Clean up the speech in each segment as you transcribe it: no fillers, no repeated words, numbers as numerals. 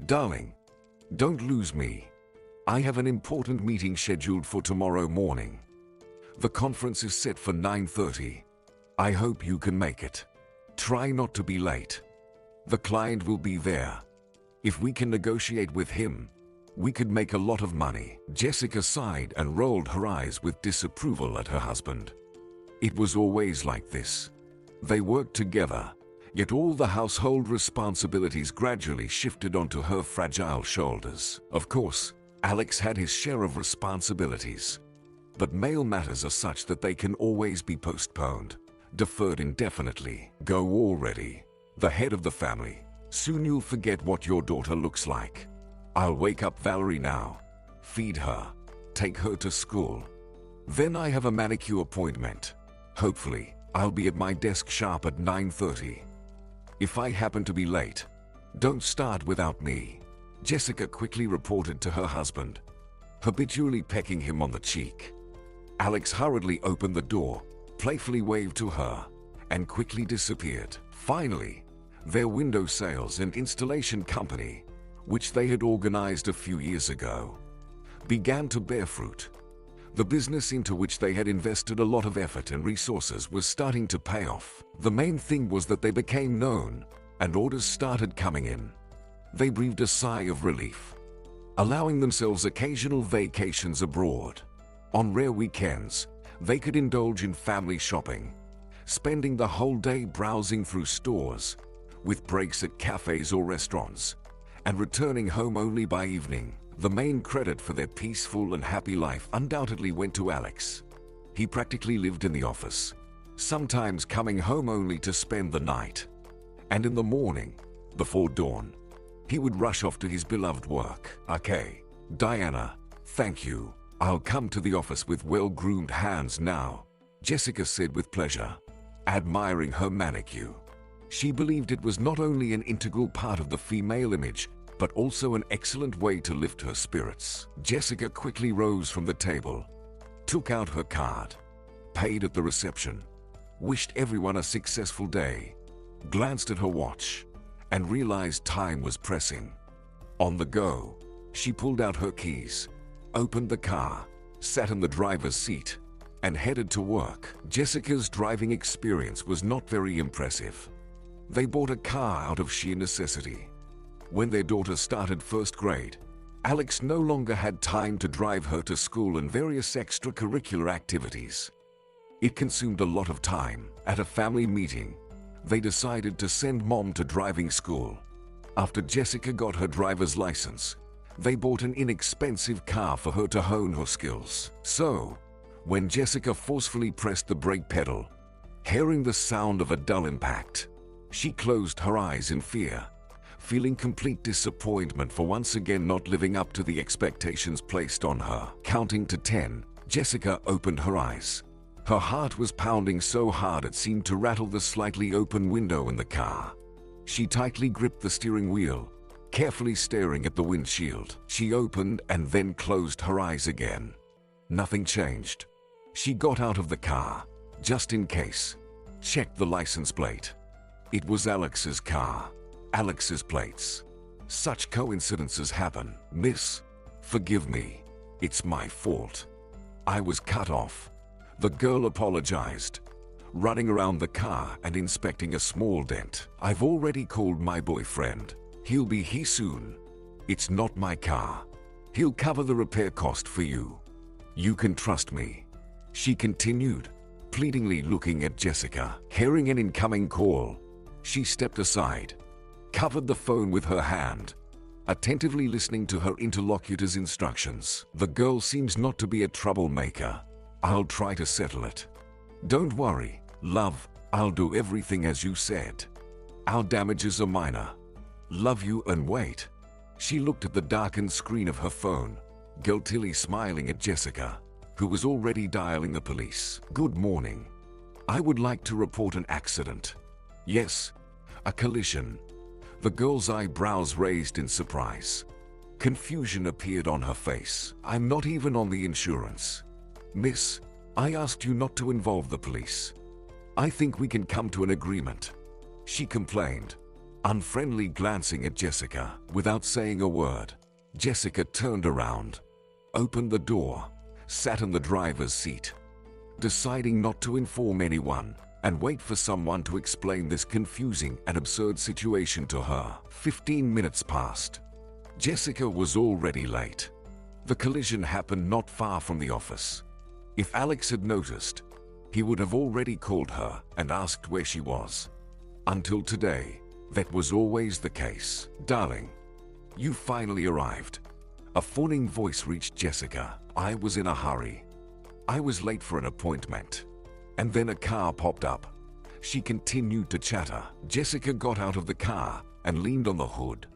Darling, don't lose me. I have an important meeting scheduled for tomorrow morning. The conference is set for 9:30. I hope you can make it. Try not to be late. The client will be there. If we can negotiate with him, we could make a lot of money. Jessica sighed and rolled her eyes with disapproval at her husband. It was always like this. They worked together, yet all the household responsibilities gradually shifted onto her fragile shoulders. Of course, Alex had his share of responsibilities, but male matters are such that they can always be postponed, deferred indefinitely. Go already, the head of the family. Soon you'll forget what your daughter looks like. I'll wake up Valerie now, feed her, take her to school. Then I have a manicure appointment. Hopefully, I'll be at my desk sharp at 9:30. If I happen to be late, don't start without me. Jessica quickly reported to her husband, habitually pecking him on the cheek. Alex hurriedly opened the door, playfully waved to her, and quickly disappeared. Finally, their window sales and installation company, which they had organized a few years ago, began to bear fruit. The business into which they had invested a lot of effort and resources was starting to pay off. The main thing was that they became known, and orders started coming in. They breathed a sigh of relief, allowing themselves occasional vacations abroad. On rare weekends, they could indulge in family shopping, spending the whole day browsing through stores, with breaks at cafes or restaurants, and returning home only by evening. The main credit for their peaceful and happy life undoubtedly went to Alex. He practically lived in the office, sometimes coming home only to spend the night. And in the morning, before dawn, he would rush off to his beloved work. Okay, Diana, thank you. I'll come to the office with well-groomed hands now, Jessica said with pleasure, admiring her manicure. She believed it was not only an integral part of the female image, but also an excellent way to lift her spirits. Jessica quickly rose from the table, took out her card, paid at the reception, wished everyone a successful day, glanced at her watch, and realized time was pressing. On the go, she pulled out her keys, opened the car, sat in the driver's seat, and headed to work. Jessica's driving experience was not very impressive. They bought a car out of sheer necessity. When their daughter started first grade, Alex no longer had time to drive her to school and various extracurricular activities. It consumed a lot of time. At a family meeting, they decided to send Mom to driving school. After Jessica got her driver's license, they bought an inexpensive car for her to hone her skills. So, when Jessica forcefully pressed the brake pedal, hearing the sound of a dull impact, she closed her eyes in fear, feeling complete disappointment for once again not living up to the expectations placed on her. Counting to 10, Jessica opened her eyes. Her heart was pounding so hard it seemed to rattle the slightly open window in the car. She tightly gripped the steering wheel, carefully staring at the windshield. She opened and then closed her eyes again. Nothing changed. She got out of the car, just in case, checked the license plate. It was Alex's car. Alex's plates. Such coincidences happen. Miss, forgive me. It's my fault. I was cut off. The girl apologized, running around the car and inspecting a small dent. I've already called my boyfriend. He'll be here soon. It's not my car. He'll cover the repair cost for you. You can trust me. She continued, pleadingly looking at Jessica. Hearing an incoming call, she stepped aside, covered the phone with her hand, attentively listening to her interlocutor's instructions. The girl seems not to be a troublemaker. I'll try to settle it. Don't worry, love, I'll do everything as you said. Our damages are minor. Love you and wait. She looked at the darkened screen of her phone, guiltily smiling at Jessica, who was already dialing the police. Good morning. I would like to report an accident. Yes, a collision. The girl's eyebrows raised in surprise. Confusion appeared on her face. I'm not even on the insurance. Miss, I asked you not to involve the police. I think we can come to an agreement. She complained. unfriendly glancing at Jessica. Without saying a word, Jessica turned around, opened the door, sat in the driver's seat, deciding not to inform anyone and wait for someone to explain this confusing and absurd situation to her. 15 minutes passed. Jessica was already late. The collision happened not far from the office. If Alex had noticed, he would have already called her and asked where she was. Until today, that was always the case. "Darling, you finally arrived." A fawning voice reached Jessica. "I was in a hurry. I was late for an appointment." And then a car popped up. She continued to chatter. Jessica got out of the car and leaned on the hood,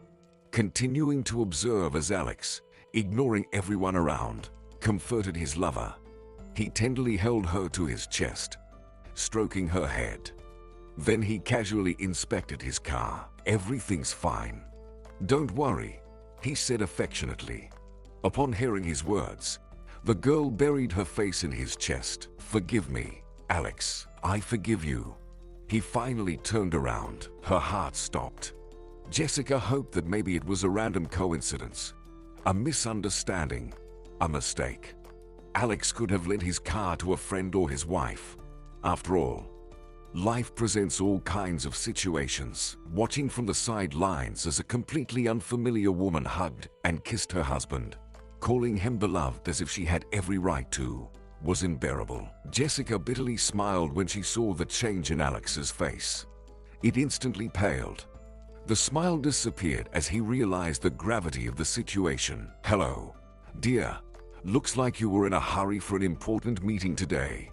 continuing to observe as Alex, ignoring everyone around, comforted his lover. He tenderly held her to his chest, stroking her head. Then he casually inspected his car. "Everything's fine. Don't worry," he said affectionately. Upon hearing his words, the girl buried her face in his chest. "Forgive me, Alex. I forgive you." He finally turned around. Her heart stopped. Jessica hoped that maybe it was a random coincidence, a misunderstanding, a mistake. Alex could have lent his car to a friend or his wife. After all, life presents all kinds of situations. Watching from the sidelines as a completely unfamiliar woman hugged and kissed her husband, calling him beloved as if she had every right to, was unbearable. Jessica bitterly smiled when she saw the change in Alex's face. It instantly paled. The smile disappeared as he realized the gravity of the situation. "Hello, dear. Looks like you were in a hurry for an important meeting today.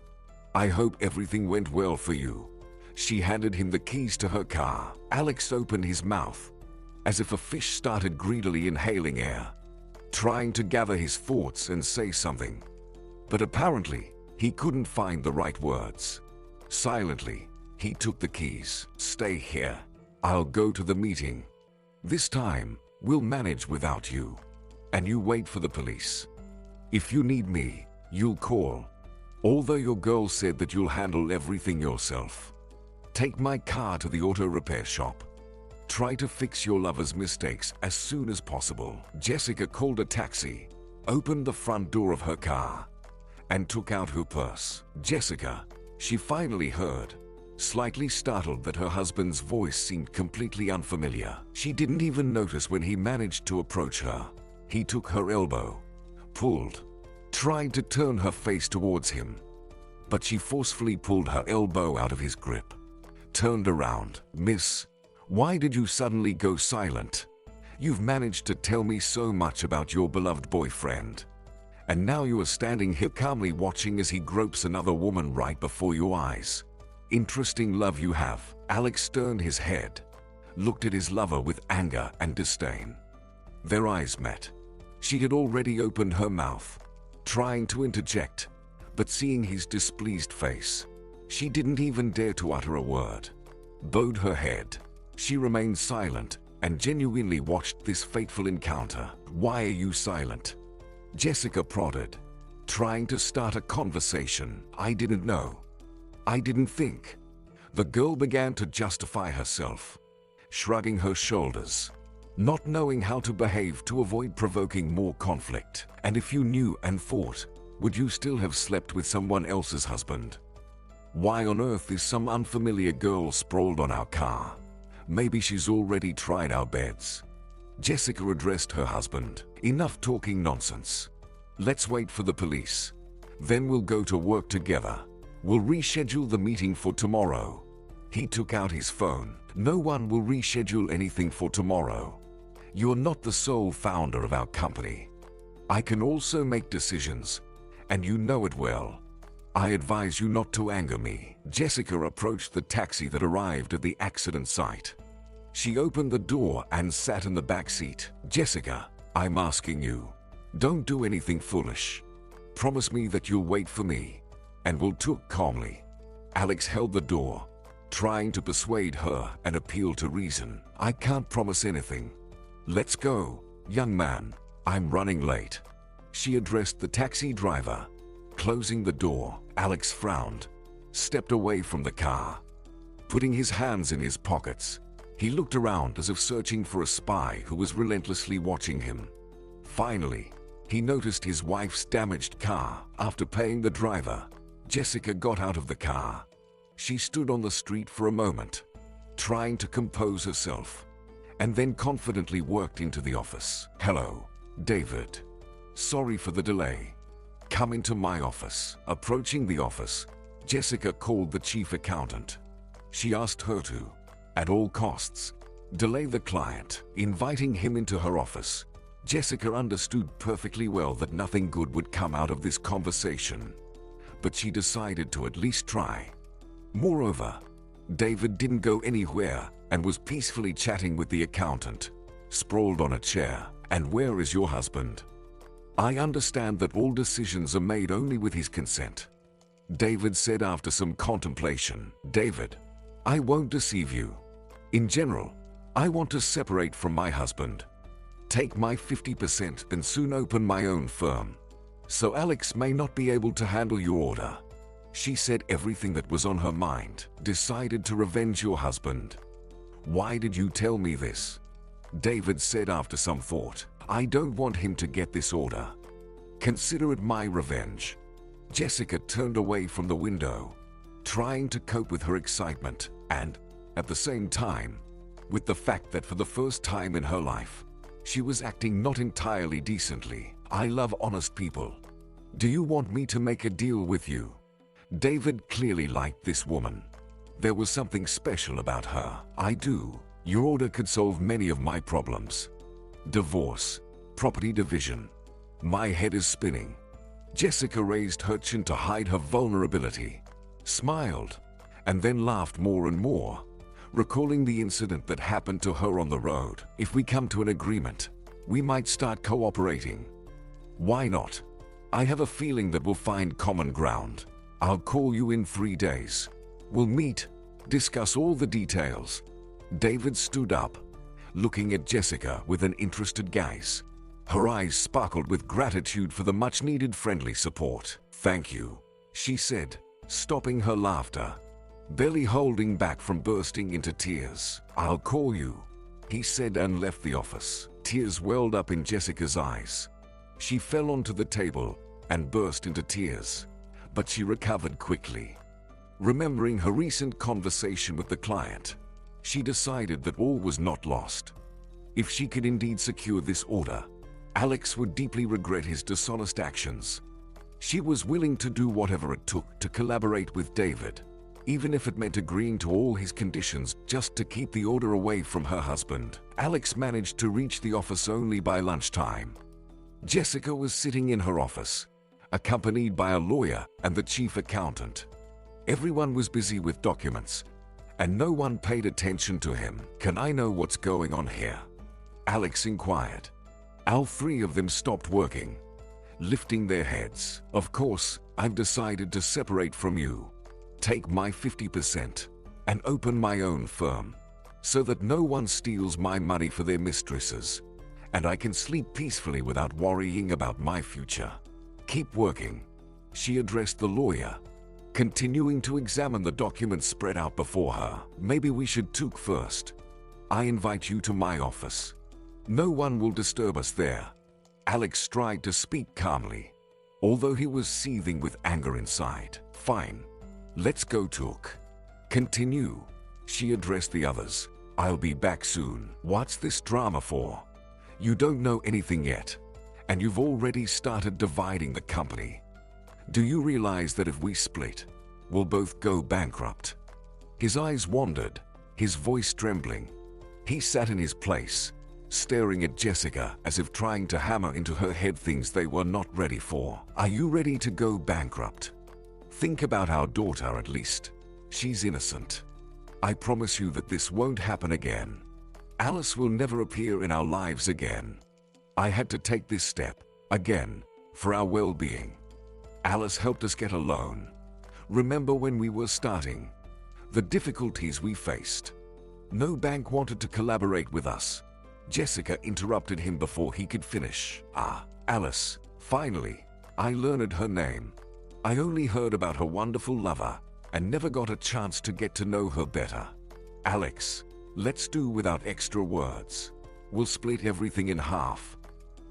I hope everything went well for you." She handed him the keys to her car. Alex opened his mouth, as if a fish started greedily inhaling air, trying to gather his thoughts and say something. But apparently, he couldn't find the right words. Silently, he took the keys. "Stay here. I'll go to the meeting. This time, we'll manage without you. And you wait for the police. If you need me, you'll call. Although your girl said that you'll handle everything yourself. Take my car to the auto repair shop. Try to fix your lover's mistakes as soon as possible." Jessica called a taxi, opened the front door of her car, and took out her purse. "Jessica," she finally heard, slightly startled that her husband's voice seemed completely unfamiliar. She didn't even notice when he managed to approach her. He took her elbow, pulled, tried to turn her face towards him, but she forcefully pulled her elbow out of his grip. Turned around. "Miss, why did you suddenly go silent? You've managed to tell me so much about your beloved boyfriend, and now you are standing here calmly watching as he gropes another woman right before your eyes. Interesting love you have." Alex turned his head, looked at his lover with anger and disdain. Their eyes met. She had already opened her mouth, trying to interject, but seeing his displeased face, she didn't even dare to utter a word. Bowed her head. She remained silent and genuinely watched this fateful encounter. "Why are you silent?" Jessica prodded, trying to start a conversation. "I didn't know. I didn't think." The girl began to justify herself, shrugging her shoulders, not knowing how to behave to avoid provoking more conflict. "And if you knew and thought, would you still have slept with someone else's husband? Why on earth is some unfamiliar girl sprawled on our car? Maybe she's already tried our beds." Jessica addressed her husband. "Enough talking nonsense. Let's wait for the police. Then we'll go to work together. We'll reschedule the meeting for tomorrow." He took out his phone. "No one will reschedule anything for tomorrow. You're not the sole founder of our company. I can also make decisions, and you know it well. I advise you not to anger me." Jessica approached the taxi that arrived at the accident site. She opened the door and sat in the back seat. "Jessica, I'm asking you, don't do anything foolish. Promise me that you'll wait for me, and we'll talk calmly." Alex held the door, trying to persuade her and appeal to reason. "I can't promise anything. Let's go, young man. I'm running late." She addressed the taxi driver, closing the door. Alex frowned, stepped away from the car. Putting his hands in his pockets, He looked around as if searching for a spy who was relentlessly watching him. Finally, he noticed his wife's damaged car. After paying the driver, Jessica got out of the car. She stood on the street for a moment, trying to compose herself, and then confidently walked into the office. "Hello, David. Sorry for the delay. Come into my office." Approaching the office, Jessica called the chief accountant. She asked her to, at all costs, delay the client. Inviting him into her office, Jessica understood perfectly well that nothing good would come out of this conversation, but she decided to at least try. Moreover, David didn't go anywhere and was peacefully chatting with the accountant, sprawled on a chair. "And where is your husband? I understand that all decisions are made only with his consent," David said after some contemplation. "David, I won't deceive you. In general, I want to separate from my husband, take my 50% and soon open my own firm. So Alex may not be able to handle your order." She said everything that was on her mind. "Decided to revenge your husband. Why did you tell me this?" David said after some thought. "I don't want him to get this order. Consider it my revenge." Jessica turned away from the window, trying to cope with her excitement and, at the same time, with the fact that for the first time in her life, she was acting not entirely decently. "I love honest people. Do you want me to make a deal with you?" David clearly liked this woman. There was something special about her. "I do. Your order could solve many of my problems. Divorce, property division. My head is spinning." Jessica raised her chin to hide her vulnerability, smiled, and then laughed more and more, recalling the incident that happened to her on the road. "If we come to an agreement, we might start cooperating. Why not? I have a feeling that we'll find common ground. I'll call you in 3 days. We'll meet, discuss all the details." David stood up, looking at Jessica with an interested gaze. Her eyes sparkled with gratitude for the much-needed friendly support. "Thank you," she said, stopping her laughter, barely holding back from bursting into tears. "I'll call you," he said and left the office. Tears welled up in Jessica's eyes. She fell onto the table and burst into tears, but she recovered quickly. Remembering her recent conversation with the client, she decided that all was not lost. If she could indeed secure this order, Alex would deeply regret his dishonest actions. She was willing to do whatever it took to collaborate with David, even if it meant agreeing to all his conditions just to keep the order away from her husband. Alex managed to reach the office only by lunchtime. Jessica was sitting in her office, accompanied by a lawyer and the chief accountant. Everyone was busy with documents, and no one paid attention to him. "Can I know what's going on here?" Alex inquired. All three of them stopped working, lifting their heads. "Of course, I've decided to separate from you, take my 50%, and open my own firm, so that no one steals my money for their mistresses, and I can sleep peacefully without worrying about my future. Keep working," she addressed the lawyer, continuing to examine the documents spread out before her. "Maybe we should talk first. I invite you to my office. No one will disturb us there." Alex tried to speak calmly, although he was seething with anger inside. "Fine. Let's go talk. Continue," she addressed the others. "I'll be back soon." "What's this drama for? You don't know anything yet, and you've already started dividing the company. Do you realize that if we split, we'll both go bankrupt?" His eyes wandered, his voice trembling. He sat in his place, staring at Jessica as if trying to hammer into her head things they were not ready for. "Are you ready to go bankrupt? Think about our daughter at least. She's innocent. I promise you that this won't happen again. Alice will never appear in our lives again. I had to take this step, again, for our well-being. Alice helped us get a loan. Remember when we were starting? The difficulties we faced. No bank wanted to collaborate with us." Jessica interrupted him before he could finish. "Ah, Alice, finally. I learned her name. I only heard about her wonderful lover and never got a chance to get to know her better. Alex, Let's do without extra words. We'll split everything in half,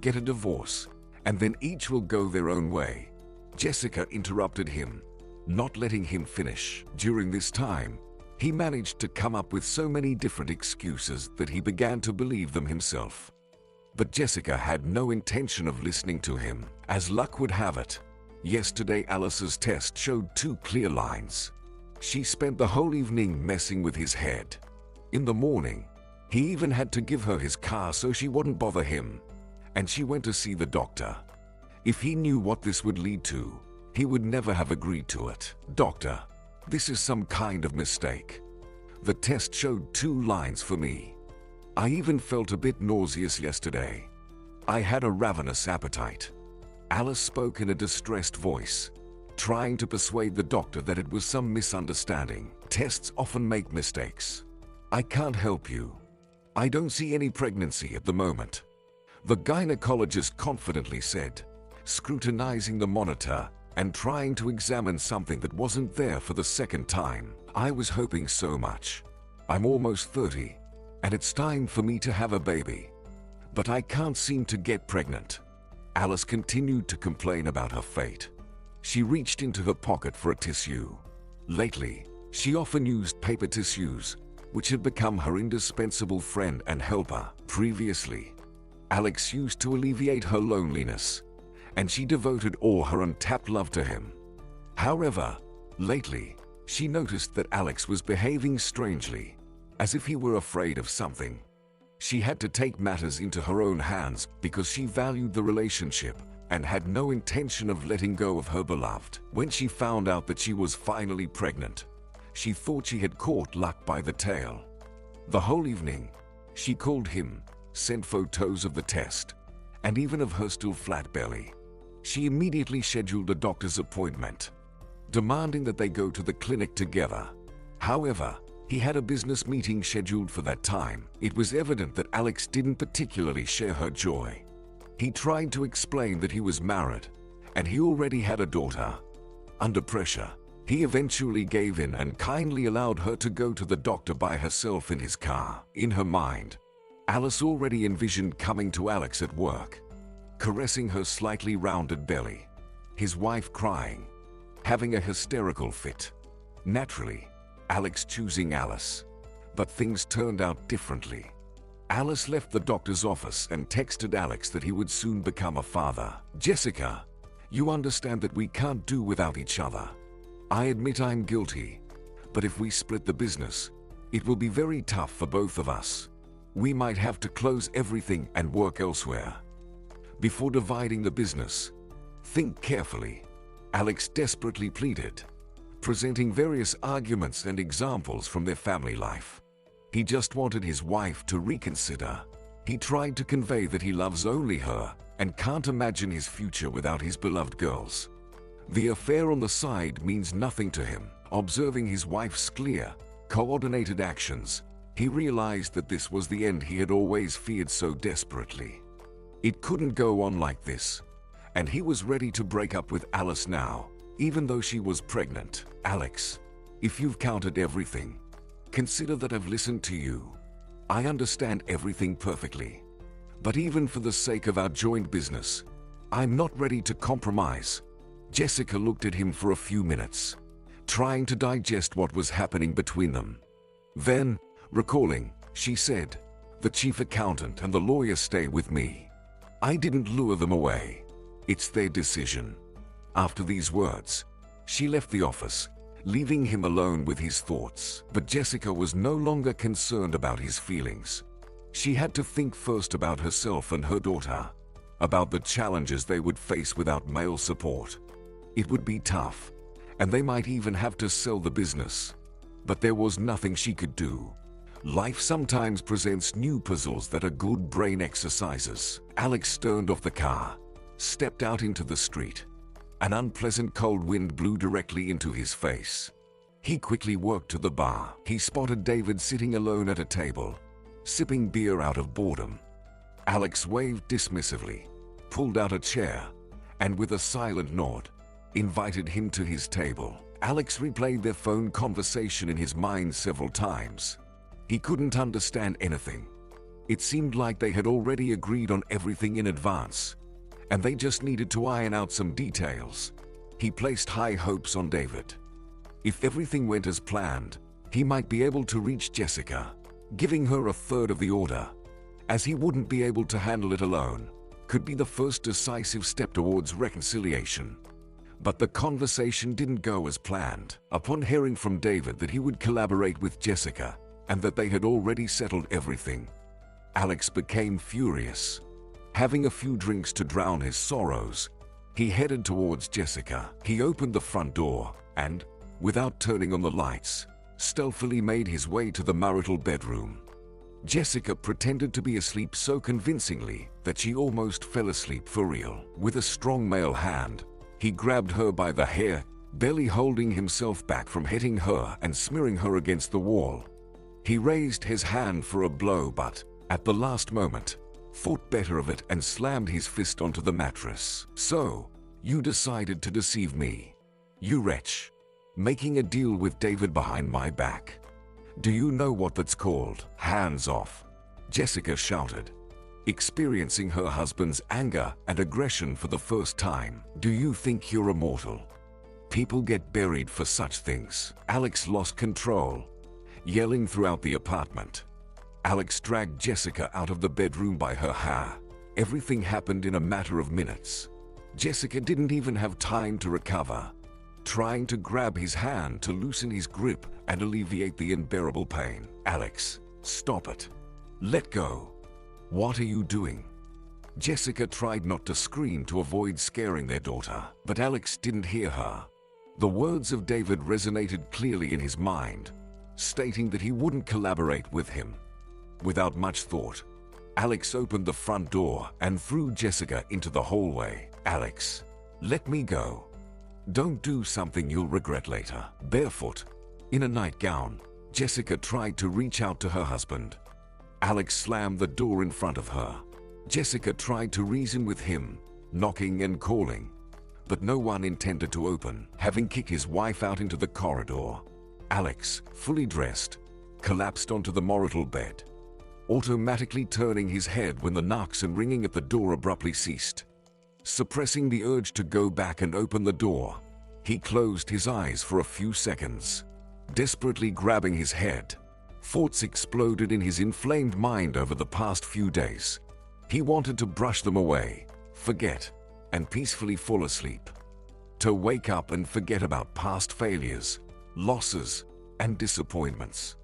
get a divorce, and then each will go their own way. Jessica interrupted him, not letting him finish. During this time, he managed to come up with so many different excuses that he began to believe them himself. But Jessica had no intention of listening to him. As luck would have it, yesterday Alice's test showed 2 clear lines. She spent the whole evening messing with his head. In the morning, he even had to give her his car so she wouldn't bother him, and she went to see the doctor. If he knew what this would lead to, he would never have agreed to it. Doctor, this is some kind of mistake. The test showed 2 lines for me. I even felt a bit nauseous yesterday. I had a ravenous appetite. Alice spoke in a distressed voice, trying to persuade the doctor that it was some misunderstanding. Tests often make mistakes. I can't help you. I don't see any pregnancy at the moment, the gynecologist confidently said, scrutinizing the monitor and trying to examine something that wasn't there for the second time. I was hoping so much. I'm almost 30, and it's time for me to have a baby. But I can't seem to get pregnant. Alice continued to complain about her fate. She reached into her pocket for a tissue. Lately, she often used paper tissues, which had become her indispensable friend and helper. Previously, Alex used to alleviate her loneliness, and she devoted all her untapped love to him. However, lately, she noticed that Alex was behaving strangely, as if he were afraid of something. She had to take matters into her own hands because she valued the relationship and had no intention of letting go of her beloved. When she found out that she was finally pregnant, she thought she had caught luck by the tail. The whole evening, she called him, sent photos of the test, and even of her still flat belly. She immediately scheduled a doctor's appointment, demanding that they go to the clinic together. However, he had a business meeting scheduled for that time. It was evident that Alex didn't particularly share her joy. He tried to explain that he was married, and he already had a daughter. Under pressure, he eventually gave in and kindly allowed her to go to the doctor by herself in his car. In her mind, Alice already envisioned coming to Alex at work, caressing her slightly rounded belly, his wife crying, having a hysterical fit. Naturally, Alex choosing Alice. But things turned out differently. Alice left the doctor's office and texted Alex that he would soon become a father. Jessica, you understand that we can't do without each other. I admit I'm guilty, but if we split the business, it will be very tough for both of us. We might have to close everything and work elsewhere. Before dividing the business, think carefully, Alex desperately pleaded, presenting various arguments and examples from their family life. He just wanted his wife to reconsider. He tried to convey that he loves only her and can't imagine his future without his beloved girls. The affair on the side means nothing to him. Observing his wife's clear, coordinated actions, he realized that this was the end he had always feared so desperately. It couldn't go on like this, and he was ready to break up with Alice now, even though she was pregnant. Alex, if you've counted everything, consider that I've listened to you. I understand everything perfectly, but even for the sake of our joint business, I'm not ready to compromise. Jessica looked at him for a few minutes, trying to digest what was happening between them. Then, recalling, she said, "The chief accountant and the lawyer stay with me. I didn't lure them away. It's their decision." After these words, she left the office, leaving him alone with his thoughts. But Jessica was no longer concerned about his feelings. She had to think first about herself and her daughter, about the challenges they would face without male support. It would be tough, and they might even have to sell the business. But there was nothing she could do. Life sometimes presents new puzzles that are good brain exercises. Alex turned off the car, stepped out into the street. An unpleasant cold wind blew directly into his face. He quickly walked to the bar. He spotted David sitting alone at a table, sipping beer out of boredom. Alex waved dismissively, pulled out a chair, and with a silent nod, invited him to his table. Alex replayed their phone conversation in his mind several times. He couldn't understand anything. It seemed like they had already agreed on everything in advance, and they just needed to iron out some details. He placed high hopes on David. If everything went as planned, he might be able to reach Jessica, giving her a third of the order, as he wouldn't be able to handle it alone. Could be the first decisive step towards reconciliation. But the conversation didn't go as planned. Upon hearing from David that he would collaborate with Jessica and that they had already settled everything, Alex became furious. Having a few drinks to drown his sorrows, he headed towards Jessica. He opened the front door and, without turning on the lights, stealthily made his way to the marital bedroom. Jessica pretended to be asleep so convincingly that she almost fell asleep for real. With a strong male hand, he grabbed her by the hair, barely holding himself back from hitting her and smearing her against the wall. He raised his hand for a blow, but, at the last moment, thought better of it and slammed his fist onto the mattress. "So, you decided to deceive me, you wretch. Making a deal with David behind my back. Do you know what that's called?" "Hands off," Jessica shouted, experiencing her husband's anger and aggression for the first time. "Do you think you're immortal? People get buried for such things." Alex lost control, yelling throughout the apartment. Alex dragged Jessica out of the bedroom by her hair. Everything happened in a matter of minutes. Jessica didn't even have time to recover, trying to grab his hand to loosen his grip and alleviate the unbearable pain. "Alex, stop it. Let go. What are you doing?" Jessica tried not to scream to avoid scaring their daughter, but Alex didn't hear her. The words of David resonated clearly in his mind, stating that he wouldn't collaborate with him. Without much thought, Alex opened the front door and threw Jessica into the hallway. "Alex, let me go. Don't do something you'll regret later." Barefoot, in a nightgown, Jessica tried to reach out to her husband. Alex slammed the door in front of her. Jessica tried to reason with him, knocking and calling, but no one intended to open. Having kicked his wife out into the corridor, Alex, fully dressed, collapsed onto the marital bed, automatically turning his head when the knocks and ringing at the door abruptly ceased. Suppressing the urge to go back and open the door, he closed his eyes for a few seconds, desperately grabbing his head. Thoughts exploded in his inflamed mind over the past few days. He wanted to brush them away, forget, and peacefully fall asleep. To wake up and forget about past failures, losses, and disappointments.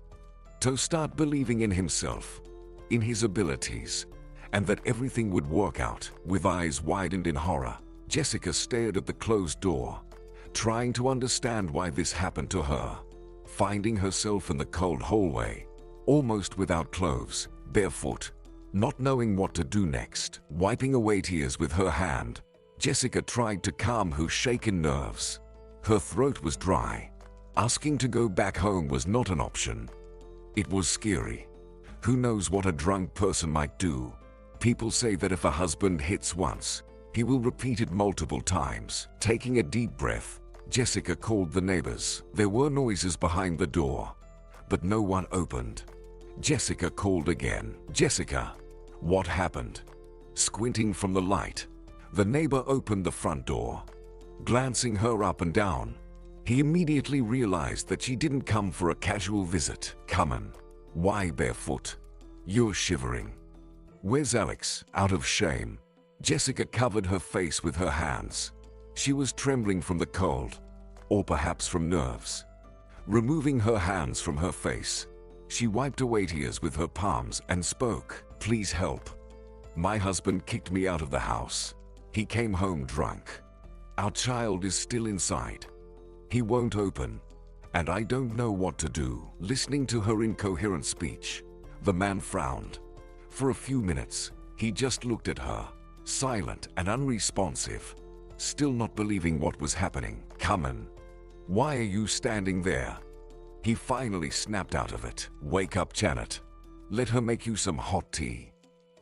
To start believing in himself, in his abilities, and that everything would work out. With eyes widened in horror, Jessica stared at the closed door, trying to understand why this happened to her. Finding herself in the cold hallway, almost without clothes, barefoot, not knowing what to do next. Wiping away tears with her hand, Jessica tried to calm her shaken nerves. Her throat was dry. Asking to go back home was not an option. It was scary. Who knows what a drunk person might do? People say that if a husband hits once, he will repeat it multiple times. Taking a deep breath, Jessica called the neighbors. There were noises behind the door, but no one opened. Jessica called again. "Jessica, what happened?" Squinting from the light, the neighbor opened the front door. Glancing her up and down, he immediately realized that she didn't come for a casual visit. "Come on. Why barefoot? You're shivering. Where's Alex?" Out of shame, Jessica covered her face with her hands. She was trembling from the cold, or perhaps from nerves. Removing her hands from her face, she wiped away tears with her palms and spoke. "Please help. My husband kicked me out of the house. He came home drunk. Our child is still inside. He won't open, and I don't know what to do." Listening to her incoherent speech, the man frowned. For a few minutes, he just looked at her, silent and unresponsive, still not believing what was happening. "Come on. Why are you standing there?" He finally snapped out of it. "Wake up, Janet. Let her make you some hot tea.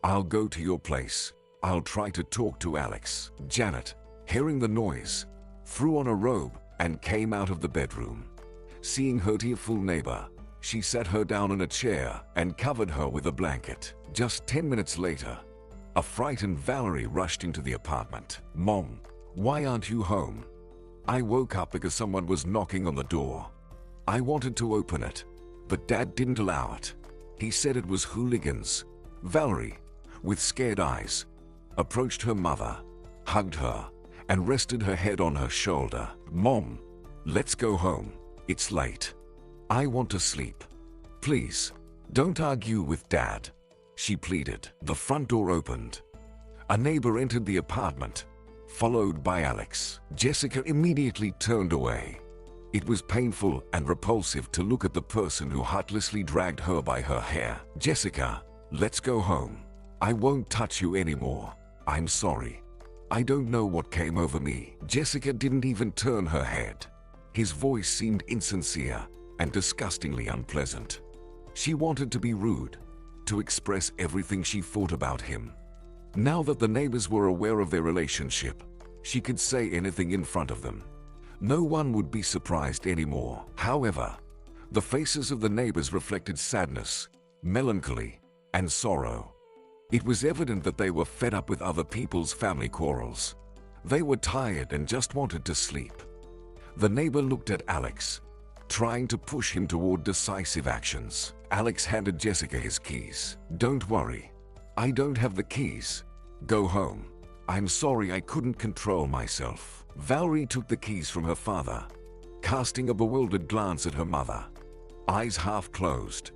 I'll go to your place. I'll try to talk to Alex." Janet, hearing the noise, threw on a robe and came out of the bedroom. Seeing her tearful neighbor, She sat her down in a chair and covered her with a blanket. Just 10 minutes later, a frightened Valerie rushed into the apartment. "Mom, why aren't you home? I woke up because someone was knocking on the door. I wanted to open it, but Dad didn't allow it. He said it was hooligans." Valerie, with scared eyes, approached her mother, hugged her, and rested her head on her shoulder. "Mom, let's go home. It's late. I want to sleep. Please, don't argue with Dad," she pleaded. The front door opened. A neighbor entered the apartment, followed by Alex. Jessica immediately turned away. It was painful and repulsive to look at the person who heartlessly dragged her by her hair. "Jessica, let's go home. I won't touch you anymore. I'm sorry. I don't know what came over me." Jessica didn't even turn her head. His voice seemed insincere and disgustingly unpleasant. She wanted to be rude, to express everything she thought about him. Now that the neighbors were aware of their relationship, she could say anything in front of them. No one would be surprised anymore. However, the faces of the neighbors reflected sadness, melancholy, and sorrow. It was evident that they were fed up with other people's family quarrels. They were tired and just wanted to sleep. The neighbor looked at Alex, trying to push him toward decisive actions. Alex handed Jessica his keys. "Don't worry. I don't have the keys. Go home. I'm sorry I couldn't control myself." Valerie took the keys from her father, casting a bewildered glance at her mother. Eyes half closed,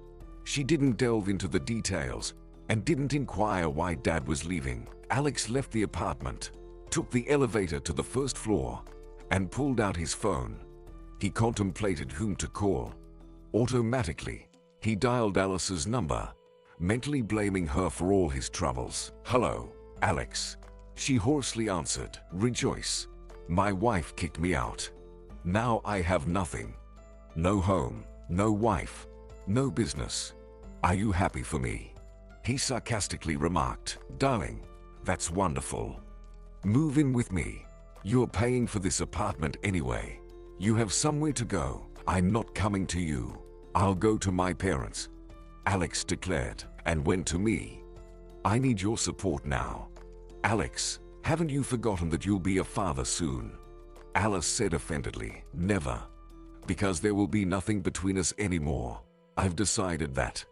she didn't delve into the details and didn't inquire why Dad was leaving. Alex left the apartment, took the elevator to the first floor, and pulled out his phone. He contemplated whom to call. Automatically, he dialed Alice's number, mentally blaming her for all his troubles. "Hello, Alex," she hoarsely answered. "Rejoice. My wife kicked me out. Now I have nothing. No home, no wife, no business. Are you happy for me?" He sarcastically remarked. "Darling, that's wonderful. Move in with me. You're paying for this apartment anyway. You have somewhere to go. I'm not coming to you. I'll go to my parents," Alex declared, and went to me. "I need your support now." "Alex, haven't you forgotten that you'll be a father soon?" Alice said offendedly. "Never. Because there will be nothing between us anymore. I've decided that,"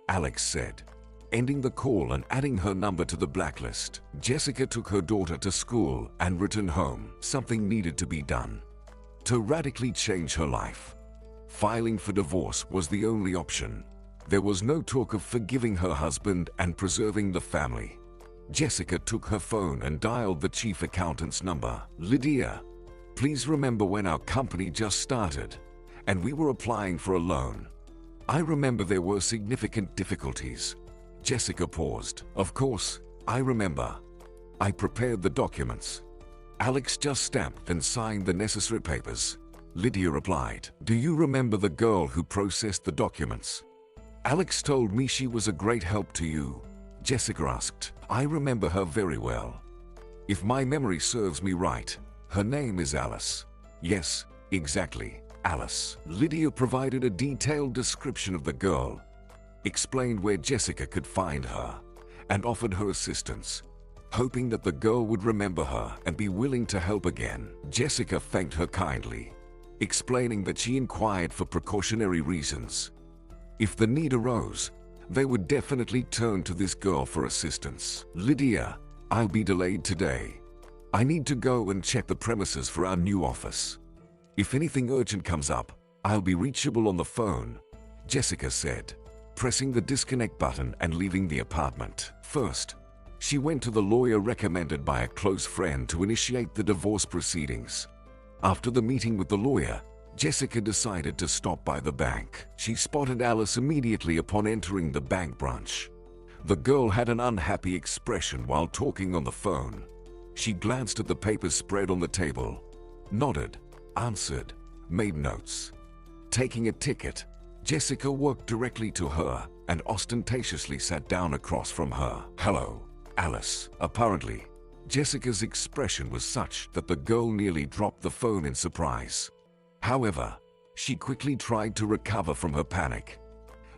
Alex said, ending the call and adding her number to the blacklist. Jessica took her daughter to school and returned home. Something needed to be done to radically change her life. Filing for divorce was the only option. There was no talk of forgiving her husband and preserving the family. Jessica took her phone and dialed the chief accountant's number. "Lydia, please remember when our company just started and we were applying for a loan. I remember there were significant difficulties." Jessica paused. "Of course, I remember. I prepared the documents." Alex just stamped and signed the necessary papers. Lydia replied. "Do you remember the girl who processed the documents? Alex told me she was a great help to you." Jessica asked. "I remember her very well. If my memory serves me right, her name is Alice." "Yes, exactly, Alice." Lydia provided a detailed description of the girl, explained where Jessica could find her, and offered her assistance, hoping that the girl would remember her and be willing to help again. Jessica thanked her kindly, explaining that she inquired for precautionary reasons. If the need arose, they would definitely turn to this girl for assistance. "Lydia, I'll be delayed today. I need to go and check the premises for our new office. If anything urgent comes up, I'll be reachable on the phone," Jessica said, pressing the disconnect button and leaving the apartment. First, she went to the lawyer recommended by a close friend to initiate the divorce proceedings. After the meeting with the lawyer, Jessica decided to stop by the bank. She spotted Alice immediately upon entering the bank branch. The girl had an unhappy expression while talking on the phone. She glanced at the papers spread on the table, nodded, answered, made notes. Taking a ticket, Jessica walked directly to her and ostentatiously sat down across from her. "Hello, Alice." Apparently, Jessica's expression was such that the girl nearly dropped the phone in surprise. However, she quickly tried to recover from her panic.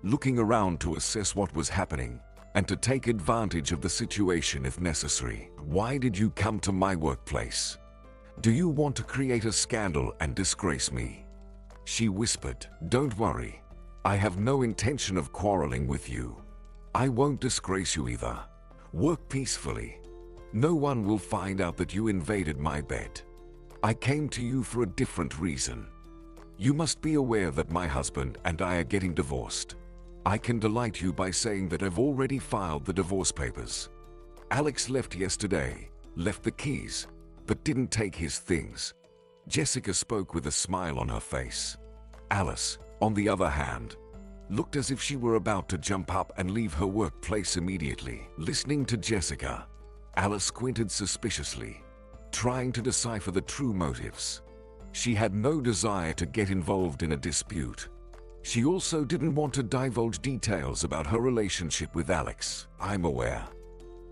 looking around to assess what was happening and to take advantage of the situation if necessary. Why did you come to my workplace? Do you want to create a scandal and disgrace me? She whispered. Don't worry. I have no intention of quarreling with you. I won't disgrace you either. Work peacefully. No one will find out that you invaded my bed. I came to you for a different reason. You must be aware that my husband and I are getting divorced. I can delight you by saying that I've already filed the divorce papers. Alex left yesterday, left the keys, but didn't take his things. Jessica spoke with a smile on her face. Alice, on the other hand, looked as if she were about to jump up and leave her workplace immediately. Listening to Jessica, Alice squinted suspiciously, trying to decipher the true motives. She had no desire to get involved in a dispute. She also didn't want to divulge details about her relationship with Alex. I'm aware.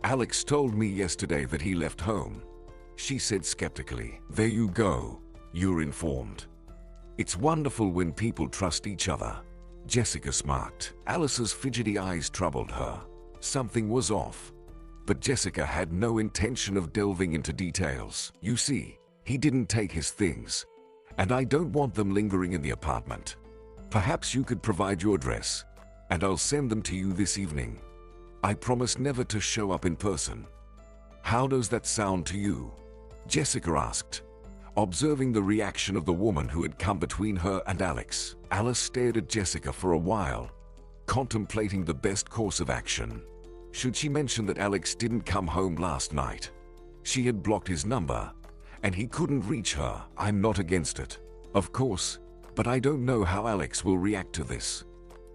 Alex told me yesterday that he left home, she said skeptically. There you go. You're informed. It's wonderful when people trust each other. Jessica smirked. Alice's fidgety eyes troubled her. Something was off. But Jessica had no intention of delving into details. You see, he didn't take his things, and I don't want them lingering in the apartment. Perhaps you could provide your address, and I'll send them to you this evening. I promise never to show up in person. How does that sound to you? Jessica asked, observing the reaction of the woman who had come between her and Alex. Alice stared at Jessica for a while, contemplating the best course of action. Should she mention that Alex didn't come home last night? She had blocked his number, and he couldn't reach her. I'm not against it, of course, but I don't know how Alex will react to this,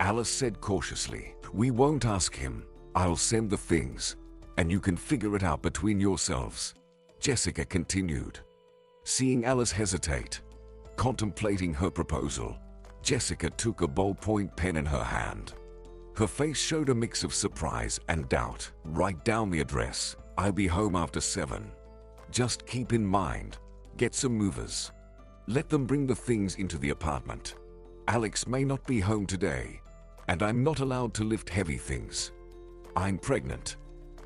Alice said cautiously. We won't ask him. I'll send the things, and you can figure it out between yourselves, Jessica continued. Seeing Alice hesitate, contemplating her proposal, Jessica took a ballpoint pen in her hand. Her face showed a mix of surprise and doubt. Write down the address. I'll be home after 7. Just keep in mind, get some movers. Let them bring the things into the apartment. Alex may not be home today, and I'm not allowed to lift heavy things. I'm pregnant.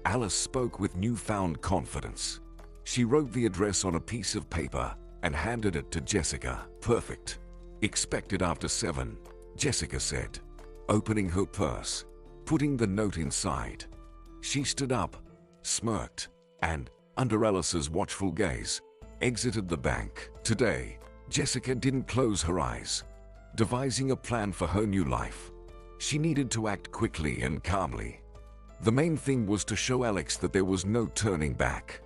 Alice spoke with newfound confidence. She wrote the address on a piece of paper and handed it to Jessica. Perfect. Expected after 7, Jessica said, opening her purse, putting the note inside. She stood up, smirked, and, under Alice's watchful gaze, exited the bank. Today, Jessica didn't close her eyes, devising a plan for her new life. She needed to act quickly and calmly. The main thing was to show Alex that there was no turning back.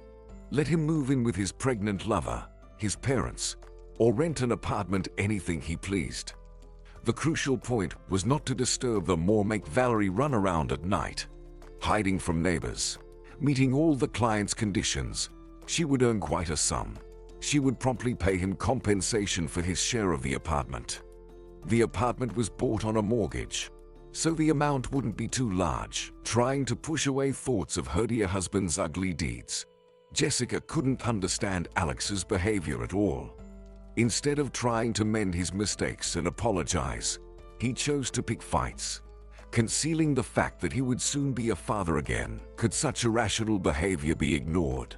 Let him move in with his pregnant lover, his parents, or rent an apartment, anything he pleased. The crucial point was not to disturb them or make Valerie run around at night, hiding from neighbors. Meeting all the client's conditions, she would earn quite a sum. She would promptly pay him compensation for his share of the apartment. The apartment was bought on a mortgage, so the amount wouldn't be too large. Trying to push away thoughts of her dear husband's ugly deeds, Jessica couldn't understand Alex's behavior at all. Instead of trying to mend his mistakes and apologize, he chose to pick fights, concealing the fact that he would soon be a father again. Could such irrational behavior be ignored?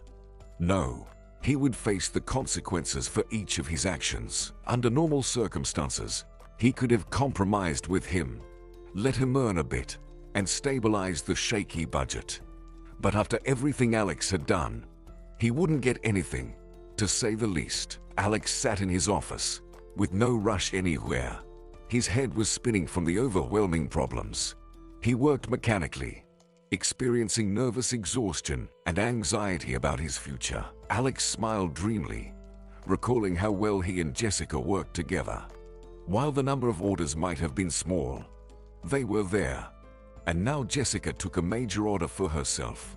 No. He would face the consequences for each of his actions. Under normal circumstances, he could have compromised with him, let him earn a bit, and stabilize the shaky budget. But after everything Alex had done, he wouldn't get anything, to say the least. Alex sat in his office, with no rush anywhere. His head was spinning from the overwhelming problems. He worked mechanically, experiencing nervous exhaustion and anxiety about his future. Alex smiled dreamily, recalling how well he and Jessica worked together. While the number of orders might have been small, they were there. And now Jessica took a major order for herself,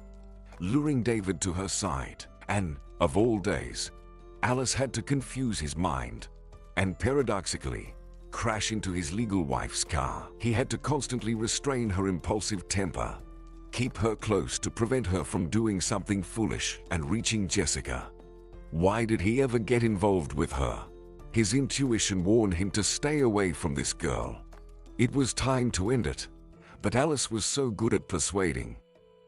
luring David to her side. And, of all days, Alice had to confuse his mind and, paradoxically, crash into his legal wife's car. He had to constantly restrain her impulsive temper, keep her close to prevent her from doing something foolish and reaching Jessica. Why did he ever get involved with her? His intuition warned him to stay away from this girl. It was time to end it, but Alice was so good at persuading,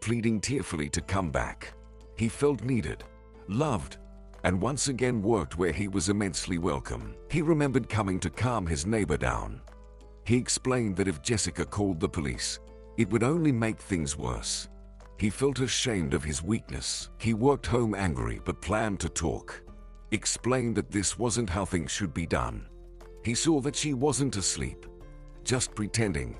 pleading tearfully to come back. He felt needed, loved, and once again worked where he was immensely welcome. He remembered coming to calm his neighbor down. He explained that if Jessica called the police, it would only make things worse. He felt ashamed of his weakness. He worked home angry but planned to talk. Explained that this wasn't how things should be done. He saw that she wasn't asleep, just pretending.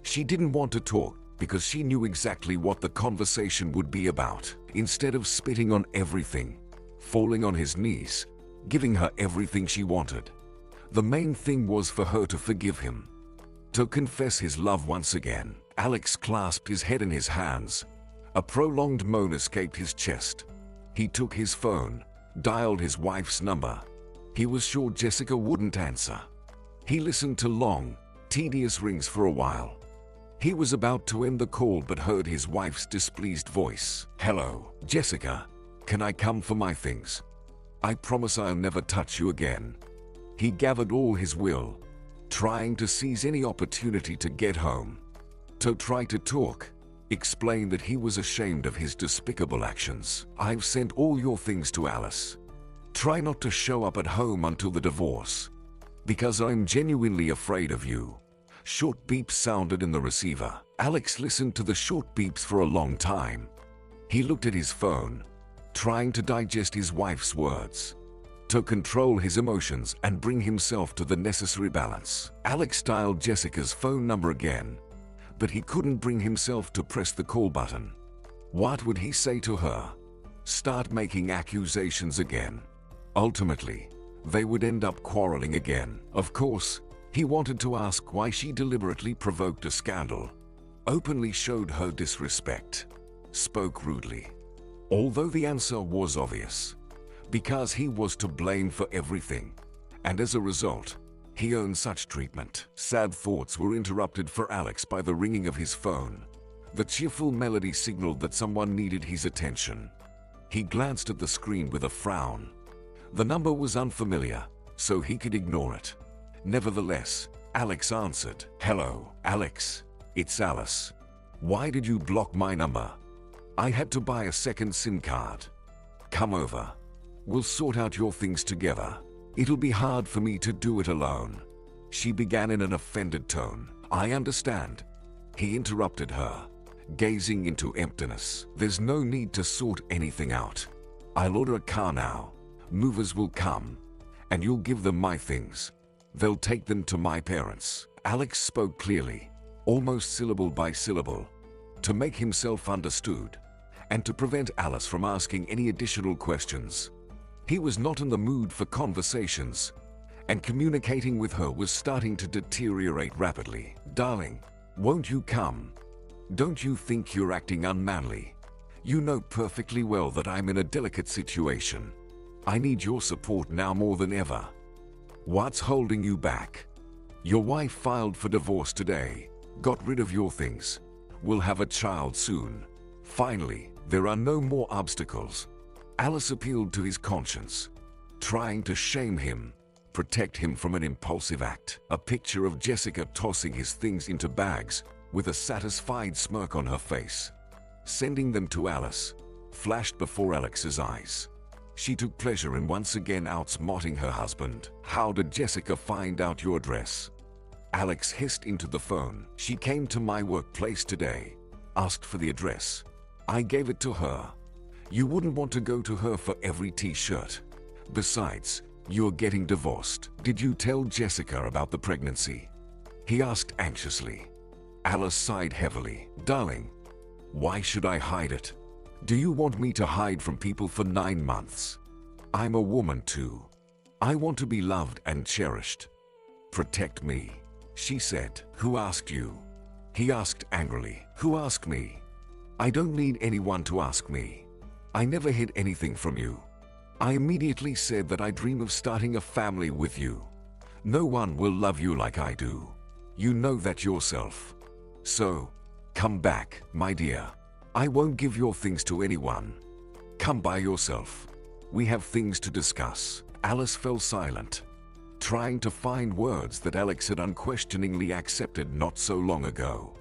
She didn't want to talk because she knew exactly what the conversation would be about. Instead of spitting on everything, falling on his knees, giving her everything she wanted, the main thing was for her to forgive him, to confess his love once again. Alex clasped his head in his hands. A prolonged moan escaped his chest. He took his phone, dialed his wife's number. He was sure Jessica wouldn't answer. He listened to long, tedious rings for a while. He was about to end the call but heard his wife's displeased voice. "Hello, Jessica. Can I come for my things? I promise I'll never touch you again." He gathered all his will, trying to seize any opportunity to get home. To try to talk, explained that he was ashamed of his despicable actions. "I've sent all your things to Alice. Try not to show up at home until the divorce, because I'm genuinely afraid of you." Short beeps sounded in the receiver. Alex listened to the short beeps for a long time. He looked at his phone, trying to digest his wife's words, to control his emotions and bring himself to the necessary balance. Alex dialed Jessica's phone number again, but he couldn't bring himself to press the call button. What would he say to her? Start making accusations again? Ultimately, they would end up quarreling again. Of course, he wanted to ask why she deliberately provoked a scandal, openly showed her disrespect, spoke rudely. Although the answer was obvious, because he was to blame for everything, and as a result, he earned such treatment. Sad thoughts were interrupted for Alex by the ringing of his phone. The cheerful melody signaled that someone needed his attention. He glanced at the screen with a frown. The number was unfamiliar, so he could ignore it. Nevertheless, Alex answered. "Hello, Alex. It's Alice. Why did you block my number? I had to buy a second SIM card. Come over. We'll sort out your things together. It'll be hard for me to do it alone." She began in an offended tone. "I understand." He interrupted her, gazing into emptiness. "There's no need to sort anything out. I'll order a car now. Movers will come, and you'll give them my things. They'll take them to my parents." Alex spoke clearly, almost syllable by syllable, to make himself understood, and to prevent Alice from asking any additional questions. He was not in the mood for conversations, and communicating with her was starting to deteriorate rapidly. "Darling, won't you come? Don't you think you're acting unmanly? You know perfectly well that I'm in a delicate situation. I need your support now more than ever. What's holding you back? Your wife filed for divorce today, got rid of your things. We'll have a child soon. Finally, there are no more obstacles." Alice appealed to his conscience, trying to shame him, protect him from an impulsive act. A picture of Jessica tossing his things into bags, with a satisfied smirk on her face, sending them to Alice, flashed before Alex's eyes. She took pleasure in once again outsmarting her husband. "How did Jessica find out your address?" Alex hissed into the phone. "She came to my workplace today, asked for the address. I gave it to her. You wouldn't want to go to her for every t-shirt. Besides, you're getting divorced." "Did you tell Jessica about the pregnancy?" he asked anxiously. Alice sighed heavily. "Darling, why should I hide it? Do you want me to hide from people for 9 months? I'm a woman too. I want to be loved and cherished. Protect me," she said. "Who asked you?" he asked angrily. "Who asked me? I don't need anyone to ask me. I never hid anything from you. I immediately said that I dream of starting a family with you. No one will love you like I do. You know that yourself. So, come back, my dear. I won't give your things to anyone. Come by yourself. We have things to discuss." Alice fell silent, trying to find words that Alex had unquestioningly accepted not so long ago,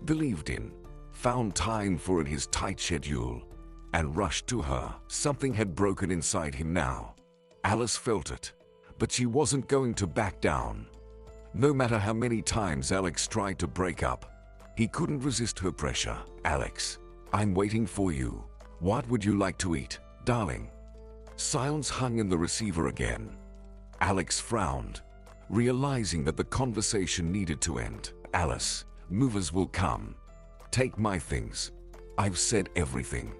believed in, found time for in his tight schedule, and rushed to her. Something had broken inside him now. Alice felt it, but she wasn't going to back down. No matter how many times Alex tried to break up, he couldn't resist her pressure. "Alex, I'm waiting for you. What would you like to eat, darling?" Silence hung in the receiver again. Alex frowned, realizing that the conversation needed to end. "Alice, movers will come. Take my things. I've said everything.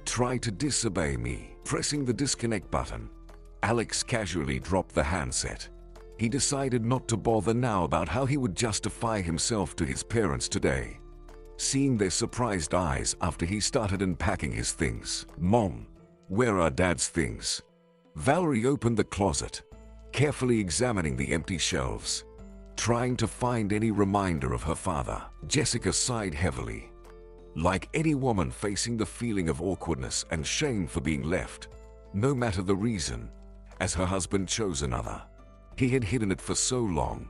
Try to disobey me." Pressing the disconnect button, Alex casually dropped the handset. He decided not to bother now about how he would justify himself to his parents today. Seeing their surprised eyes after he started unpacking his things. "Mom, where are Dad's things?" Valerie opened the closet, carefully examining the empty shelves, trying to find any reminder of her father. Jessica sighed heavily. Like any woman facing the feeling of awkwardness and shame for being left, no matter the reason, as her husband chose another. He had hidden it for so long,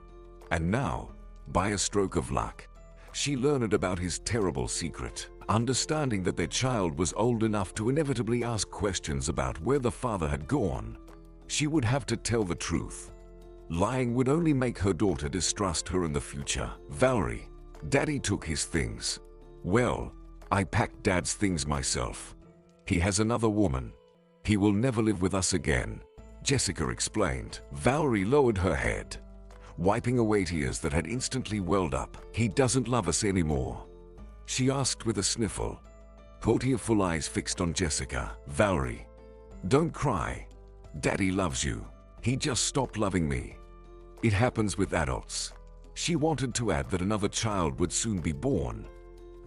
and now, by a stroke of luck, she learned about his terrible secret. Understanding that their child was old enough to inevitably ask questions about where the father had gone, she would have to tell the truth. Lying would only make her daughter distrust her in the future. "Valerie, Daddy took his things." "Well, I packed Dad's things myself. He has another woman. He will never live with us again," Jessica explained. Valerie lowered her head, wiping away tears that had instantly welled up. "He doesn't love us anymore?" she asked with a sniffle, her tearful eyes fixed on Jessica. "Valerie, don't cry. Daddy loves you. He just stopped loving me. It happens with adults." She wanted to add that another child would soon be born,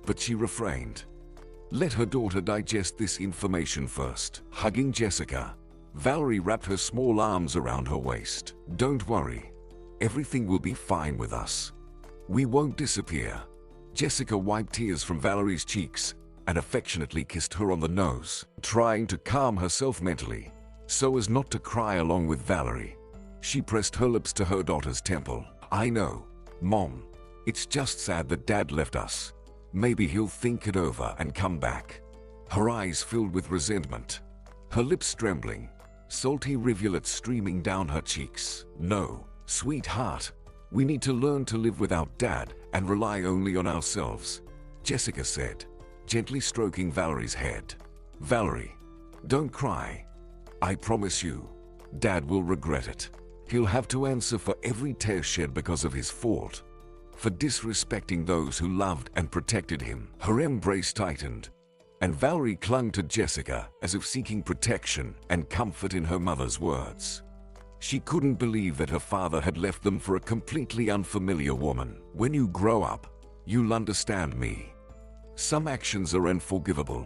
but she refrained. Let her daughter digest this information first. Hugging Jessica, Valerie wrapped her small arms around her waist. "Don't worry. Everything will be fine with us. We won't disappear." Jessica wiped tears from Valerie's cheeks and affectionately kissed her on the nose, trying to calm herself mentally, so as not to cry along with Valerie. She pressed her lips to her daughter's temple. "I know, Mom. It's just sad that Dad left us. Maybe he'll think it over and come back." Her eyes filled with resentment, her lips trembling, salty rivulets streaming down her cheeks. "No, sweetheart. We need to learn to live without Dad and rely only on ourselves," Jessica said, gently stroking Valerie's head. "Valerie, don't cry. I promise you, Dad will regret it. He'll have to answer for every tear shed because of his fault, for disrespecting those who loved and protected him." Her embrace tightened, and Valerie clung to Jessica as if seeking protection and comfort in her mother's words. She couldn't believe that her father had left them for a completely unfamiliar woman. "When you grow up, you'll understand me. Some actions are unforgivable."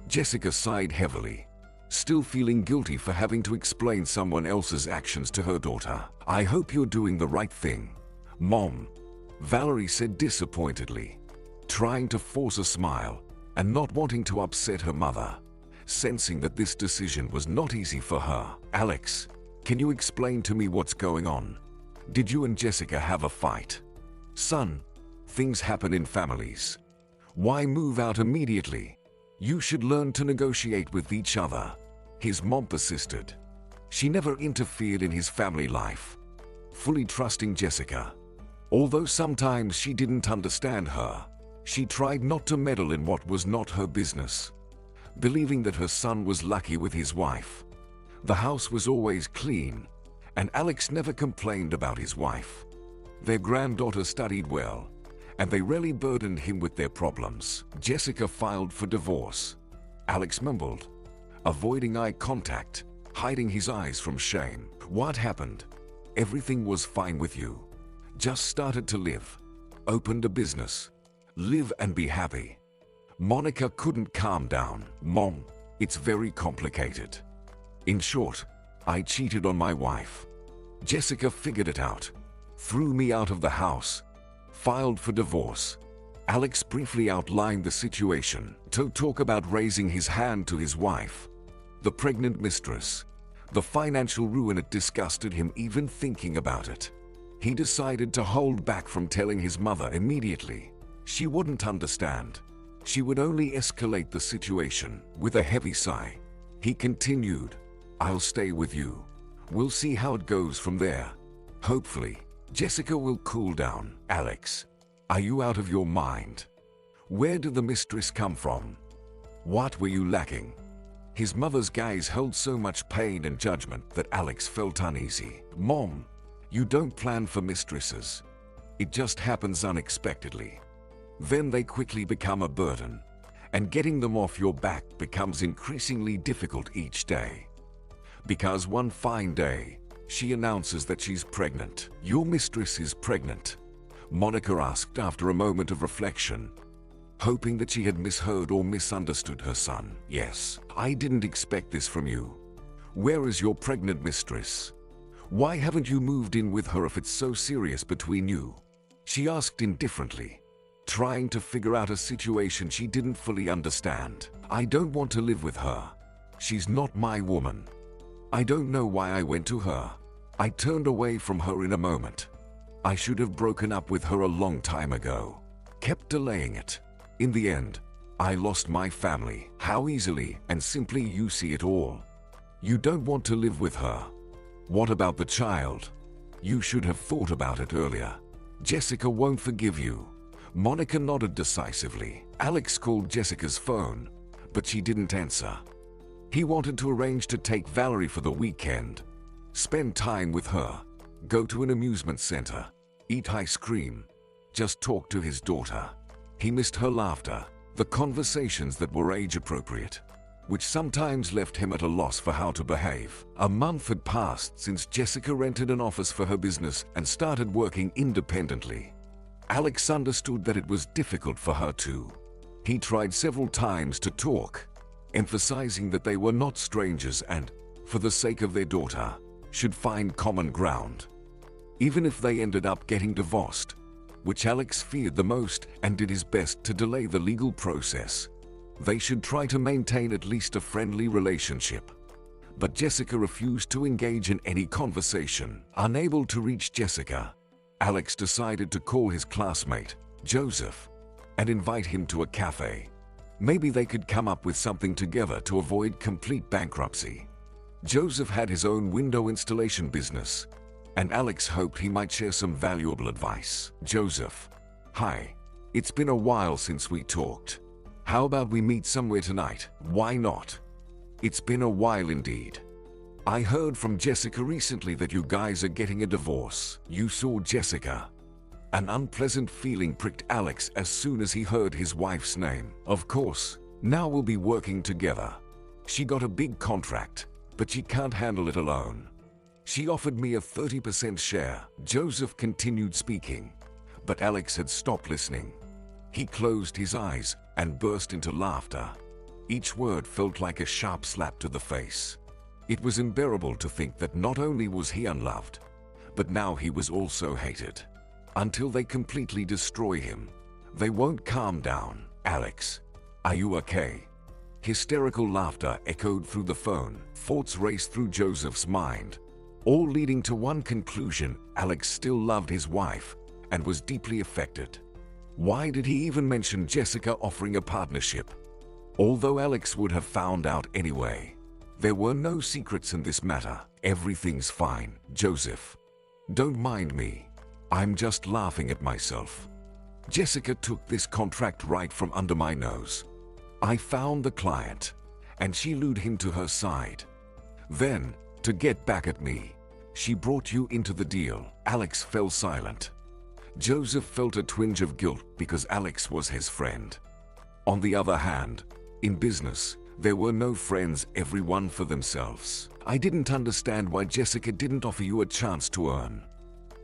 Jessica sighed heavily, still feeling guilty for having to explain someone else's actions to her daughter. "I hope you're doing the right thing, Mom," Valerie said disappointedly, trying to force a smile and not wanting to upset her mother, sensing that this decision was not easy for her. "Alex, can you explain to me what's going on? Did you and Jessica have a fight?" "Son, things happen in families. Why move out immediately? You should learn to negotiate with each other," his mom persisted. She never interfered in his family life, fully trusting Jessica. Although sometimes she didn't understand her, she tried not to meddle in what was not her business, believing that her son was lucky with his wife. The house was always clean, and Alex never complained about his wife. Their granddaughter studied well, and they rarely burdened him with their problems. Jessica filed for divorce. Alex mumbled, avoiding eye contact, hiding his eyes from shame. "What happened? Everything was fine with you. Just started to live. Opened a business. Live and be happy." Monica couldn't calm down. "Mom, it's very complicated. In short, I cheated on my wife. Jessica figured it out, threw me out of the house, filed for divorce." Alex briefly outlined the situation to talk about raising his hand to his wife, the pregnant mistress, The financial ruin, it disgusted him even thinking about it. He decided to hold back from telling his mother immediately. She wouldn't understand. She would only escalate the situation. With a heavy sigh, he continued, "I'll stay with you. We'll see how it goes from there. Hopefully, Jessica will cool down." "Alex, are you out of your mind? Where did the mistress come from? What were you lacking?" His mother's gaze held so much pain and judgment that Alex felt uneasy. "Mom, you don't plan for mistresses. It just happens unexpectedly. Then they quickly become a burden, and getting them off your back becomes increasingly difficult each day. Because one fine day, she announces that she's pregnant." "Your mistress is pregnant?" Monica asked after a moment of reflection, hoping that she had misheard or misunderstood her son. "Yes, I didn't expect this from you. Where is your pregnant mistress? Why haven't you moved in with her if it's so serious between you?" She asked indifferently, trying to figure out a situation she didn't fully understand. "I don't want to live with her. She's not my woman. I don't know why I went to her. I turned away from her in a moment. I should have broken up with her a long time ago. Kept delaying it. In the end, I lost my family." How easily and simply you see it all. You don't want to live with her. What about the child? You should have thought about it earlier. Jessica won't forgive you. Monica nodded decisively. Alex called Jessica's phone, but she didn't answer. He wanted to arrange to take Valerie for the weekend, spend time with her, go to an amusement center, eat ice cream, just talk to his daughter. He missed her laughter, the conversations that were age-appropriate, which sometimes left him at a loss for how to behave. A month had passed since Jessica rented an office for her business and started working independently. Alex understood that it was difficult for her too. He tried several times to talk, emphasizing that they were not strangers and, for the sake of their daughter, should find common ground. Even if they ended up getting divorced, which Alex feared the most and did his best to delay the legal process, they should try to maintain at least a friendly relationship. But Jessica refused to engage in any conversation. Unable to reach Jessica, Alex decided to call his classmate, Joseph, and invite him to a cafe. Maybe they could come up with something together to avoid complete bankruptcy. Joseph had his own window installation business, and Alex hoped he might share some valuable advice. "Joseph, hi. It's been a while since we talked. How about we meet somewhere tonight?" "Why not? It's been a while indeed. I heard from Jessica recently that you guys are getting a divorce." "You saw Jessica?" An unpleasant feeling pricked Alex as soon as he heard his wife's name. "Of course. Now we'll be working together. She got a big contract, but she can't handle it alone. She offered me a 30% share." Joseph continued speaking, but Alex had stopped listening. He closed his eyes and burst into laughter. Each word felt like a sharp slap to the face. It was unbearable to think that not only was he unloved, but now he was also hated. Until they completely destroy him, they won't calm down. "Alex, are you okay?" Hysterical laughter echoed through the phone. Thoughts raced through Joseph's mind, all leading to one conclusion: Alex still loved his wife and was deeply affected. Why did he even mention Jessica offering a partnership? Although Alex would have found out anyway. There were no secrets in this matter. "Everything's fine, Joseph. Don't mind me. I'm just laughing at myself. Jessica took this contract right from under my nose. I found the client, and she lured him to her side. Then, to get back at me, she brought you into the deal." Alex fell silent. Joseph felt a twinge of guilt because Alex was his friend. On the other hand, in business, there were no friends, everyone for themselves. "I didn't understand why Jessica didn't offer you a chance to earn."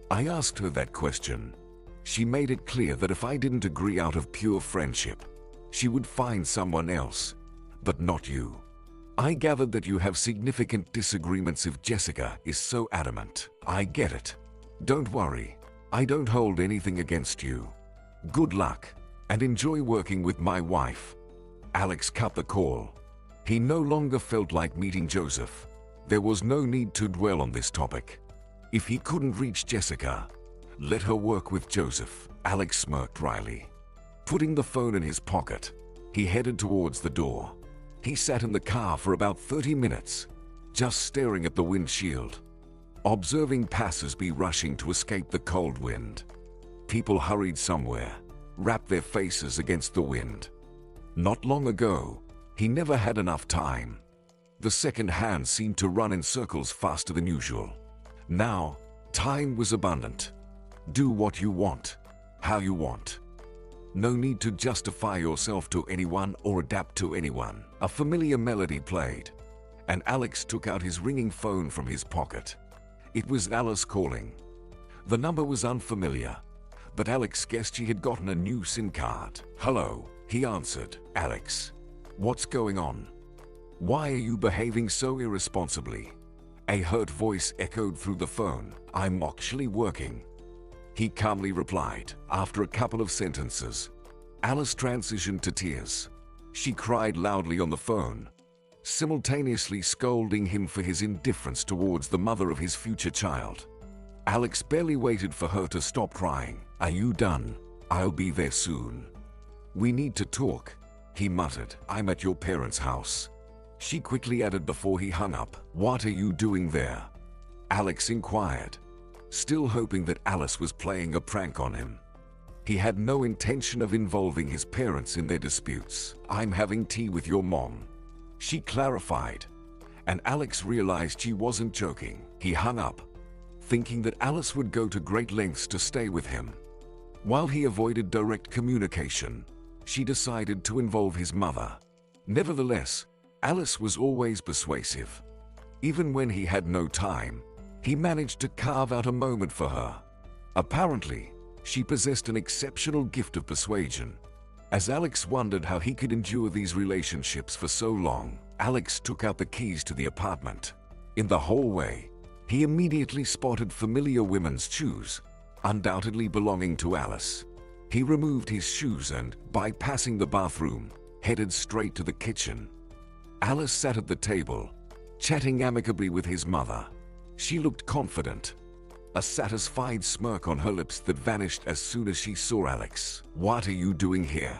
I asked her that question. She made it clear that if I didn't agree out of pure friendship, she would find someone else, but not you. I gathered that you have significant disagreements if Jessica is so adamant. "I get it. Don't worry. I don't hold anything against you. Good luck, and enjoy working with my wife." Alex cut the call. He no longer felt like meeting Joseph. There was no need to dwell on this topic. If he couldn't reach Jessica, let her work with Joseph, Alex smirked wryly. Putting the phone in his pocket, he headed towards the door. He sat in the car for about 30 minutes, just staring at the windshield, observing passers-by rushing to escape the cold wind. People hurried somewhere, wrapped their faces against the wind. Not long ago, he never had enough time. The second hand seemed to run in circles faster than usual. Now, time was abundant. Do what you want, how you want. No need to justify yourself to anyone or adapt to anyone. A familiar melody played, and Alex took out his ringing phone from his pocket. It was Alice calling. The number was unfamiliar, but Alex guessed she had gotten a new SIM card. "Hello," he answered. "Alex, what's going on? Why are you behaving so irresponsibly?" A hurt voice echoed through the phone. "I'm actually working," he calmly replied. After a couple of sentences, Alice transitioned to tears. She cried loudly on the phone, simultaneously scolding him for his indifference towards the mother of his future child. Alex barely waited for her to stop crying. "Are you done? I'll be there soon." "We need to talk," he muttered. "I'm at your parents' house," she quickly added before he hung up. "What are you doing there?" Alex inquired, still hoping that Alice was playing a prank on him. He had no intention of involving his parents in their disputes. "I'm having tea with your mom," she clarified, and Alex realized she wasn't joking. He hung up, thinking that Alice would go to great lengths to stay with him. While he avoided direct communication, she decided to involve his mother. Nevertheless, Alice was always persuasive. Even when he had no time, he managed to carve out a moment for her. Apparently, she possessed an exceptional gift of persuasion. As Alex wondered how he could endure these relationships for so long, Alex took out the keys to the apartment. In the hallway, he immediately spotted familiar women's shoes, undoubtedly belonging to Alice. He removed his shoes and, bypassing the bathroom, headed straight to the kitchen. Alice sat at the table, chatting amicably with his mother. She looked confident, a satisfied smirk on her lips that vanished as soon as she saw Alex. "What are you doing here?"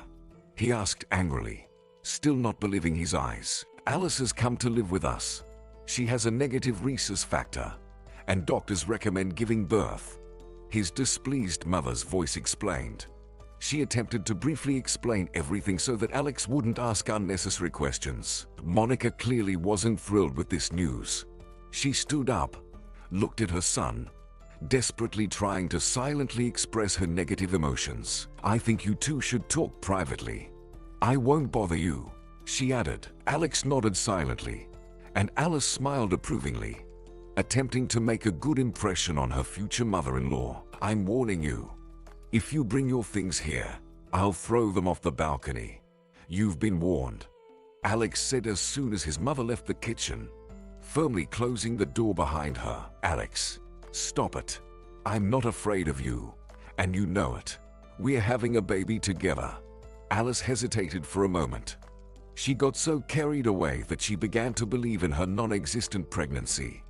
he asked angrily, still not believing his eyes. "Alice has come to live with us. She has a negative rhesus factor, and doctors recommend giving birth," his displeased mother's voice explained. She attempted to briefly explain everything so that Alex wouldn't ask unnecessary questions. Monica clearly wasn't thrilled with this news. She stood up, looked at her son, desperately trying to silently express her negative emotions. "I think you two should talk privately. I won't bother you," she added. Alex nodded silently, and Alice smiled approvingly, attempting to make a good impression on her future mother-in-law. "I'm warning you. If you bring your things here, I'll throw them off the balcony. You've been warned," Alex said as soon as his mother left the kitchen, firmly closing the door behind her. "Alex, stop it. I'm not afraid of you, and you know it. We're having a baby together." Alice hesitated for a moment. She got so carried away that she began to believe in her non-existent pregnancy.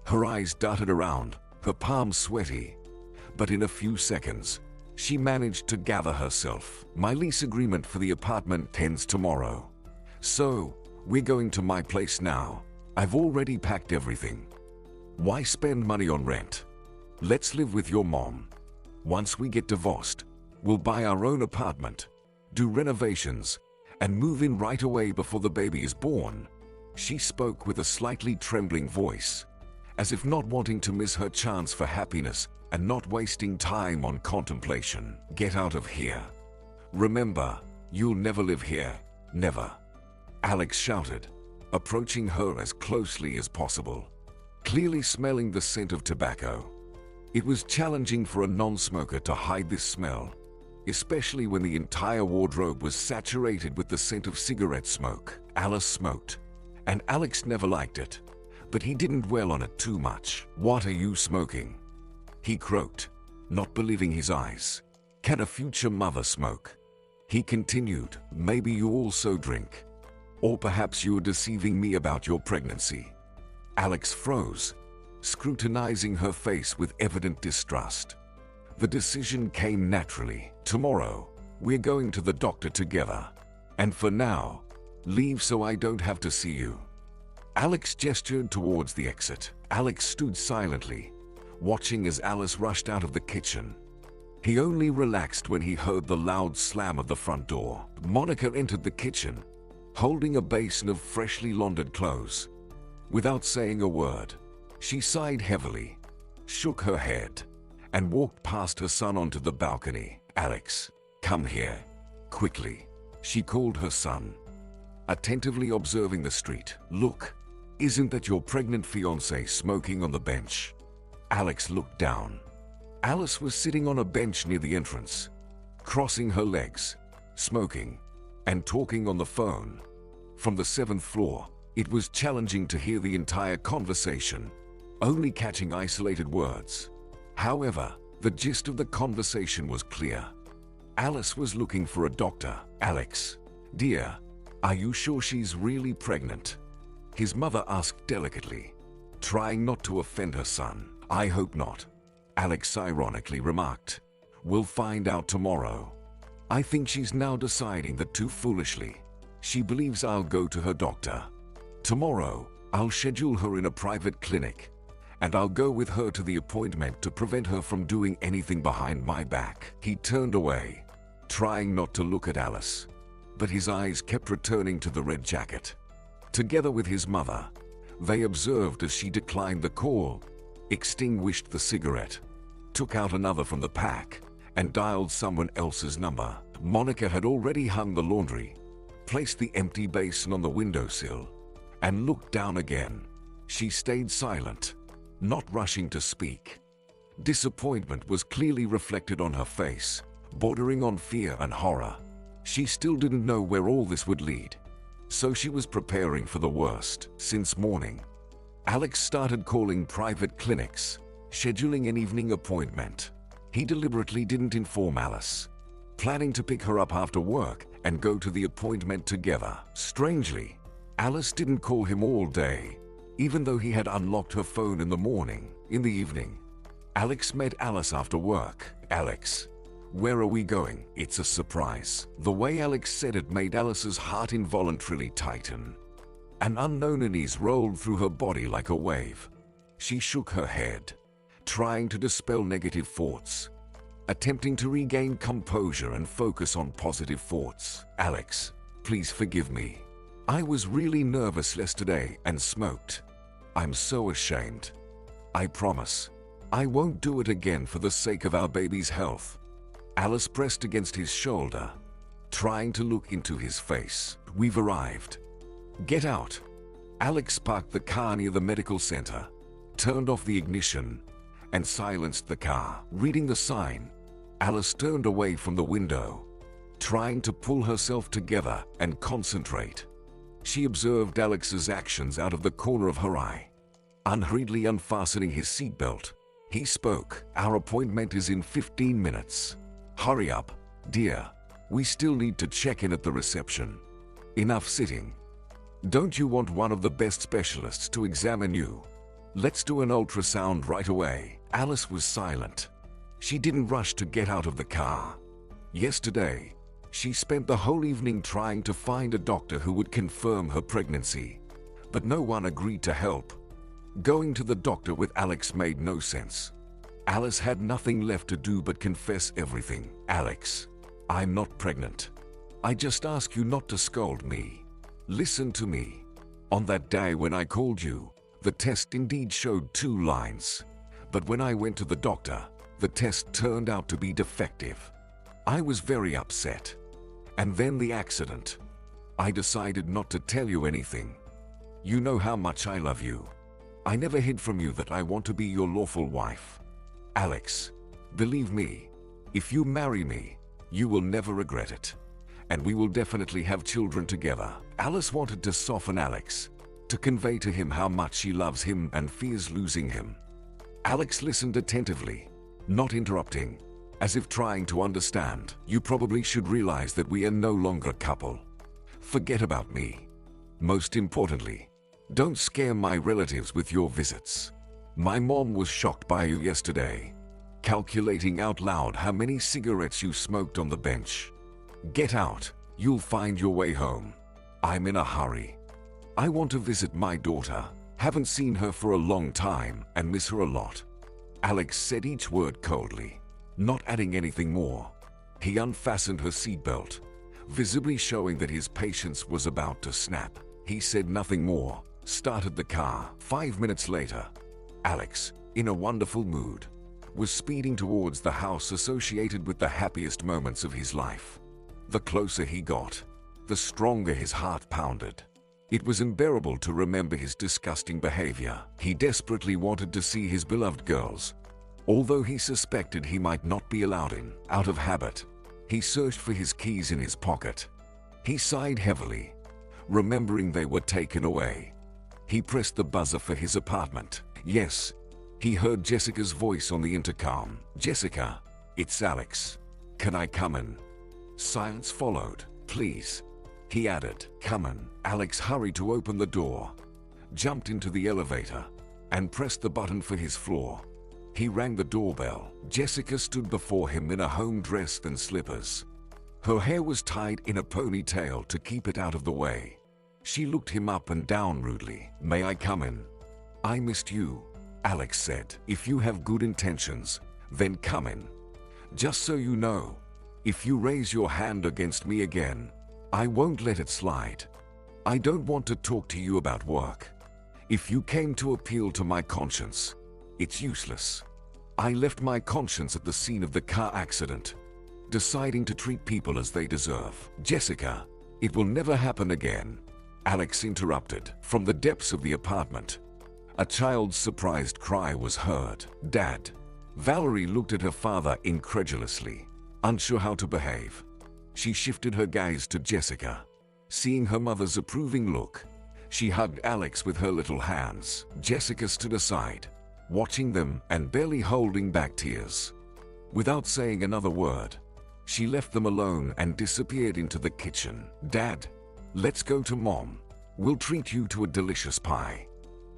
Her eyes darted around, her palms sweaty, but in a few seconds, she managed to gather herself. "My lease agreement for the apartment ends tomorrow, so we're going to my place now. I've already packed everything. Why spend money on rent? Let's live with your mom. Once we get divorced, we'll buy our own apartment, do renovations, and move in right away before the baby is born." She spoke with a slightly trembling voice, as if not wanting to miss her chance for happiness and not wasting time on contemplation. "Get out of here. Remember, you'll never live here, never," Alex shouted, approaching her as closely as possible, clearly smelling the scent of tobacco. It was challenging for a non-smoker to hide this smell, especially when the entire wardrobe was saturated with the scent of cigarette smoke. Alice smoked, and Alex never liked it, but he didn't dwell on it too much. "What are you smoking?" he croaked, not believing his eyes. "Can a future mother smoke?" He continued, "Maybe you also drink. Or perhaps you're deceiving me about your pregnancy." Alex froze, scrutinizing her face with evident distrust. The decision came naturally. Tomorrow, we're going to the doctor together. And for now, leave so I don't have to see you. Alex gestured towards the exit. Alex stood silently, watching as Alice rushed out of the kitchen. He only relaxed when he heard the loud slam of the front door. Monica entered the kitchen, holding a basin of freshly laundered clothes. Without saying a word, she sighed heavily, shook her head, and walked past her son onto the balcony. Alex, come here, quickly, she called her son, attentively observing the street. Look, isn't that your pregnant fiancé smoking on the bench? Alex looked down. Alice was sitting on a bench near the entrance, crossing her legs, smoking, and talking on the phone. From the 7th floor, it was challenging to hear the entire conversation, only catching isolated words. However, the gist of the conversation was clear. Alice was looking for a doctor. Alex, dear, are you sure she's really pregnant? His mother asked delicately, trying not to offend her son. I hope not, Alex ironically remarked. We'll find out tomorrow. I think she's now deciding that too foolishly. She believes I'll go to her doctor. Tomorrow, I'll schedule her in a private clinic, and I'll go with her to the appointment to prevent her from doing anything behind my back. He turned away, trying not to look at Alice, but his eyes kept returning to the red jacket. Together with his mother, they observed as she declined the call, extinguished the cigarette, took out another from the pack, and dialed someone else's number. Monica had already hung the laundry, placed the empty basin on the windowsill, and looked down again. She stayed silent, not rushing to speak. Disappointment was clearly reflected on her face, bordering on fear and horror. She still didn't know where all this would lead, so she was preparing for the worst. Since morning, Alex started calling private clinics, scheduling an evening appointment. He deliberately didn't inform Alice, planning to pick her up after work and go to the appointment together. Strangely, Alice didn't call him all day, even though he had unlocked her phone in the morning. In the evening, Alex met Alice after work. Alex, where are we going? It's a surprise. The way Alex said it made Alice's heart involuntarily tighten. An unknown unease rolled through her body like a wave. She shook her head, trying to dispel negative thoughts, attempting to regain composure and focus on positive thoughts. Alex, please forgive me. I was really nervous yesterday and smoked. I'm so ashamed. I promise, I won't do it again for the sake of our baby's health. Alice pressed against his shoulder, trying to look into his face. We've arrived. Get out. Alex parked the car near the medical center, turned off the ignition, and silenced the car. Reading the sign, Alice turned away from the window, trying to pull herself together and concentrate. She observed Alex's actions out of the corner of her eye. Unhurriedly unfastening his seatbelt, he spoke. Our appointment is in 15 minutes. Hurry up, dear. We still need to check in at the reception. Enough sitting. Don't you want one of the best specialists to examine you? Let's do an ultrasound right away. Alice was silent. She didn't rush to get out of the car. Yesterday, she spent the whole evening trying to find a doctor who would confirm her pregnancy, but no one agreed to help. Going to the doctor with Alex made no sense. Alice had nothing left to do but confess everything. Alex, I'm not pregnant. I just ask you not to scold me. Listen to me. On that day when I called you, the test indeed showed 2 lines. But when I went to the doctor, the test turned out to be defective. I was very upset. And then the accident. I decided not to tell you anything. You know how much I love you. I never hid from you that I want to be your lawful wife. Alex, believe me, if you marry me, you will never regret it. And we will definitely have children together. Alice wanted to soften Alex, to convey to him how much she loves him and fears losing him. Alex listened attentively, not interrupting, as if trying to understand. You probably should realize that we are no longer a couple. Forget about me. Most importantly, Don't scare my relatives with your visits. My mom was shocked by you yesterday, calculating out loud how many cigarettes you smoked on the bench. Get out, you'll find your way home. I'm in a hurry. I want to visit my daughter. Haven't seen her for a long time and miss her a lot. Alex said each word coldly, not adding anything more. He unfastened her seatbelt, visibly showing that his patience was about to snap. He said nothing more, started the car. 5 minutes later, Alex, in a wonderful mood, was speeding towards the house associated with the happiest moments of his life. The closer he got, the stronger his heart pounded. It was unbearable to remember his disgusting behavior. He desperately wanted to see his beloved girls, although he suspected he might not be allowed in. Out of habit, he searched for his keys in his pocket. He sighed heavily, remembering they were taken away. He pressed the buzzer for his apartment. Yes, he heard Jessica's voice on the intercom. "Jessica, it's Alex. Can I come in?" Silence followed. "Please," he added. "Come in." Alex hurried to open the door, jumped into the elevator, and pressed the button for his floor. He rang the doorbell. Jessica stood before him in a home dress and slippers. Her hair was tied in a ponytail to keep it out of the way. She looked him up and down rudely. "May I come in?" "I missed you," Alex said. "If you have good intentions, then come in. Just so you know, if you raise your hand against me again, I won't let it slide. I don't want to talk to you about work. If you came to appeal to my conscience, it's useless. I left my conscience at the scene of the car accident, deciding to treat people as they deserve." "Jessica, it will never happen again," Alex interrupted. From the depths of the apartment, a child's surprised cry was heard. "Dad!" Valerie looked at her father incredulously, unsure how to behave. She shifted her gaze to Jessica. Seeing her mother's approving look, she hugged Alex with her little hands. Jessica stood aside, watching them and barely holding back tears. Without saying another word, she left them alone and disappeared into the kitchen. "Dad, let's go to Mom. We'll treat you to a delicious pie.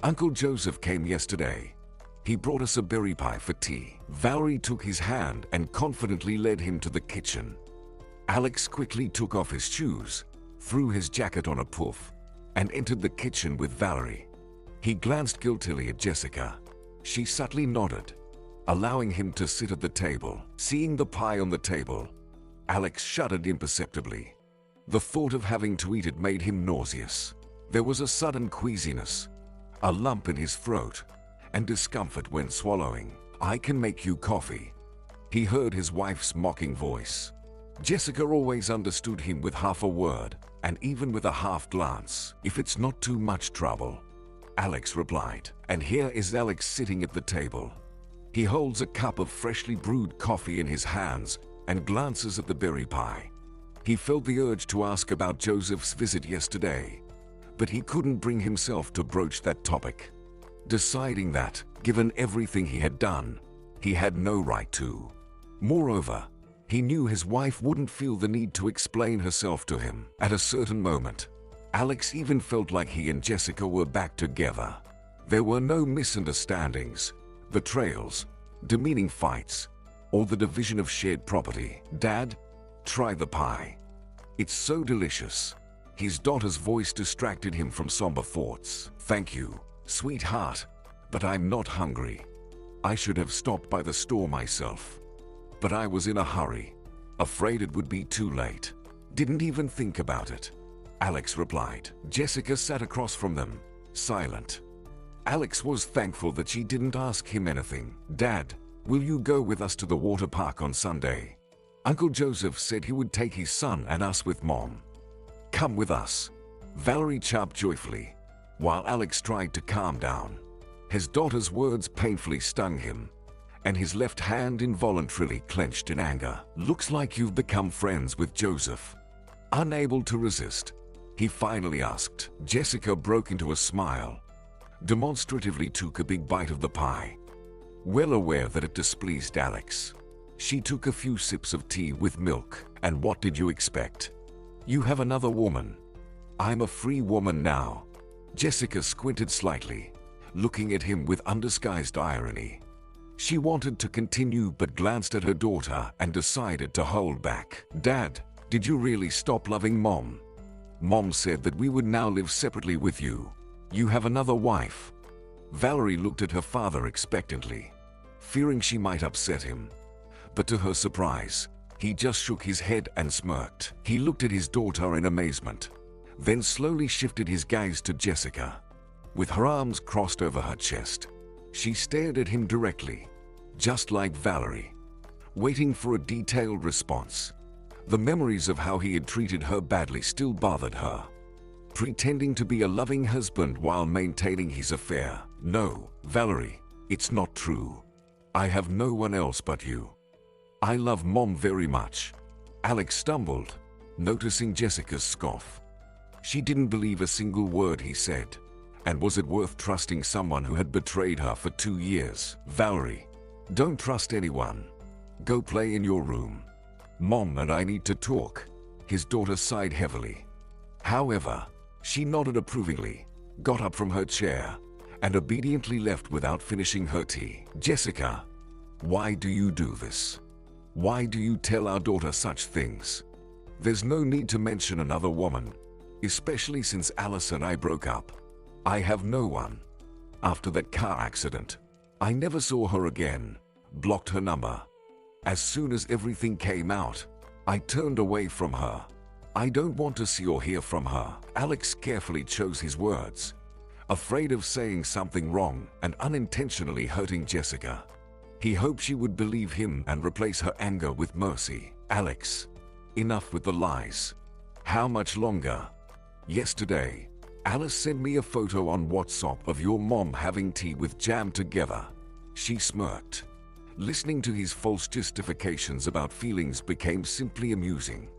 Uncle Joseph came yesterday. He brought us a berry pie for tea." Valerie took his hand and confidently led him to the kitchen. Alex quickly took off his shoes, threw his jacket on a puff, and entered the kitchen with Valerie. He glanced guiltily at Jessica. She subtly nodded, allowing him to sit at the table. Seeing the pie on the table, Alex shuddered imperceptibly. The thought of having to eat it made him nauseous. There was a sudden queasiness, a lump in his throat, and discomfort when swallowing. "I can make you coffee," he heard his wife's mocking voice. Jessica always understood him with half a word, and even with a half glance. "If it's not too much trouble," Alex replied. And here is Alex sitting at the table. He holds a cup of freshly brewed coffee in his hands and glances at the berry pie. He felt the urge to ask about Joseph's visit yesterday, but he couldn't bring himself to broach that topic, deciding that, given everything he had done, he had no right to. Moreover, he knew his wife wouldn't feel the need to explain herself to him. At a certain moment, Alex even felt like he and Jessica were back together. There were no misunderstandings, betrayals, demeaning fights, or the division of shared property. "Dad, try the pie. It's so delicious." His daughter's voice distracted him from somber thoughts. "Thank you, sweetheart, but I'm not hungry. I should have stopped by the store myself, but I was in a hurry, afraid it would be too late. Didn't even think about it," Alex replied. Jessica sat across from them, silent. Alex was thankful that she didn't ask him anything. "Dad, will you go with us to the water park on Sunday? Uncle Joseph said he would take his son and us with Mom." "Come with us," Valerie chirped joyfully, while Alex tried to calm down. His daughter's words painfully stung him, and his left hand involuntarily clenched in anger. "Looks like you've become friends with Joseph." Unable to resist, he finally asked. Jessica broke into a smile, demonstratively took a big bite of the pie, well aware that it displeased Alex. She took a few sips of tea with milk. "And what did you expect? You have another woman. I'm a free woman now. Jessica squinted slightly, looking at him with undisguised irony. She wanted to continue but glanced at her daughter and decided to hold back. "Dad, did you really stop loving Mom? Mom said that we would now live separately with you. You have another wife." Valerie looked at her father expectantly, fearing she might upset him. But to her surprise, he just shook his head and smirked. He looked at his daughter in amazement, then slowly shifted his gaze to Jessica. With her arms crossed over her chest, she stared at him directly, just like Valerie, waiting for a detailed response. The memories of how he had treated her badly still bothered her. Pretending to be a loving husband while maintaining his affair. "No, Valerie, it's not true. I have no one else but you. I love Mom very much." Alex stumbled, noticing Jessica's scoff. She didn't believe a single word he said. And was it worth trusting someone who had betrayed her for 2 years? "Valerie, don't trust anyone. Go play in your room. Mom and I need to talk." His daughter sighed heavily. However, she nodded approvingly, got up from her chair, and obediently left without finishing her tea. "Jessica, why do you do this? Why do you tell our daughter such things? There's no need to mention another woman, especially since Alice and I broke up. I have no one. After that car accident, I never saw her again, blocked her number. As soon as everything came out, I turned away from her. I don't want to see or hear from her." Alex carefully chose his words, afraid of saying something wrong and unintentionally hurting Jessica. He hoped she would believe him and replace her anger with mercy. "Alex, enough with the lies. How much longer? Yesterday, Alice sent me a photo on WhatsApp of your mom having tea with jam together." She smirked. Listening to his false justifications about feelings became simply amusing.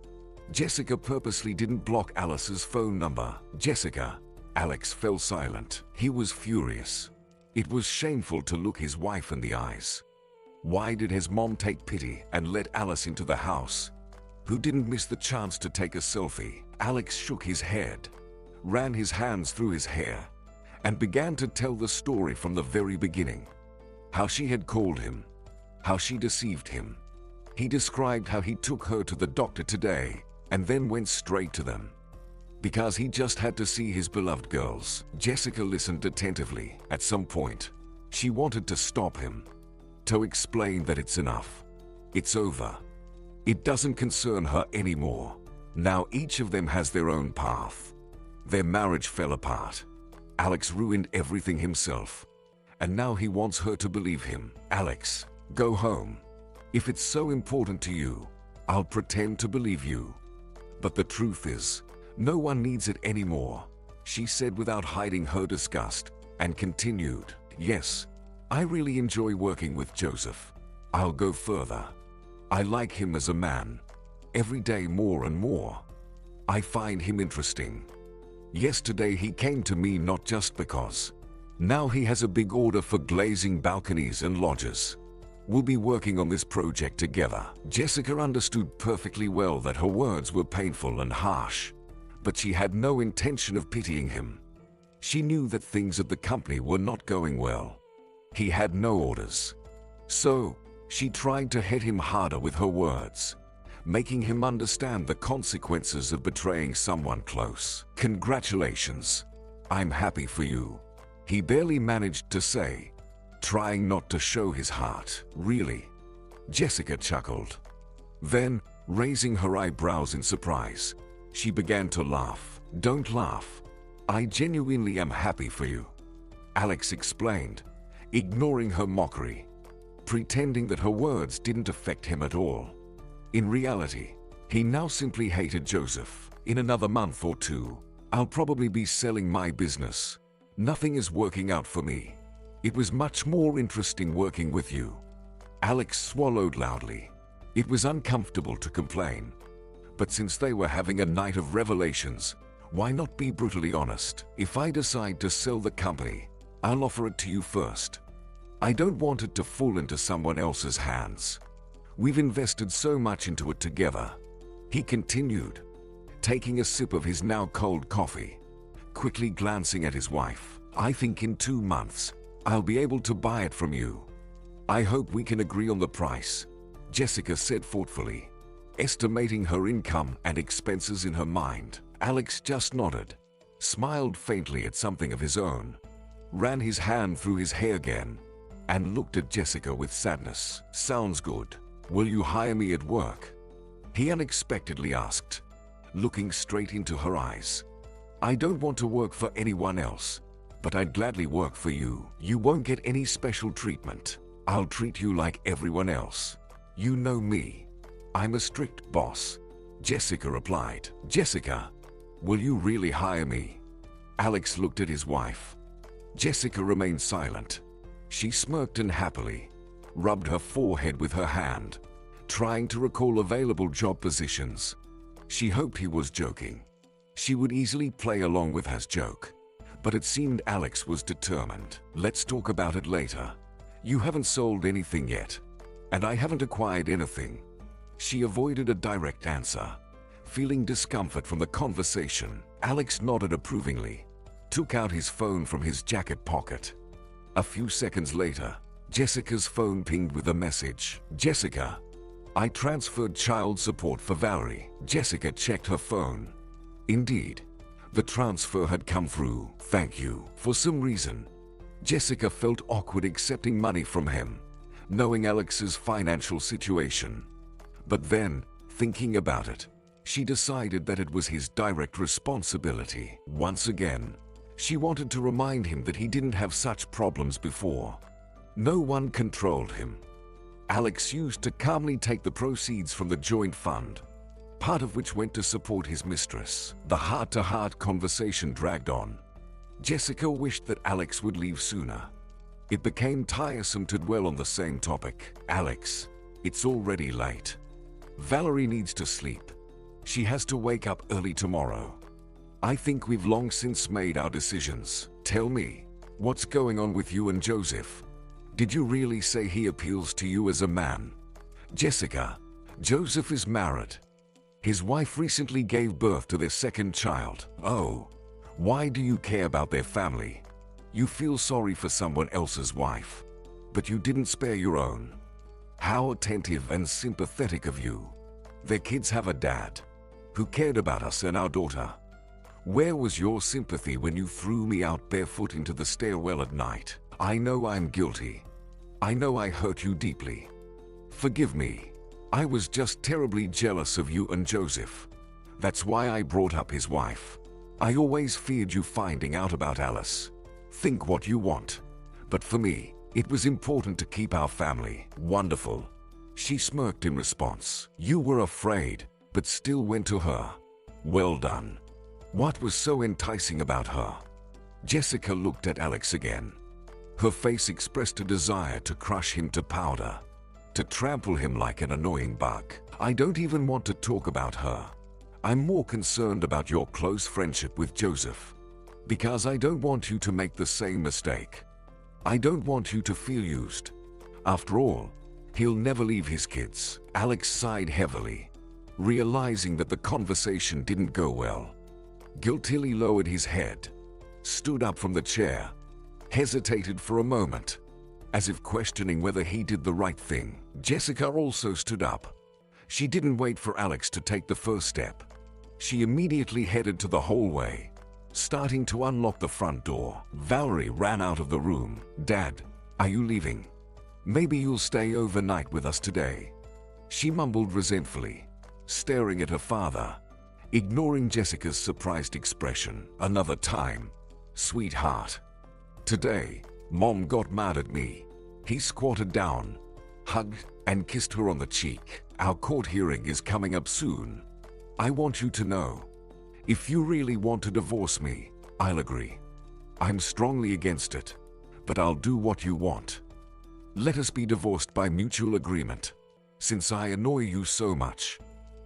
Jessica purposely didn't block Alice's phone number. "Jessica." Alex fell silent. He was furious. It was shameful to look his wife in the eyes. Why did his mom take pity and let Alice into the house? Who didn't miss the chance to take a selfie? Alex shook his head, ran his hands through his hair, and began to tell the story from the very beginning. How she had called him, how she deceived him. He described how he took her to the doctor today and then went straight to them, because he just had to see his beloved girls. Jessica listened attentively. At some point, she wanted to stop him, to explain that it's enough. It's over. It doesn't concern her anymore. Now each of them has their own path. Their marriage fell apart. Alex ruined everything himself, and now he wants her to believe him. "Alex, go home. If it's so important to you, I'll pretend to believe you. But the truth is, no one needs it anymore," she said without hiding her disgust, and continued, "Yes, I really enjoy working with Joseph. I'll go further. I like him as a man. Every day more and more. I find him interesting. Yesterday he came to me not just because. Now he has a big order for glazing balconies and lodges. We'll be working on this project together." Jessica understood perfectly well that her words were painful and harsh, but she had no intention of pitying him. She knew that things at the company were not going well. He had no orders. So, she tried to hit him harder with her words, making him understand the consequences of betraying someone close. "Congratulations. I'm happy for you," he barely managed to say, trying not to show his heart. "Really?" Jessica chuckled. Then, raising her eyebrows in surprise, she began to laugh. "Don't laugh. I genuinely am happy for you," Alex explained, ignoring her mockery, pretending that her words didn't affect him at all. In reality, he now simply hated Joseph. "In another month or two, I'll probably be selling my business. Nothing is working out for me. It was much more interesting working with you." Alex swallowed loudly. It was uncomfortable to complain, but since they were having a night of revelations, why not be brutally honest? "If I decide to sell the company, I'll offer it to you first. I don't want it to fall into someone else's hands. We've invested so much into it together," he continued, taking a sip of his now cold coffee. quickly glancing at his wife. I think in 2 months, I'll be able to buy it from you. I hope we can agree on the price, Jessica said thoughtfully, estimating her income and expenses in her mind. Alex just nodded, smiled faintly at something of his own, ran his hand through his hair again, and looked at Jessica with sadness. Sounds good. Will you hire me at work? He unexpectedly asked, looking straight into her eyes. I don't want to work for anyone else, but I'd gladly work for you. You won't get any special treatment. I'll treat you like everyone else. You know me. I'm a strict boss, Jessica replied. Jessica, will you really hire me? Alex looked at his wife. Jessica remained silent. She smirked unhappily, rubbed her forehead with her hand, trying to recall available job positions. She hoped he was joking. She would easily play along with his joke, but it seemed Alex was determined. Let's talk about it later. You haven't sold anything yet, and I haven't acquired anything. She avoided a direct answer, feeling discomfort from the conversation. Alex nodded approvingly, took out his phone from his jacket pocket. A few seconds later, Jessica's phone pinged with a message. Jessica, I transferred child support for Valerie. Jessica checked her phone. Indeed, the transfer had come through. Thank you. For some reason, Jessica felt awkward accepting money from him, knowing Alex's financial situation. But then, thinking about it, she decided that it was his direct responsibility. Once again, she wanted to remind him that he didn't have such problems before. No one controlled him. Alex used to calmly take the proceeds from the joint fund, part of which went to support his mistress. The heart-to-heart conversation dragged on. Jessica wished that Alex would leave sooner. It became tiresome to dwell on the same topic. Alex, it's already late. Valerie needs to sleep. She has to wake up early tomorrow. I think we've long since made our decisions. Tell me, what's going on with you and Joseph? Did you really say he appeals to you as a man? Jessica, Joseph is married. His wife recently gave birth to their second child. Oh, why do you care about their family? You feel sorry for someone else's wife, but you didn't spare your own. How attentive and sympathetic of you. Their kids have a dad who cared about us and our daughter. Where was your sympathy when you threw me out barefoot into the stairwell at night? I know I'm guilty. I know I hurt you deeply. Forgive me. I was just terribly jealous of you and Joseph. That's why I brought up his wife. I always feared you finding out about Alice. Think what you want. But for me, it was important to keep our family. Wonderful. She smirked in response. You were afraid, but still went to her. Well done. What was so enticing about her? Jessica looked at Alex again. Her face expressed a desire to crush him to powder, to trample him like an annoying bug. I don't even want to talk about her. I'm more concerned about your close friendship with Joseph, because I don't want you to make the same mistake. I don't want you to feel used. After all, he'll never leave his kids. Alex sighed heavily, realizing that the conversation didn't go well. Guiltily lowered his head, stood up from the chair, hesitated for a moment, as if questioning whether he did the right thing. Jessica also stood up. She didn't wait for Alex to take the first step. She immediately headed to the hallway, starting to unlock the front door. Valerie ran out of the room. Dad, are you leaving? Maybe you'll stay overnight with us today. She mumbled resentfully, staring at her father, ignoring Jessica's surprised expression. Another time, sweetheart. Today, Mom got mad at me. He squatted down, hugged, and kissed her on the cheek. Our court hearing is coming up soon. I want you to know, if you really want to divorce me, I'll agree. I'm strongly against it, but I'll do what you want. Let us be divorced by mutual agreement. Since I annoy you so much.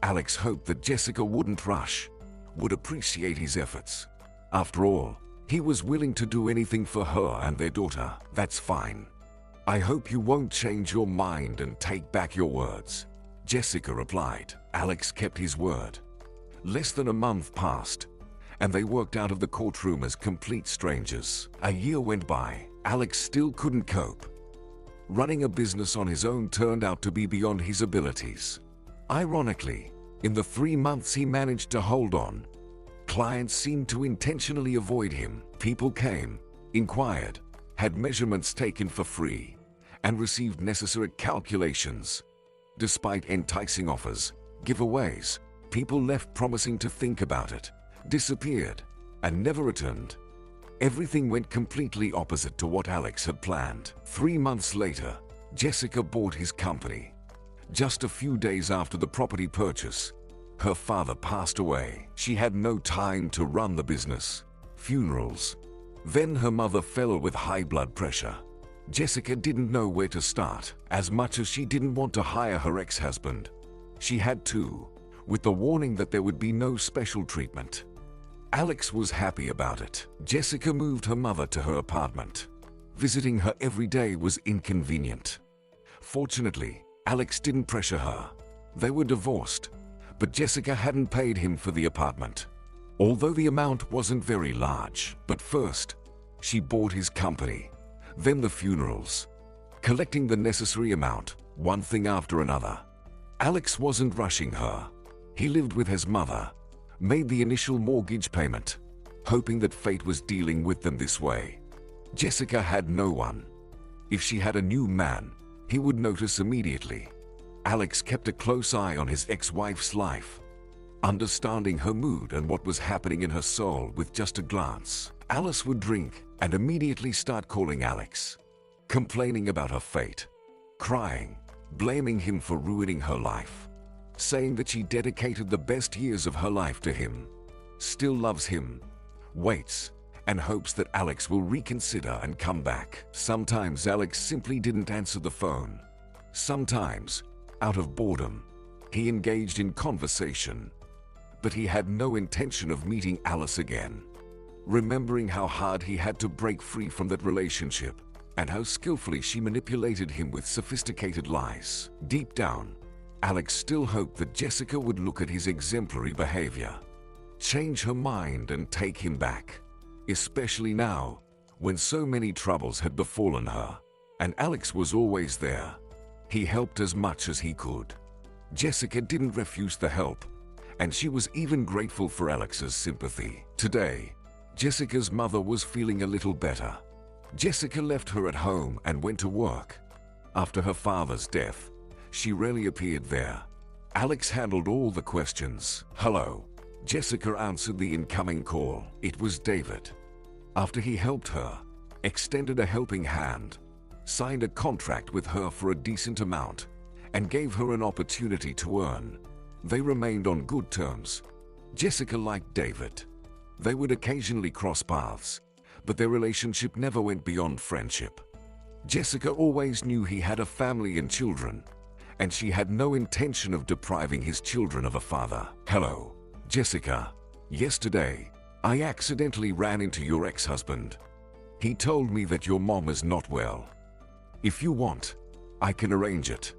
Alex hoped that Jessica wouldn't rush, would appreciate his efforts. After all, he was willing to do anything for her and their daughter. That's fine. I hope you won't change your mind and take back your words, Jessica replied. Alex kept his word. Less than a month passed, and they walked out of the courtroom as complete strangers. A year went by. Alex still couldn't cope. Running a business on his own turned out to be beyond his abilities. Ironically, in the 3 months he managed to hold on, clients seemed to intentionally avoid him. People came, inquired, had measurements taken for free, and received necessary calculations. Despite enticing offers, giveaways, people left promising to think about it, disappeared, and never returned. Everything went completely opposite to what Alex had planned. 3 months later, Jessica bought his company. Just a few days after the property purchase, her father passed away. She had no time to run the business, funerals. Then her mother fell with high blood pressure. Jessica didn't know where to start. As much as she didn't want to hire her ex-husband, she had to, with the warning that there would be no special treatment. Alex was happy about it. Jessica moved her mother to her apartment. Visiting her every day was inconvenient. Fortunately, Alex didn't pressure her. They were divorced, but Jessica hadn't paid him for the apartment, although the amount wasn't very large. But first, she bought his company, then the funerals, collecting the necessary amount, one thing after another. Alex wasn't rushing her. He lived with his mother, made the initial mortgage payment, hoping that fate was dealing with them this way. Jessica had no one. If she had a new man, he would notice immediately. Alex kept a close eye on his ex-wife's life, understanding her mood and what was happening in her soul with just a glance. Alice would drink and immediately start calling Alex, complaining about her fate, crying, blaming him for ruining her life, saying that she dedicated the best years of her life to him, still loves him, waits, and hopes that Alex will reconsider and come back. Sometimes Alex simply didn't answer the phone. Sometimes, out of boredom, he engaged in conversation, but he had no intention of meeting Alice again. Remembering how hard he had to break free from that relationship, and how skillfully she manipulated him with sophisticated lies. Deep down, Alex still hoped that Jessica would look at his exemplary behavior, change her mind and take him back, especially now, when so many troubles had befallen her, and Alex was always there. He helped as much as he could. Jessica didn't refuse the help, and she was even grateful for Alex's sympathy. Today, Jessica's mother was feeling a little better. Jessica left her at home and went to work. After her father's death, she rarely appeared there. Alex handled all the questions. "Hello." Jessica answered the incoming call. It was David. After he helped her, extended a helping hand, signed a contract with her for a decent amount, and gave her an opportunity to earn, they remained on good terms. Jessica liked David. They would occasionally cross paths, but their relationship never went beyond friendship. Jessica always knew he had a family and children, and she had no intention of depriving his children of a father. "Hello, Jessica. Yesterday, I accidentally ran into your ex-husband. He told me that your mom is not well. If you want, I can arrange it.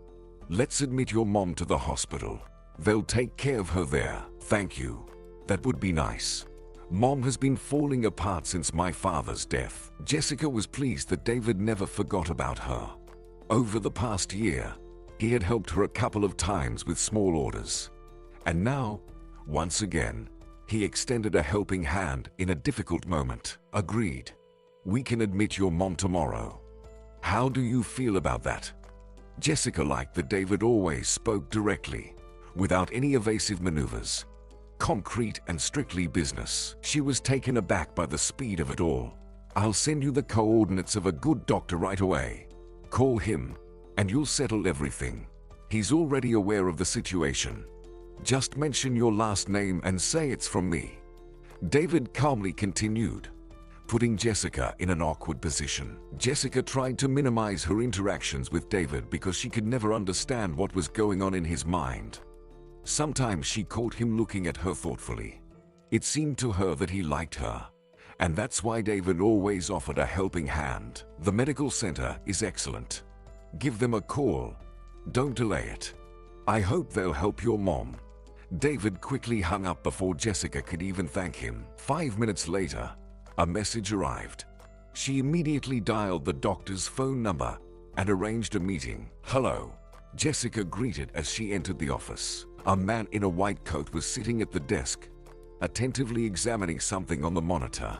Let's admit your mom to the hospital. They'll take care of her there." "Thank you. That would be nice. Mom has been falling apart since my father's death." Jessica was pleased that David never forgot about her. Over the past year, he had helped her a couple of times with small orders. And now, once again, he extended a helping hand in a difficult moment. "Agreed. We can admit your mom tomorrow. How do you feel about that?" Jessica liked that David always spoke directly, without any evasive maneuvers. Concrete and strictly business. She was taken aback by the speed of it all. "I'll send you the coordinates of a good doctor right away. Call him, and you'll settle everything. He's already aware of the situation. Just mention your last name and say it's from me." David calmly continued, putting Jessica in an awkward position. Jessica tried to minimize her interactions with David because she could never understand what was going on in his mind. Sometimes she caught him looking at her thoughtfully. It seemed to her that he liked her, and that's why David always offered a helping hand. "The medical center is excellent. Give them a call. Don't delay it. I hope they'll help your mom." David quickly hung up before Jessica could even thank him. 5 minutes later, a message arrived. She immediately dialed the doctor's phone number and arranged a meeting. "Hello," Jessica greeted as she entered the office. A man in a white coat was sitting at the desk, attentively examining something on the monitor.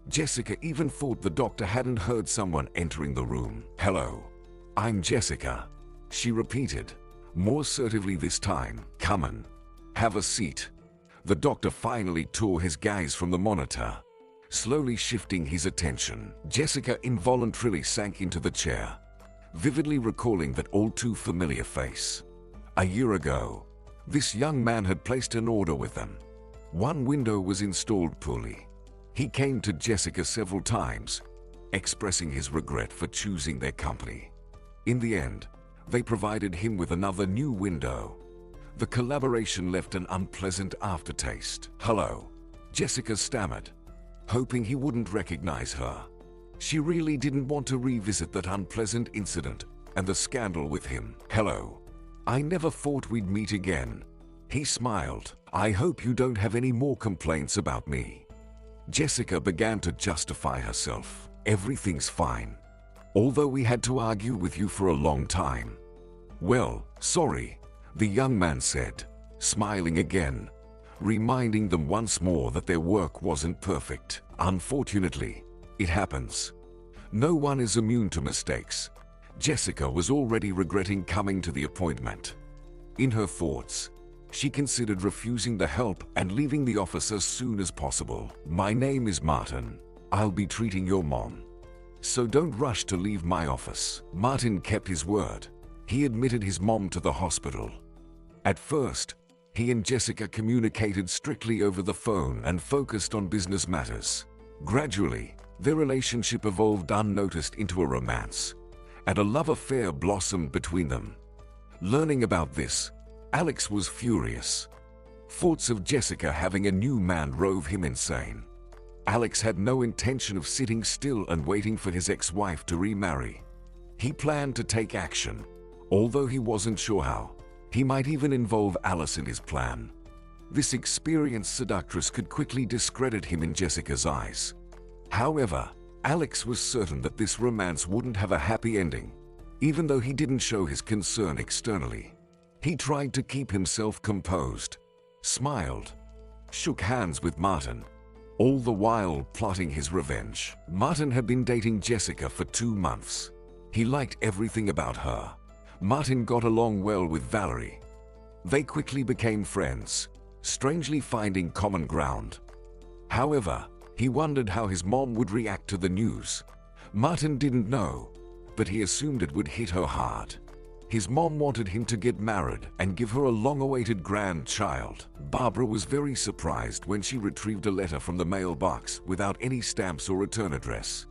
Jessica even thought the doctor hadn't heard someone entering the room. "Hello, I'm Jessica," she repeated, more assertively this time. "Come in. Have a seat." The doctor finally tore his gaze from the monitor, slowly shifting his attention. Jessica involuntarily sank into the chair, vividly recalling that all too familiar face. A year ago, this young man had placed an order with them. One window was installed poorly. He came to Jessica several times, expressing his regret for choosing their company. In the end, they provided him with another new window. The collaboration left an unpleasant aftertaste. "Hello," Jessica stammered, hoping he wouldn't recognize her. She really didn't want to revisit that unpleasant incident and the scandal with him. "Hello. I never thought we'd meet again." He smiled. "I hope you don't have any more complaints about me." Jessica began to justify herself. "Everything's fine. Although we had to argue with you for a long time." "Well, sorry," the young man said, smiling again, reminding them once more that their work wasn't perfect. "Unfortunately, it happens. No one is immune to mistakes." Jessica was already regretting coming to the appointment. In her thoughts, she considered refusing the help and leaving the office as soon as possible. "My name is Martin. I'll be treating your mom, so don't rush to leave my office." Martin kept his word. He admitted his mom to the hospital. At first, he and Jessica communicated strictly over the phone and focused on business matters. Gradually, their relationship evolved unnoticed into a romance, and a love affair blossomed between them. Learning about this, Alex was furious. Thoughts of Jessica having a new man drove him insane. Alex had no intention of sitting still and waiting for his ex-wife to remarry. He planned to take action, although he wasn't sure how. He might even involve Alice in his plan. This experienced seductress could quickly discredit him in Jessica's eyes. However, Alex was certain that this romance wouldn't have a happy ending, even though he didn't show his concern externally. He tried to keep himself composed, smiled, shook hands with Martin, all the while plotting his revenge. Martin had been dating Jessica for 2 months. He liked everything about her. Martin got along well with Valerie. They quickly became friends, strangely finding common ground. However, he wondered how his mom would react to the news. Martin didn't know, but he assumed it would hit her hard. His mom wanted him to get married and give her a long-awaited grandchild. Barbara was very surprised when she retrieved a letter from the mailbox without any stamps or return address.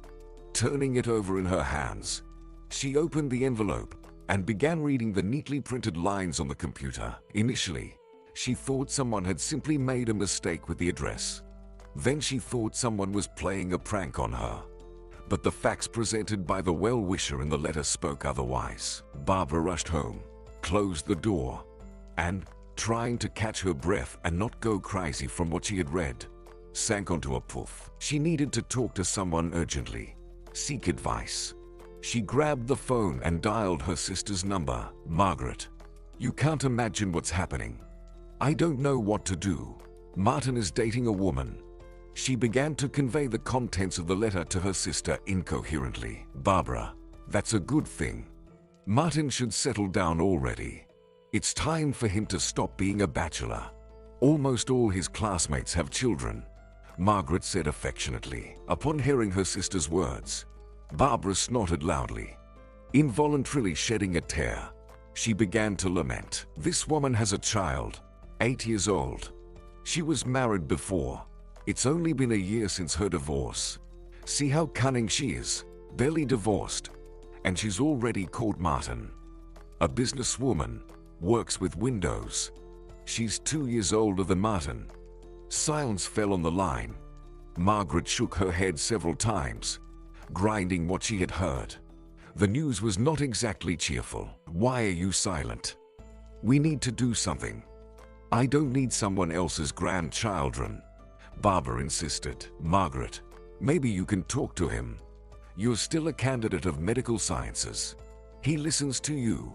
Turning it over in her hands, she opened the envelope and began reading the neatly printed lines on the computer. Initially, she thought someone had simply made a mistake with the address. Then she thought someone was playing a prank on her. But the facts presented by the well-wisher in the letter spoke otherwise. Barbara rushed home, closed the door, and, trying to catch her breath and not go crazy from what she had read, sank onto a puff. She needed to talk to someone urgently, seek advice. She grabbed the phone and dialed her sister's number. "Margaret, you can't imagine what's happening. I don't know what to do. Martin is dating a woman." She began to convey the contents of the letter to her sister incoherently. "Barbara, that's a good thing. Martin should settle down already. It's time for him to stop being a bachelor. Almost all his classmates have children," Margaret said affectionately. Upon hearing her sister's words, Barbara snorted loudly. Involuntarily shedding a tear, she began to lament. "This woman has a child, 8 years old. She was married before. It's only been a year since her divorce. See how cunning she is, barely divorced, and she's already caught Martin. A businesswoman, works with windows. She's 2 years older than Martin." Silence fell on the line. Margaret shook her head several times, grinding what she had heard. The news was not exactly cheerful. "Why are you silent? We need to do something." I don't need someone else's grandchildren, Barbara insisted. Margaret, maybe you can talk to him. You're still a candidate of medical sciences. He listens to you.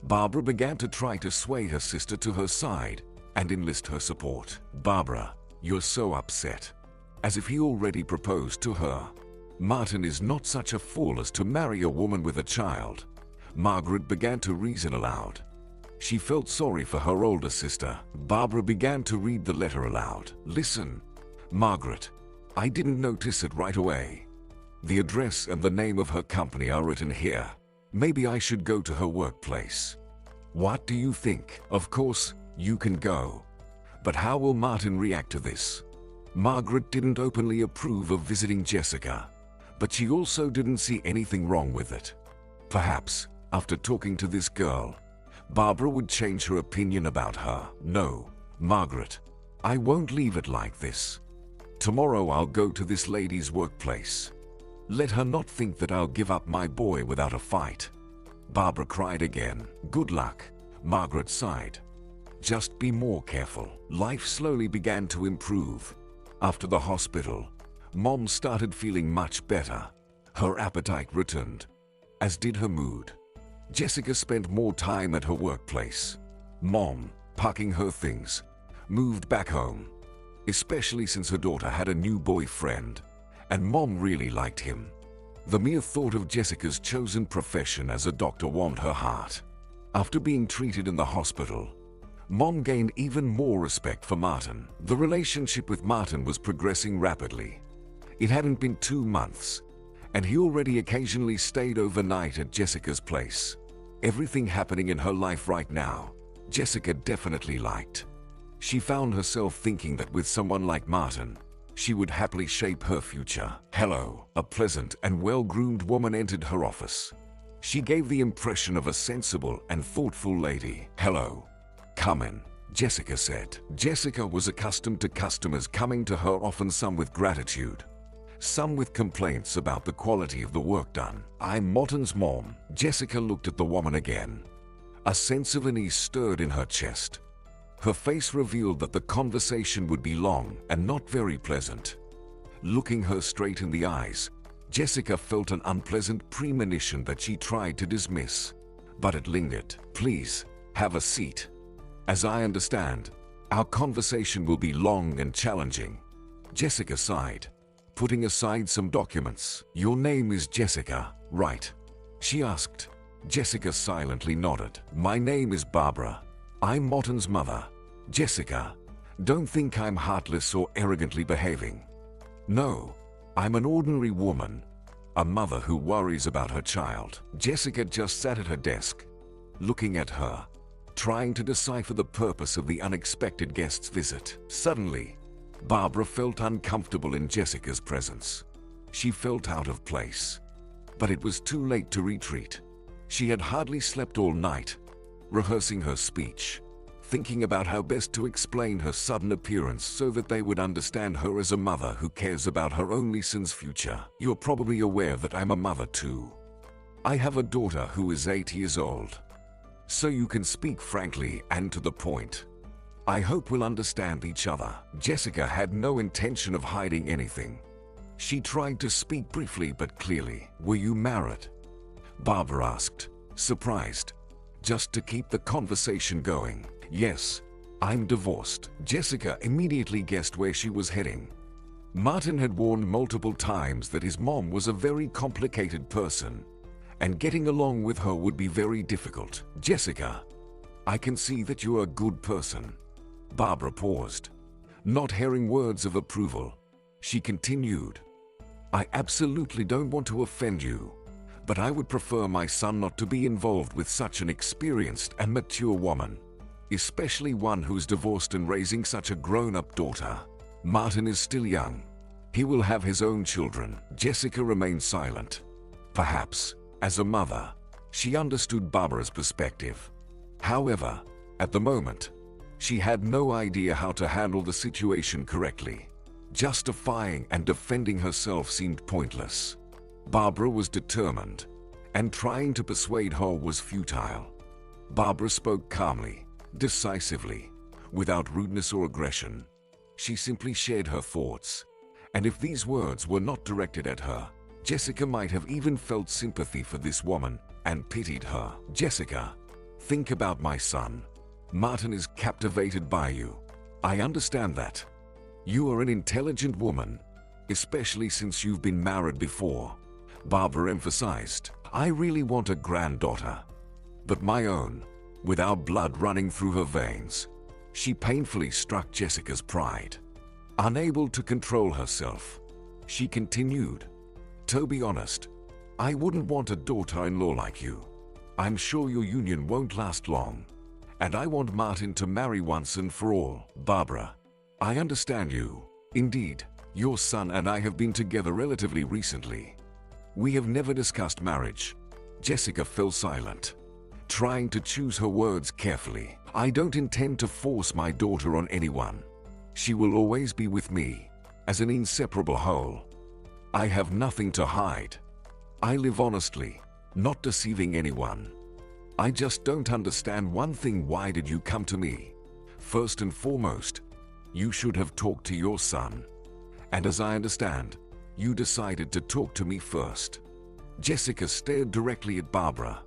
Barbara began to try to sway her sister to her side and enlist her support. Barbara, you're so upset. As if he already proposed to her. Martin is not such a fool as to marry a woman with a child. Margaret began to reason aloud. She felt sorry for her older sister. Barbara began to read the letter aloud. Listen, Margaret, I didn't notice it right away. The address and the name of her company are written here. Maybe I should go to her workplace. What do you think? Of course, you can go. But how will Martin react to this? Margaret didn't openly approve of visiting Jessica, but she also didn't see anything wrong with it. Perhaps, after talking to this girl, Barbara would change her opinion about her. No, Margaret, I won't leave it like this. Tomorrow I'll go to this lady's workplace. Let her not think that I'll give up my boy without a fight. Barbara cried again. Good luck, Margaret sighed. Just be more careful. Life slowly began to improve. After the hospital, Mom started feeling much better. Her appetite returned, as did her mood. Jessica spent more time at her workplace. Mom, packing her things, moved back home, especially since her daughter had a new boyfriend, and Mom really liked him. The mere thought of Jessica's chosen profession as a doctor warmed her heart. After being treated in the hospital, Mom gained even more respect for Martin. The relationship with Martin was progressing rapidly. It hadn't been 2 months, and he already occasionally stayed overnight at Jessica's place. Everything happening in her life right now, Jessica definitely liked. She found herself thinking that with someone like Martin, she would happily shape her future. Hello, a pleasant and well-groomed woman entered her office. She gave the impression of a sensible and thoughtful lady. Hello. Come in, Jessica said. Jessica was accustomed to customers coming to her, often some with gratitude, some with complaints about the quality of the work done. I'm Martin's mom. Jessica looked at the woman again. A sense of unease stirred in her chest. Her face revealed that the conversation would be long and not very pleasant. Looking her straight in the eyes, Jessica felt an unpleasant premonition that she tried to dismiss, but it lingered. Please, have a seat. As I understand, our conversation will be long and challenging. Jessica sighed, putting aside some documents. Your name is Jessica, right? She asked. Jessica silently nodded. My name is Barbara. I'm Martin's mother. Jessica, don't think I'm heartless or arrogantly behaving. No, I'm an ordinary woman, a mother who worries about her child. Jessica just sat at her desk, looking at her, trying to decipher the purpose of the unexpected guest's visit. Suddenly, Barbara felt uncomfortable in Jessica's presence. She felt out of place. But it was too late to retreat. She had hardly slept all night, rehearsing her speech, thinking about how best to explain her sudden appearance so that they would understand her as a mother who cares about her only son's future. You're probably aware that I'm a mother too. I have a daughter who is 8 years old. So you can speak frankly and to the point. I hope we'll understand each other. Jessica had no intention of hiding anything. She tried to speak briefly but clearly. Were you married? Barbara asked, surprised, just to keep the conversation going. Yes, I'm divorced. Jessica immediately guessed where she was heading. Martin had warned multiple times that his mom was a very complicated person, and getting along with her would be very difficult. Jessica, I can see that you're a good person. Barbara paused, not hearing words of approval. She continued, I absolutely don't want to offend you, but I would prefer my son not to be involved with such an experienced and mature woman, especially one who's divorced and raising such a grown-up daughter. Martin is still young. He will have his own children. Jessica remained silent. Perhaps, as a mother, she understood Barbara's perspective. However, at the moment, she had no idea how to handle the situation correctly. Justifying and defending herself seemed pointless. Barbara was determined, and trying to persuade her was futile. Barbara spoke calmly, decisively, without rudeness or aggression. She simply shared her thoughts. And if these words were not directed at her, Jessica might have even felt sympathy for this woman and pitied her. Jessica, think about my son. Martin is captivated by you. I understand that. You are an intelligent woman, especially since you've been married before. Barbara emphasized, I really want a granddaughter, but my own, without blood running through her veins. She painfully struck Jessica's pride. Unable to control herself, she continued, to be honest, I wouldn't want a daughter-in-law like you. I'm sure your union won't last long, and I want Martin to marry once and for all. Barbara, I understand you. Indeed, your son and I have been together relatively recently. We have never discussed marriage. Jessica fell silent, trying to choose her words carefully. I don't intend to force my daughter on anyone. She will always be with me, as an inseparable whole. I have nothing to hide. I live honestly, not deceiving anyone. I just don't understand one thing. Why did you come to me? First and foremost, you should have talked to your son. And as I understand, you decided to talk to me first. Jessica stared directly at Barbara.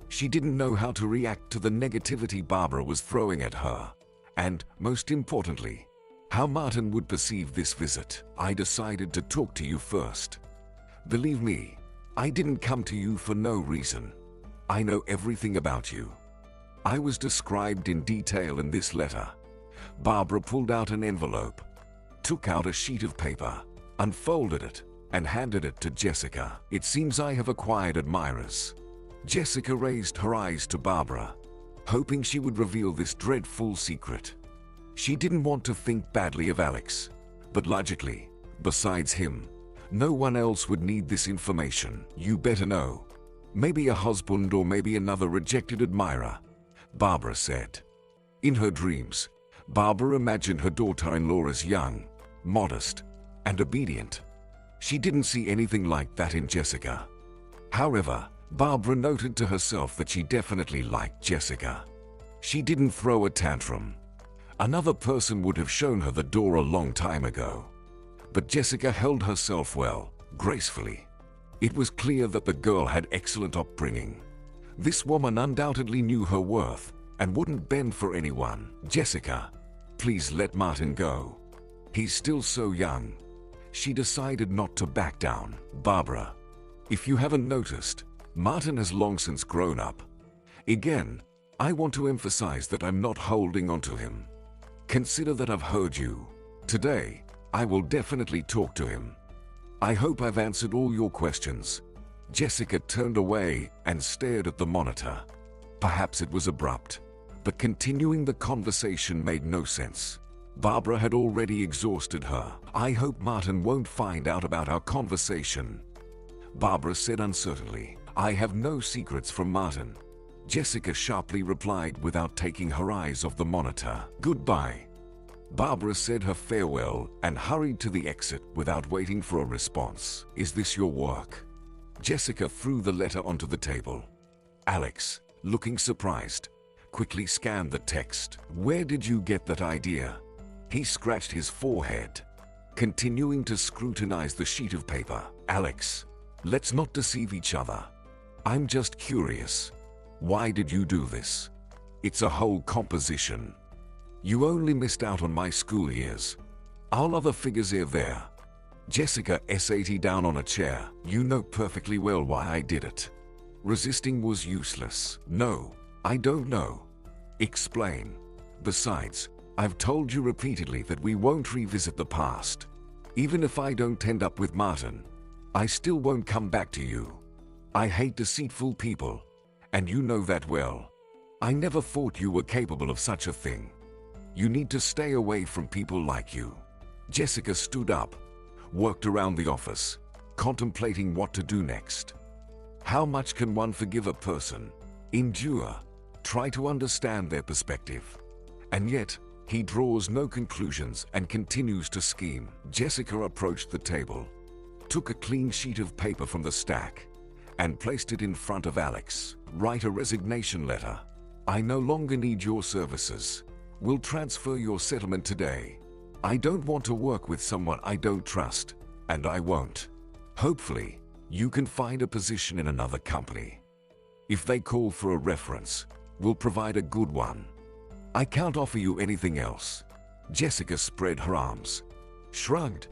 She didn't know how to react to the negativity Barbara was throwing at her. And, most importantly, how Martin would perceive this visit. I decided to talk to you first. Believe me, I didn't come to you for no reason. I know everything about you. I was described in detail in this letter. Barbara pulled out an envelope, took out a sheet of paper, unfolded it, and handed it to Jessica. It seems I have acquired admirers. Jessica raised her eyes to Barbara, hoping she would reveal this dreadful secret. She didn't want to think badly of Alex, but logically, besides him, no one else would need this information. You better know. Maybe a husband or maybe another rejected admirer, Barbara said. In her dreams, Barbara imagined her daughter-in-law as young, modest, and obedient. She didn't see anything like that in Jessica. However, Barbara noted to herself that she definitely liked Jessica. She didn't throw a tantrum. Another person would have shown her the door a long time ago. But Jessica held herself well, gracefully. It was clear that the girl had excellent upbringing. This woman undoubtedly knew her worth and wouldn't bend for anyone. Jessica, please let Martin go. He's still so young. She decided not to back down. Barbara, if you haven't noticed, Martin has long since grown up. Again, I want to emphasize that I'm not holding on to him. Consider that I've heard you. Today, I will definitely talk to him. I hope I've answered all your questions. Jessica turned away and stared at the monitor. Perhaps it was abrupt, but continuing the conversation made no sense. Barbara had already exhausted her. I hope Martin won't find out about our conversation, Barbara said uncertainly. I have no secrets from Martin. Jessica sharply replied without taking her eyes off the monitor. Goodbye. Barbara said her farewell and hurried to the exit without waiting for a response. Is this your work? Jessica threw the letter onto the table. Alex, looking surprised, quickly scanned the text. Where did you get that idea? He scratched his forehead, continuing to scrutinize the sheet of paper. Alex, let's not deceive each other. I'm just curious. Why did you do this? It's a whole composition. You only missed out on my school years. All other figures are there. Jessica sat down on a chair. You know perfectly well why I did it. Resisting was useless. No, I don't know. Explain. Besides, I've told you repeatedly that we won't revisit the past. Even if I don't end up with Martin, I still won't come back to you. I hate deceitful people, and you know that well. I never thought you were capable of such a thing. You need to stay away from people like you. Jessica stood up, worked around the office, contemplating what to do next. How much can one forgive a person, endure, try to understand their perspective? And yet, he draws no conclusions and continues to scheme. Jessica approached the table, took a clean sheet of paper from the stack, and placed it in front of Alex. Write a resignation letter. I no longer need your services. We'll transfer your settlement today. I don't want to work with someone I don't trust, and I won't. Hopefully, you can find a position in another company. If they call for a reference, we'll provide a good one. I can't offer you anything else." Jessica spread her arms, shrugged,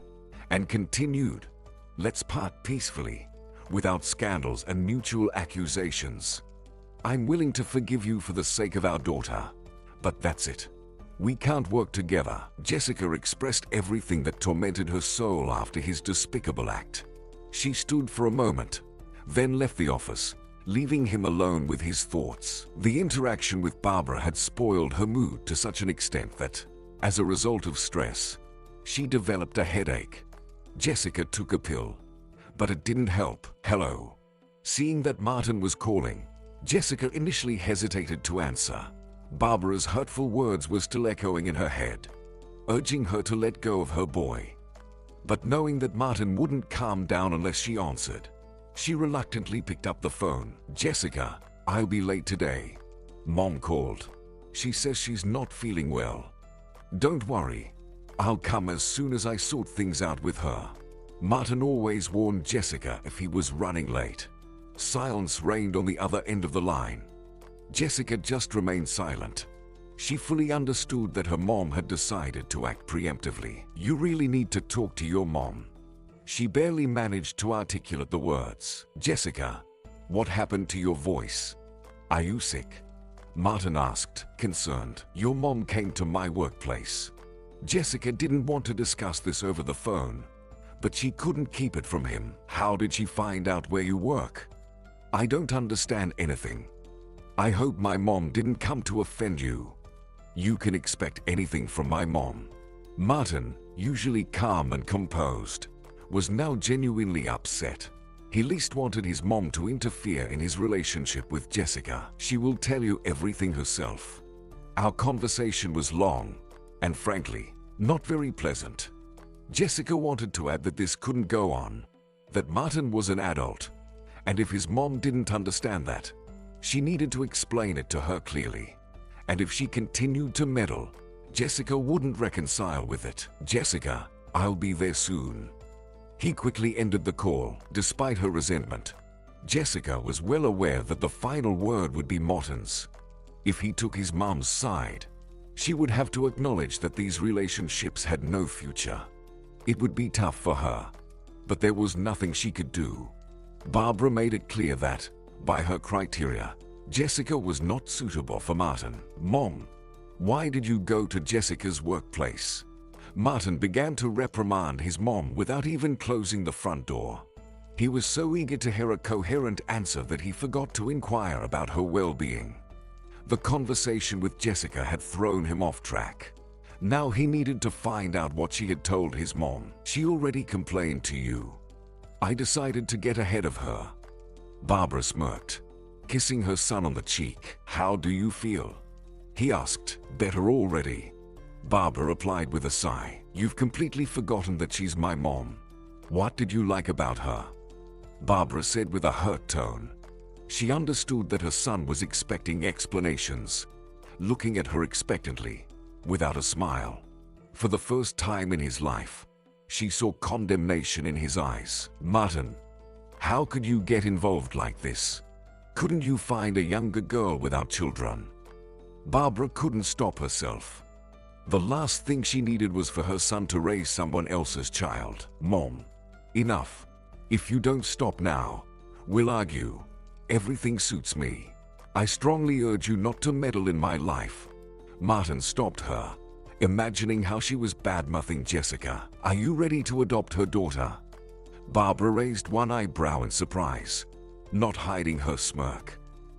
and continued, "Let's part peacefully, without scandals and mutual accusations. I'm willing to forgive you for the sake of our daughter, but that's it. We can't work together." Jessica expressed everything that tormented her soul after his despicable act. She stood for a moment, then left the office, leaving him alone with his thoughts. The interaction with Barbara had spoiled her mood to such an extent that, as a result of stress, she developed a headache. Jessica took a pill, but it didn't help. "Hello." Seeing that Martin was calling, Jessica initially hesitated to answer. Barbara's hurtful words were still echoing in her head, urging her to let go of her boy. But knowing that Martin wouldn't calm down unless she answered, she reluctantly picked up the phone. "Jessica, I'll be late today. Mom called. She says she's not feeling well. Don't worry, I'll come as soon as I sort things out with her." Martin always warned Jessica if he was running late. Silence reigned on the other end of the line. Jessica just remained silent. She fully understood that her mom had decided to act preemptively. "You really need to talk to your mom." She barely managed to articulate the words. "Jessica, what happened to your voice? Are you sick?" Martin asked, concerned. "Your mom came to my workplace." Jessica didn't want to discuss this over the phone, but she couldn't keep it from him. "How did she find out where you work?" "I don't understand anything. I hope my mom didn't come to offend you." "You can expect anything from my mom." Martin, usually calm and composed, was now genuinely upset. He least wanted his mom to interfere in his relationship with Jessica. "She will tell you everything herself." Our conversation was long, and frankly, not very pleasant. Jessica wanted to add that this couldn't go on, that Martin was an adult, and if his mom didn't understand that, she needed to explain it to her clearly. And if she continued to meddle, Jessica wouldn't reconcile with it. "Jessica, I'll be there soon." He quickly ended the call. Despite her resentment, Jessica was well aware that the final word would be Martin's. If he took his mom's side, she would have to acknowledge that these relationships had no future. It would be tough for her, but there was nothing she could do. Barbara made it clear that, by her criteria, Jessica was not suitable for Martin. "Mom, why did you go to Jessica's workplace?" Martin began to reprimand his mom without even closing the front door. He was so eager to hear a coherent answer that he forgot to inquire about her well-being. The conversation with Jessica had thrown him off track. Now he needed to find out what she had told his mom. "She already complained to you. I decided to get ahead of her." Barbara smirked, kissing her son on the cheek. "How do you feel?" he asked. "Better already," Barbara replied with a sigh. "You've completely forgotten that she's my mom. What did you like about her?" Barbara said with a hurt tone. She understood that her son was expecting explanations, looking at her expectantly, without a smile. For the first time in his life, she saw condemnation in his eyes. "Martin, how could you get involved like this? Couldn't you find a younger girl without children?" Barbara couldn't stop herself. The last thing she needed was for her son to raise someone else's child. "Mom, enough. If you don't stop now, we'll argue. Everything suits me. I strongly urge you not to meddle in my life." Martin stopped her, imagining how she was bad-mouthing Jessica. "Are you ready to adopt her daughter?" Barbara raised one eyebrow in surprise, not hiding her smirk.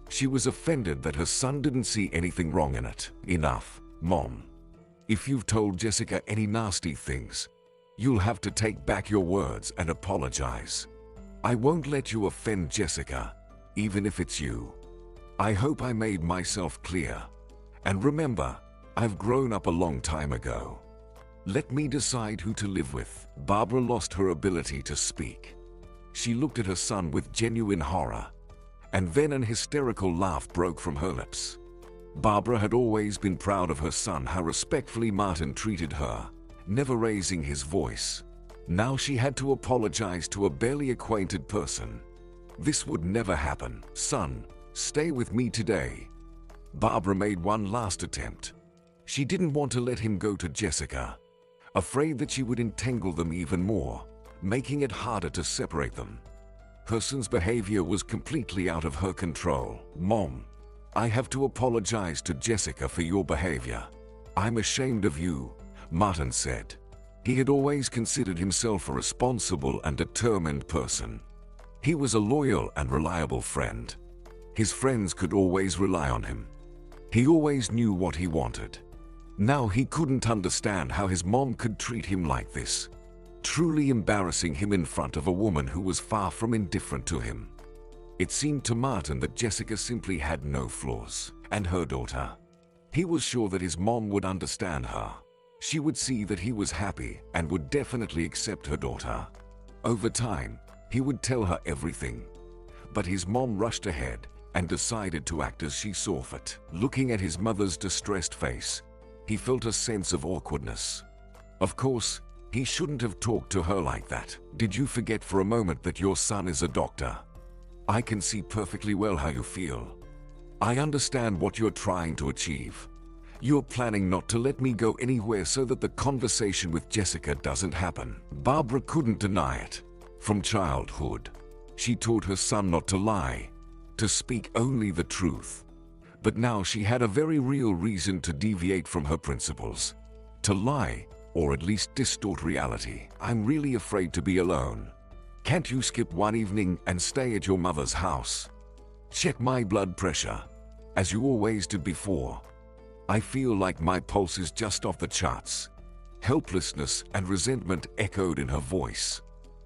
She was offended that her son didn't see anything wrong in it. "Enough, Mom. If you've told Jessica any nasty things, you'll have to take back your words and apologize. I won't let you offend Jessica, even if it's you. I hope I made myself clear. And remember, I've grown up a long time ago. Let me decide who to live with." Barbara lost her ability to speak. She looked at her son with genuine horror, and then an hysterical laugh broke from her lips. Barbara had always been proud of her son, how respectfully Martin treated her, never raising his voice. Now she had to apologize to a barely acquainted person. This would never happen. Son, stay with me today. Barbara made one last attempt. She didn't want to let him go to Jessica, afraid that she would entangle them even more, making it harder to separate them. Her son's behavior was completely out of her control. Mom, I have to apologize to Jessica for your behavior. I'm ashamed of you, Martin said. He had always considered himself a responsible and determined person. He was a loyal and reliable friend. His friends could always rely on him. He always knew what he wanted. Now he couldn't understand how his mom could treat him like this, truly embarrassing him in front of a woman who was far from indifferent to him. It seemed to Martin that Jessica simply had no flaws, and her daughter. He was sure that his mom would understand her. She would see that he was happy and would definitely accept her daughter. Over time, he would tell her everything. But his mom rushed ahead and decided to act as she saw fit. Looking at his mother's distressed face, he felt a sense of awkwardness. Of course, he shouldn't have talked to her like that. Did you forget for a moment that your son is a doctor? I can see perfectly well how you feel. I understand what you're trying to achieve. You're planning not to let me go anywhere so that the conversation with Jessica doesn't happen. Barbara couldn't deny it. From childhood, she taught her son not to lie, to speak only the truth. But now she had a very real reason to deviate from her principles, to lie, or at least distort reality. I'm really afraid to be alone. Can't you skip one evening and stay at your mother's house? Check my blood pressure, as you always did before. I feel like my pulse is just off the charts. Helplessness and resentment echoed in her voice.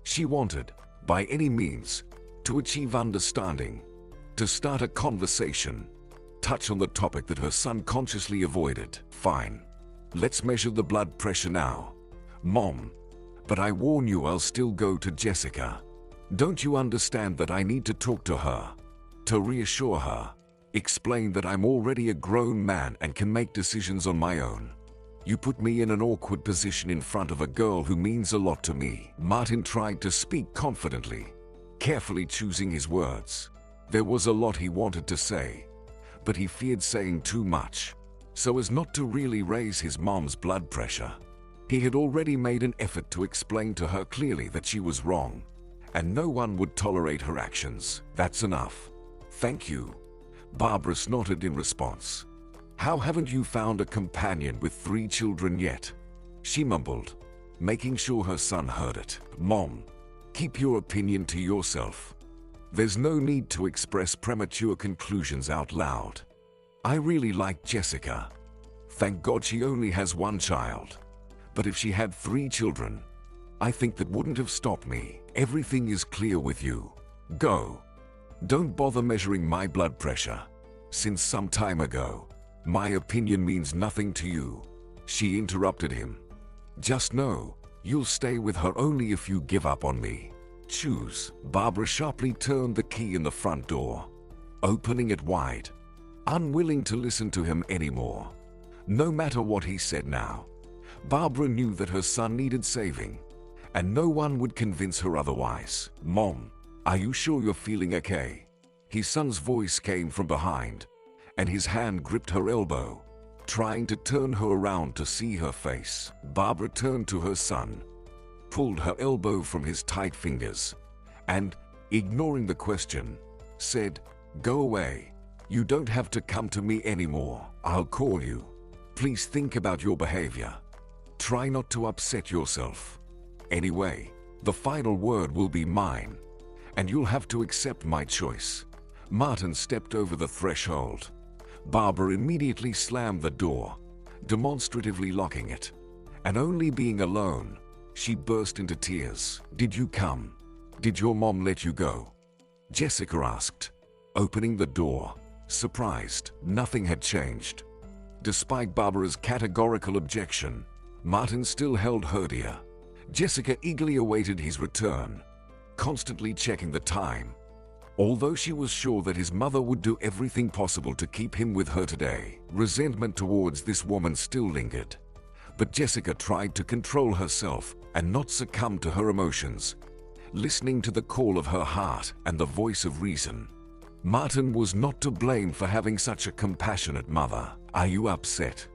She wanted, by any means, to achieve understanding, to start a conversation, touch on the topic that her son consciously avoided. Fine. Let's measure the blood pressure now. Mom, but I warn you, I'll still go to Jessica. Don't you understand that I need to talk to her, to reassure her, explain that I'm already a grown man and can make decisions on my own? You put me in an awkward position in front of a girl who means a lot to me. Martin tried to speak confidently, carefully choosing his words. There was a lot he wanted to say, but he feared saying too much, so as not to really raise his mom's blood pressure. He had already made an effort to explain to her clearly that she was wrong, and no one would tolerate her actions. That's enough. Thank you. Barbara snorted in response. How haven't you found a companion with 3 children yet? She mumbled, making sure her son heard it. Mom, keep your opinion to yourself. There's no need to express premature conclusions out loud. I really like Jessica. Thank God she only has 1 child. But if she had 3 children, I think that wouldn't have stopped me. Everything is clear with you. Go. Don't bother measuring my blood pressure. Since some time ago, my opinion means nothing to you. She interrupted him. Just know, you'll stay with her only if you give up on me. Choose. Barbara sharply turned the key in the front door, opening it wide, unwilling to listen to him anymore. No matter what he said now, Barbara knew that her son needed saving, and no one would convince her otherwise. Mom, are you sure you're feeling okay? His son's voice came from behind, and his hand gripped her elbow, trying to turn her around to see her face. Barbara turned to her son, pulled her elbow from his tight fingers, and, ignoring the question, said, "Go away. You don't have to come to me anymore. I'll call you. Please think about your behavior. Try not to upset yourself. Anyway, the final word will be mine, and you'll have to accept my choice." Martin stepped over the threshold. Barbara immediately slammed the door, demonstratively locking it, and only being alone, she burst into tears. "Did you come? Did your mom let you go?" Jessica asked, opening the door, surprised. Nothing had changed. Despite Barbara's categorical objection, Martin still held her dear. Jessica eagerly awaited his return, constantly checking the time. Although she was sure that his mother would do everything possible to keep him with her today, resentment towards this woman still lingered. But Jessica tried to control herself and not succumb to her emotions, listening to the call of her heart and the voice of reason. Martin was not to blame for having such a compassionate mother. "Are you upset?"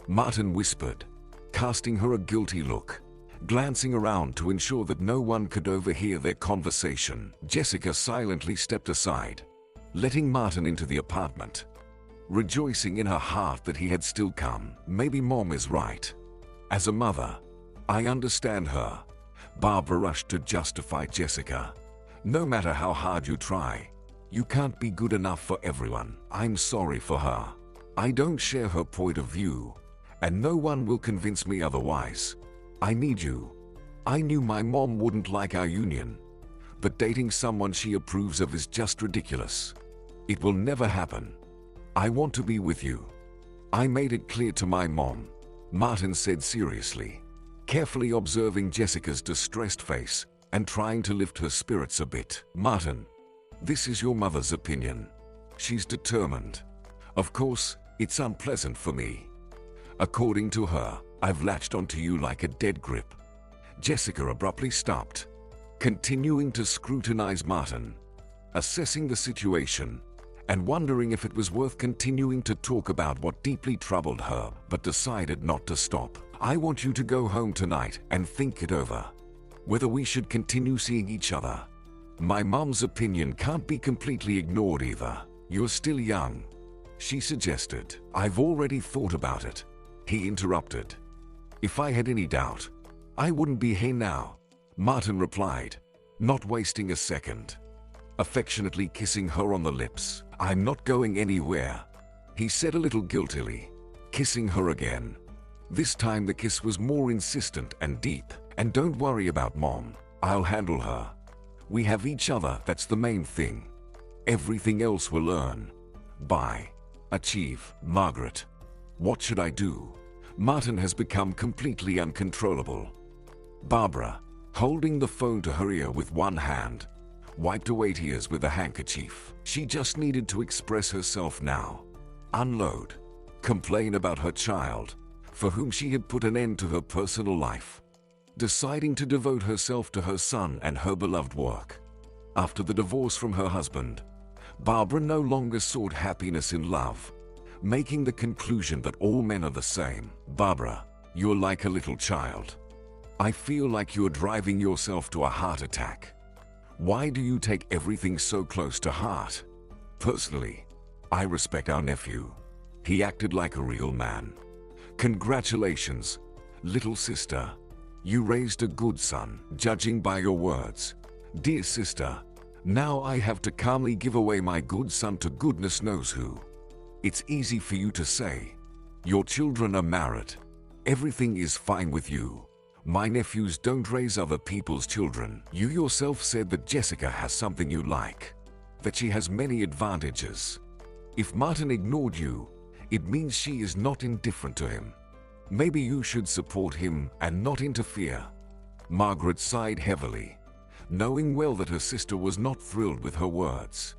Martin whispered, casting her a guilty look, glancing around to ensure that no one could overhear their conversation. Jessica silently stepped aside, letting Martin into the apartment, rejoicing in her heart that he had still come. "Maybe Mom is right. As a mother, I understand her." Barbara rushed to justify Jessica. "No matter how hard you try, you can't be good enough for everyone. I'm sorry for her. I don't share her point of view, and no one will convince me otherwise. I need you. I knew my mom wouldn't like our union, but dating someone she approves of is just ridiculous. It will never happen. I want to be with you. I made it clear to my mom," Martin said seriously, carefully observing Jessica's distressed face and trying to lift her spirits a bit. "Martin, this is your mother's opinion. She's determined. Of course, it's unpleasant for me. According to her, I've latched onto you like a dead grip." Jessica abruptly stopped, continuing to scrutinize Martin, assessing the situation and wondering if it was worth continuing to talk about what deeply troubled her, but decided not to stop. "I want you to go home tonight and think it over, whether we should continue seeing each other. My mom's opinion can't be completely ignored either. You're still young," she suggested. "I've already thought about it," he interrupted. "If I had any doubt, I wouldn't be here now," Martin replied, not wasting a second, affectionately kissing her on the lips. "I'm not going anywhere," he said a little guiltily, kissing her again. This time the kiss was more insistent and deep. "And don't worry about Mom. I'll handle her. We have each other, that's the main thing. Everything else will learn. Achieve." "Margaret, what should I do?" Martin has become completely uncontrollable. Barbara, holding the phone to her ear with one hand, wiped away tears with a handkerchief. She just needed to express herself now. Unload. Complain about her child, for whom she had put an end to her personal life, deciding to devote herself to her son and her beloved work. After the divorce from her husband, Barbara no longer sought happiness in love, making the conclusion that all men are the same. "Barbara, you're like a little child. I feel like you're driving yourself to a heart attack. Why do you take everything so close to heart? Personally, I respect our nephew. He acted like a real man. Congratulations, little sister. You raised a good son, judging by your words. Dear sister, now I have to calmly give away my good son to goodness knows who. It's easy for you to say. Your children are married. Everything is fine with you. My nephews don't raise other people's children. You yourself said that Jessica has something you like, that she has many advantages. If Martin ignored you, it means she is not indifferent to him. Maybe you should support him and not interfere." Margaret sighed heavily, knowing well that her sister was not thrilled with her words.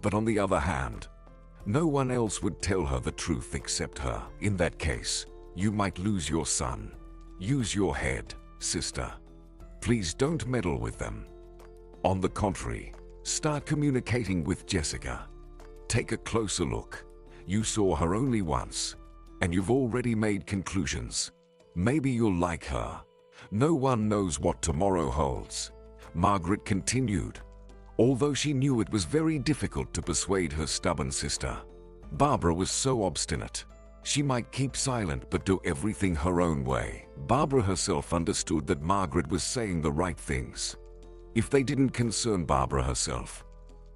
But on the other hand, no one else would tell her the truth except her. "In that case, you might lose your son. Use your head, sister. Please don't meddle with them. On the contrary, start communicating with Jessica. Take a closer look. You saw her only once, and you've already made conclusions. Maybe you'll like her. No one knows what tomorrow holds," Margaret continued, although she knew it was very difficult to persuade her stubborn sister. Barbara was so obstinate. She might keep silent but do everything her own way. Barbara herself understood that Margaret was saying the right things. If they didn't concern Barbara herself,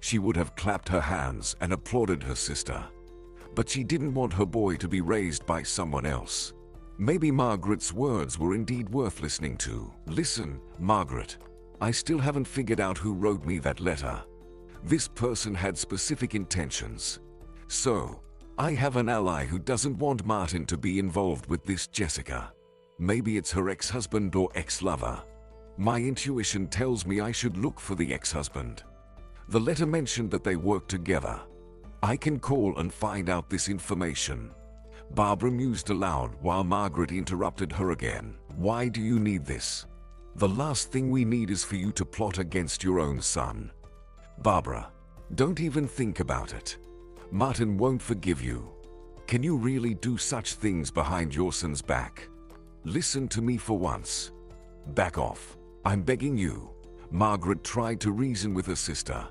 she would have clapped her hands and applauded her sister. But she didn't want her boy to be raised by someone else. Maybe Margaret's words were indeed worth listening to. "Listen, Margaret, I still haven't figured out who wrote me that letter. This person had specific intentions. So, I have an ally who doesn't want Martin to be involved with this Jessica. Maybe it's her ex-husband or ex-lover. My intuition tells me I should look for the ex-husband. The letter mentioned that they worked together. I can call and find out this information. Barbara mused aloud while Margaret interrupted her again. Why do you need this? The last thing we need is for you to plot against your own son. Barbara, don't even think about it. Martin won't forgive you. Can you really do such things behind your son's back? Listen to me for once. Back off. I'm begging you. Margaret tried to reason with her sister,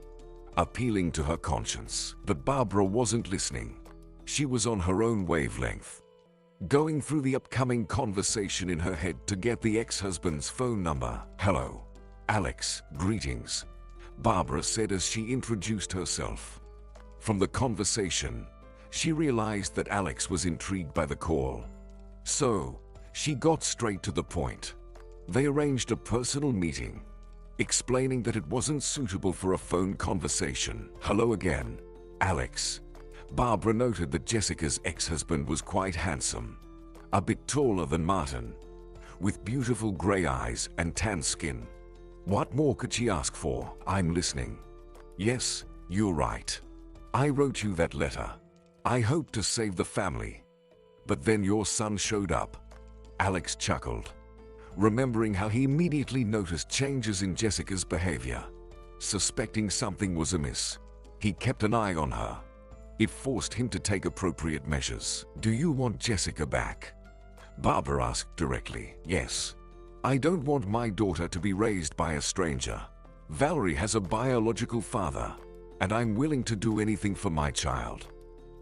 appealing to her conscience. But Barbara wasn't listening. She was on her own wavelength, going through the upcoming conversation in her head to get the ex-husband's phone number. Hello, Alex, greetings, Barbara said as she introduced herself. From the conversation, she realized that Alex was intrigued by the call. So, she got straight to the point. They arranged a personal meeting, explaining that it wasn't suitable for a phone conversation. Hello again, Alex. Barbara noted that Jessica's ex-husband was quite handsome, a bit taller than Martin, with beautiful gray eyes and tan skin. What more could she ask for? I'm listening. Yes, you're right. I wrote you that letter. I hoped to save the family. But then your son showed up. Alex chuckled, remembering how he immediately noticed changes in Jessica's behavior. Suspecting something was amiss, he kept an eye on her. It forced him to take appropriate measures. Do you want Jessica back? Barbara asked directly. Yes. I don't want my daughter to be raised by a stranger. Valerie has a biological father, and I'm willing to do anything for my child.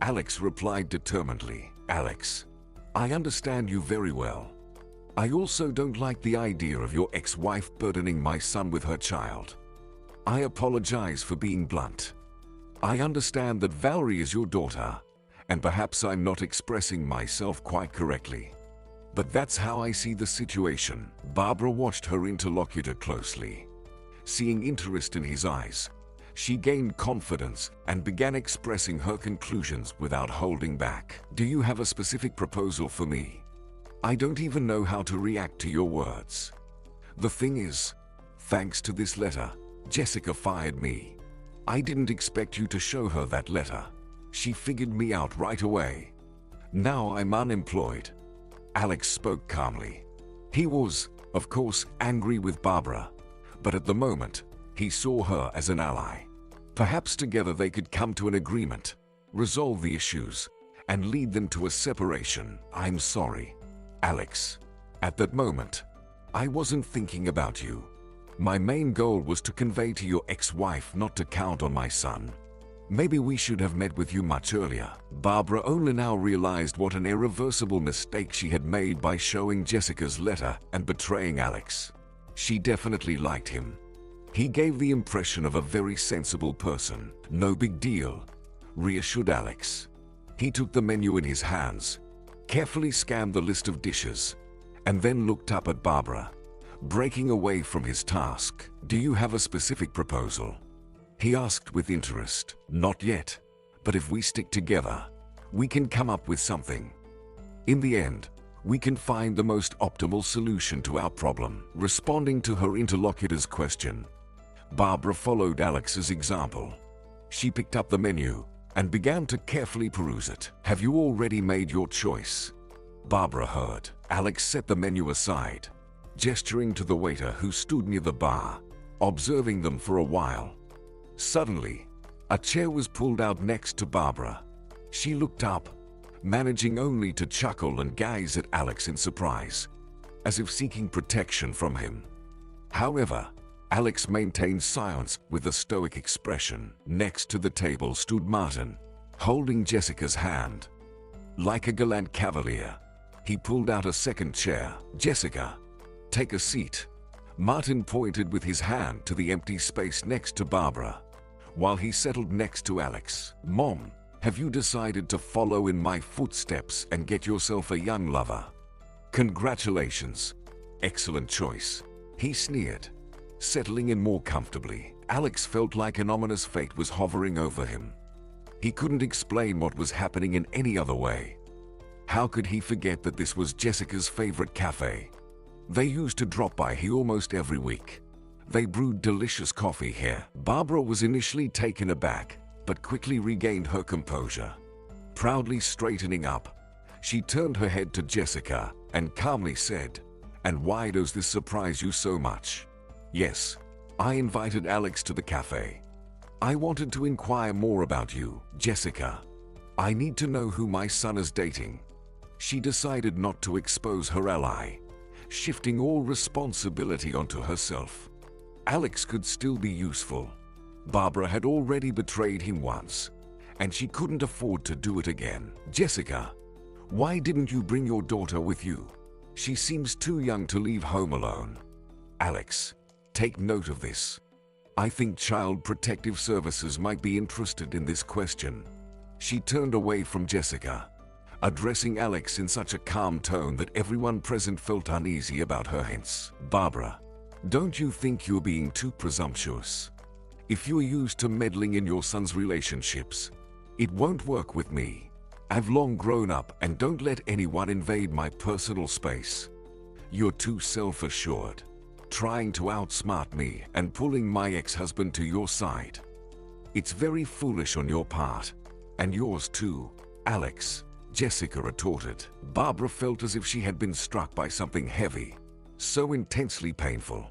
Alex replied determinedly. Alex, I understand you very well. I also don't like the idea of your ex-wife burdening my son with her child. I apologize for being blunt. I understand that Valerie is your daughter, and perhaps I'm not expressing myself quite correctly. But that's how I see the situation. Barbara watched her interlocutor closely. Seeing interest in his eyes, she gained confidence and began expressing her conclusions without holding back. Do you have a specific proposal for me? I don't even know how to react to your words. The thing is, thanks to this letter, Jessica fired me. I didn't expect you to show her that letter. She figured me out right away. Now I'm unemployed. Alex spoke calmly. He was, of course, angry with Barbara, but at the moment, he saw her as an ally. Perhaps together they could come to an agreement, resolve the issues, and lead them to a separation. I'm sorry, Alex. At that moment, I wasn't thinking about you. My main goal was to convey to your ex-wife not to count on my son. Maybe we should have met with you much earlier. Barbara only now realized what an irreversible mistake she had made by showing Jessica's letter and betraying Alex. She definitely liked him. He gave the impression of a very sensible person. No big deal, reassured Alex. He took the menu in his hands, carefully scanned the list of dishes, and then looked up at Barbara, breaking away from his task. Do you have a specific proposal? He asked with interest. Not yet, but if we stick together, we can come up with something. In the end, we can find the most optimal solution to our problem. Responding to her interlocutor's question, Barbara followed Alex's example. She picked up the menu and began to carefully peruse it. Have you already made your choice? Barbara heard. Alex set the menu aside, gesturing to the waiter who stood near the bar, observing them for a while. Suddenly, a chair was pulled out next to Barbara. She looked up, managing only to chuckle and gaze at Alex in surprise, as if seeking protection from him. However, Alex maintained silence with a stoic expression. Next to the table stood Martin, holding Jessica's hand. Like a gallant cavalier, he pulled out a second chair. Jessica, take a seat. Martin pointed with his hand to the empty space next to Barbara, while he settled next to Alex. Mom, have you decided to follow in my footsteps and get yourself a young lover? Congratulations. Excellent choice. He sneered, settling in more comfortably. Alex felt like an ominous fate was hovering over him. He couldn't explain what was happening in any other way. How could he forget that this was Jessica's favorite cafe? They used to drop by here almost every week. They brewed delicious coffee here. Barbara was initially taken aback, but quickly regained her composure. Proudly straightening up, she turned her head to Jessica and calmly said, "And why does this surprise you so much?" "Yes, I invited Alex to the cafe. I wanted to inquire more about you, Jessica. I need to know who my son is dating." She decided not to expose her ally, shifting all responsibility onto herself. Alex could still be useful. Barbara had already betrayed him once, and she couldn't afford to do it again. "Jessica, why didn't you bring your daughter with you? She seems too young to leave home alone." "Alex, take note of this. I think Child Protective Services might be interested in this question." She turned away from Jessica, addressing Alex in such a calm tone that everyone present felt uneasy about her hints. "Barbara, don't you think you're being too presumptuous? If you're used to meddling in your son's relationships, it won't work with me. I've long grown up and don't let anyone invade my personal space. You're too self-assured, trying to outsmart me and pulling my ex-husband to your side. It's very foolish on your part, and yours too, Alex," Jessica retorted. Barbara felt as if she had been struck by something heavy, so intensely painful.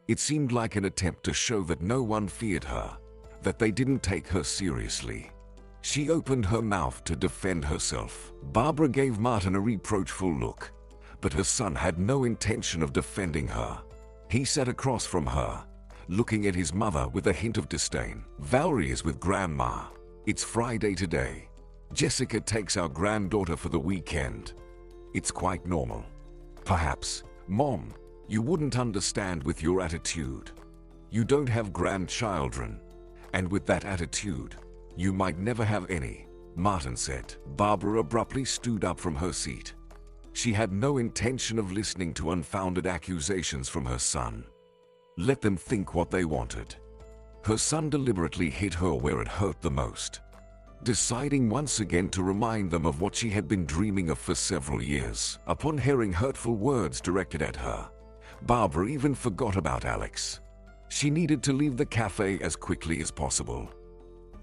It seemed like an attempt to show that no one feared her, that they didn't take her seriously. She opened her mouth to defend herself. Barbara gave Martin a reproachful look, but her son had no intention of defending her. He sat across from her, looking at his mother with a hint of disdain. "Valerie is with Grandma. It's Friday today. Jessica takes our granddaughter for the weekend. It's quite normal. Perhaps, Mom, you wouldn't understand with your attitude. You don't have grandchildren, and with that attitude, you might never have any," Martin said. Barbara abruptly stood up from her seat. She had no intention of listening to unfounded accusations from her son. Let them think what they wanted. Her son deliberately hit her where it hurt the most, deciding once again to remind them of what she had been dreaming of for several years. Upon hearing hurtful words directed at her, Barbara even forgot about Alex. She needed to leave the cafe as quickly as possible.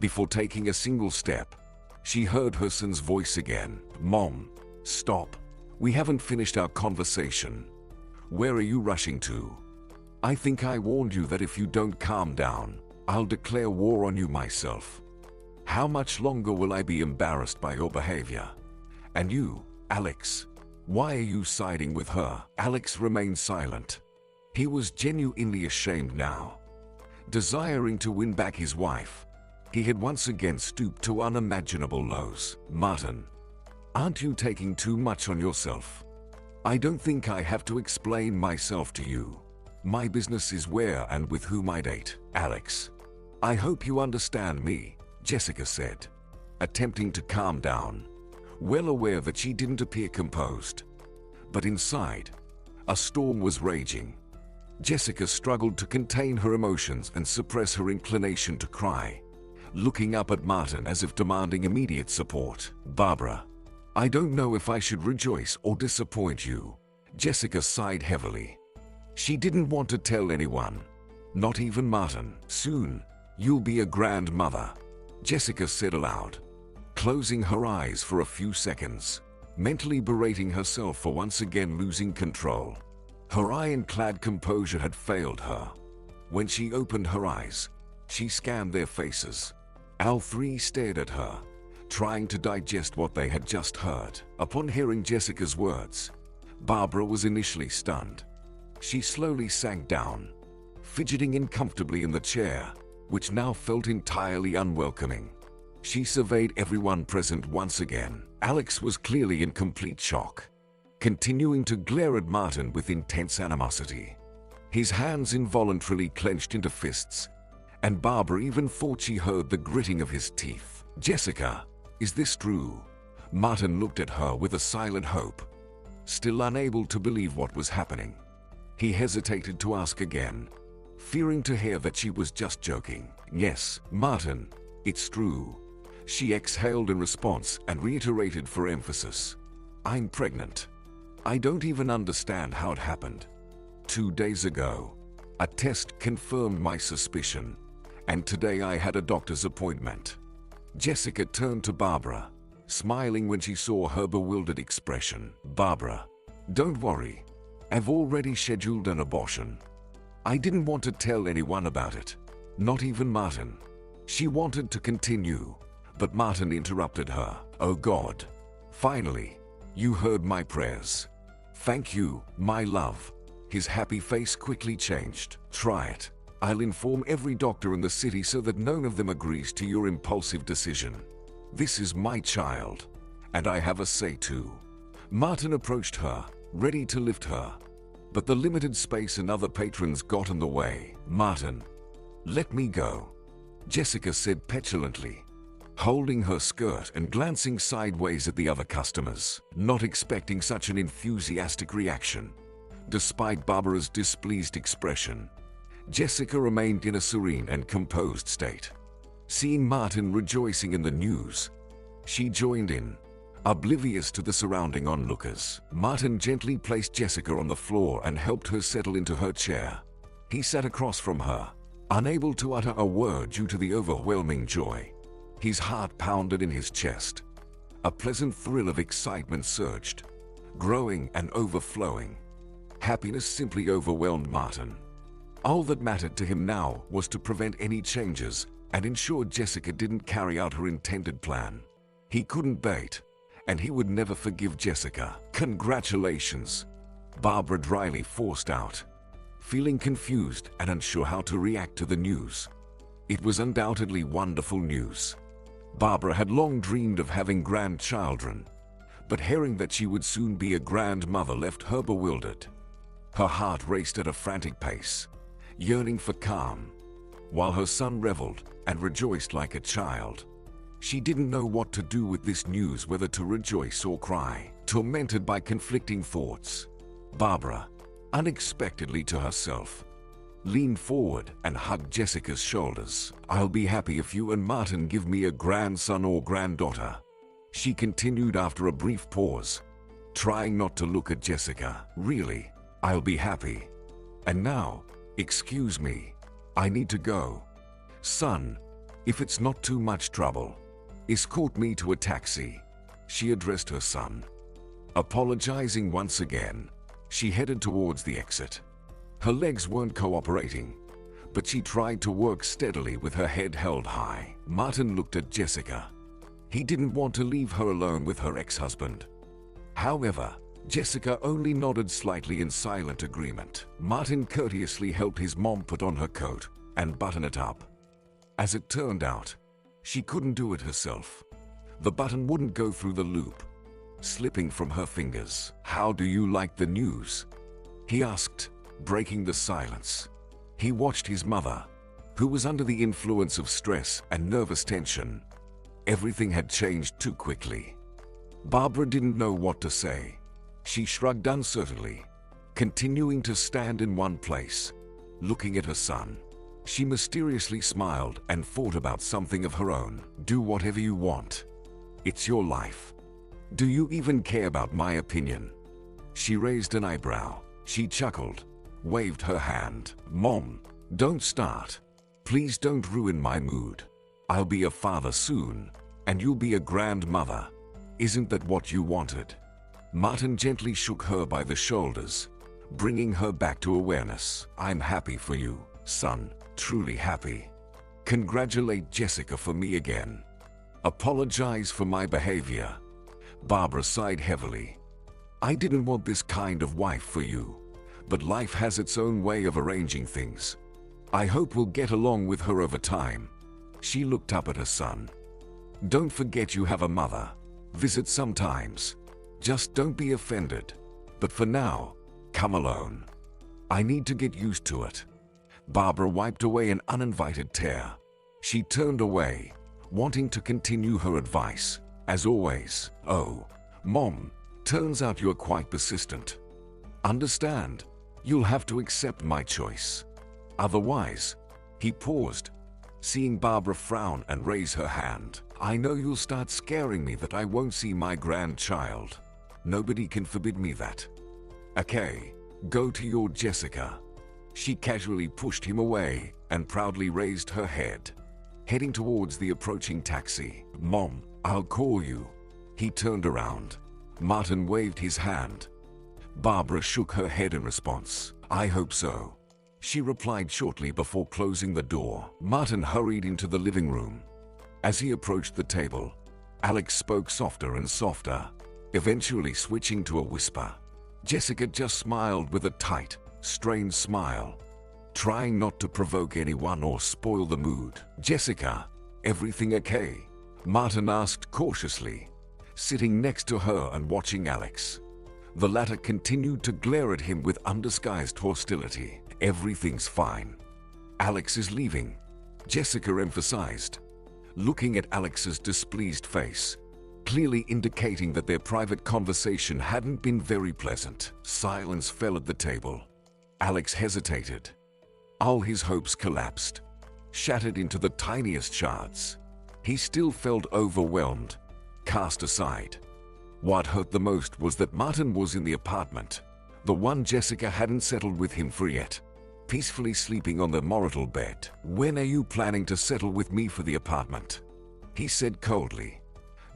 Before taking a single step, she heard her son's voice again. "Mom, stop. We haven't finished our conversation. Where are you rushing to? I think I warned you that if you don't calm down, I'll declare war on you myself. How much longer will I be embarrassed by your behavior? And you, Alex, why are you siding with her?" Alex remained silent. He was genuinely ashamed now. Desiring to win back his wife, he had once again stooped to unimaginable lows. "Martin, aren't you taking too much on yourself? I don't think I have to explain myself to you. My business is where and with whom I date." "Alex, I hope you understand me," Jessica said, attempting to calm down, well aware that she didn't appear composed. But inside, a storm was raging. Jessica struggled to contain her emotions and suppress her inclination to cry, looking up at Martin as if demanding immediate support. "Barbara, I don't know if I should rejoice or disappoint you," Jessica sighed heavily. She didn't want to tell anyone, not even Martin. "Soon, you'll be a grandmother," Jessica said aloud, closing her eyes for a few seconds, mentally berating herself for once again losing control. Her ironclad composure had failed her. When she opened her eyes, she scanned their faces. All three stared at her, trying to digest what they had just heard. Upon hearing Jessica's words, Barbara was initially stunned. She slowly sank down, fidgeting uncomfortably in the chair, which now felt entirely unwelcoming. She surveyed everyone present once again. Alex was clearly in complete shock, continuing to glare at Martin with intense animosity. His hands involuntarily clenched into fists, and Barbara even thought she heard the gritting of his teeth. "Jessica, is this true?" Martin looked at her with a silent hope, still unable to believe what was happening. He hesitated to ask again, fearing to hear that she was just joking. "Yes, Martin, it's true," she exhaled in response and reiterated for emphasis. "I'm pregnant. I don't even understand how it happened. 2 days ago, A test confirmed my suspicion, and today I had a doctor's appointment. Jessica turned to Barbara, smiling when she saw her bewildered expression. Barbara, don't worry. I've already scheduled an abortion. I didn't want to tell anyone about it, not even Martin. She wanted to continue, but Martin interrupted her. Oh God. Finally, you heard my prayers. Thank you, my love. His happy face quickly changed. Try it. I'll inform every doctor in the city so that none of them agrees to your impulsive decision. This is my child, and I have a say too. Martin approached her, ready to lift her, but the limited space and other patrons got in the way. Martin, let me go, Jessica said petulantly, holding her skirt and glancing sideways at the other customers, not expecting such an enthusiastic reaction. Despite Barbara's displeased expression, Jessica remained in a serene and composed state. Seeing Martin rejoicing in the news, she joined in, oblivious to the surrounding onlookers. Martin gently placed Jessica on the floor and helped her settle into her chair. He sat across from her, unable to utter a word due to the overwhelming joy. His heart pounded in his chest. A pleasant thrill of excitement surged, growing and overflowing. Happiness simply overwhelmed Martin. All that mattered to him now was to prevent any changes and ensure Jessica didn't carry out her intended plan. He couldn't bait, and he would never forgive Jessica. Congratulations, Barbara dryly forced out, feeling confused and unsure how to react to the news. It was undoubtedly wonderful news. Barbara had long dreamed of having grandchildren, but hearing that she would soon be a grandmother left her bewildered. Her heart raced at a frantic pace, yearning for calm, while her son reveled and rejoiced like a child. She didn't know what to do with this news, whether to rejoice or cry. Tormented by conflicting thoughts, Barbara, unexpectedly to herself, leaned forward and hugged Jessica's shoulders. I'll be happy if you and Martin give me a grandson or granddaughter, she continued after a brief pause, trying not to look at Jessica. Really, I'll be happy. And now, excuse me, I need to go. Son, if it's not too much trouble, escort me to a taxi, she addressed her son. Apologizing once again, she headed towards the exit. Her legs weren't cooperating, but she tried to work steadily with her head held high. Martin looked at Jessica. He didn't want to leave her alone with her ex-husband. However, Jessica only nodded slightly in silent agreement. Martin courteously helped his mom put on her coat and button it up. As it turned out, she couldn't do it herself. The button wouldn't go through the loop, slipping from her fingers. How do you like the news? He asked, breaking the silence. He watched his mother, who was under the influence of stress and nervous tension. Everything had changed too quickly. Barbara didn't know what to say. She shrugged uncertainly, continuing to stand in one place, looking at her son. She mysteriously smiled and thought about something of her own. Do whatever you want. It's your life. Do you even care about my opinion? She raised an eyebrow. She chuckled, waved her hand. Mom, don't start. Please don't ruin my mood. I'll be a father soon, and you'll be a grandmother. Isn't that what you wanted? Martin gently shook her by the shoulders, bringing her back to awareness. I'm happy for you, son, truly happy. Congratulate Jessica for me again. Apologize for my behavior. Barbara sighed heavily. I didn't want this kind of wife for you, but life has its own way of arranging things. I hope we'll get along with her over time. She looked up at her son. Don't forget you have a mother. Visit sometimes. Just don't be offended. But for now, come alone. I need to get used to it. Barbara wiped away an uninvited tear. She turned away, wanting to continue her advice. As always, oh, Mom, turns out you're quite persistent. Understand, you'll have to accept my choice. Otherwise, he paused, seeing Barbara frown and raise her hand. I know you'll start scaring me that I won't see my grandchild. Nobody can forbid me that. Okay, go to your Jessica. She casually pushed him away and proudly raised her head, heading towards the approaching taxi. "Mom, I'll call you." He turned around. Martin waved his hand. Barbara shook her head in response. "I hope so," she replied shortly before closing the door. Martin hurried into the living room. As he approached the table, Alex spoke softer and softer, eventually switching to a whisper. Jessica just smiled with a tight, strained smile, trying not to provoke anyone or spoil the mood. "Jessica, everything okay?" Martin asked cautiously, sitting next to her and watching Alex. The latter continued to glare at him with undisguised hostility. "Everything's fine. Alex is leaving," Jessica emphasized, looking at Alex's displeased face, clearly indicating that their private conversation hadn't been very pleasant. Silence fell at the table. Alex hesitated. All his hopes collapsed, shattered into the tiniest shards. He still felt overwhelmed, cast aside. What hurt the most was that Martin was in the apartment, the one Jessica hadn't settled with him for yet, peacefully sleeping on the marital bed. "When are you planning to settle with me for the apartment?" he said coldly,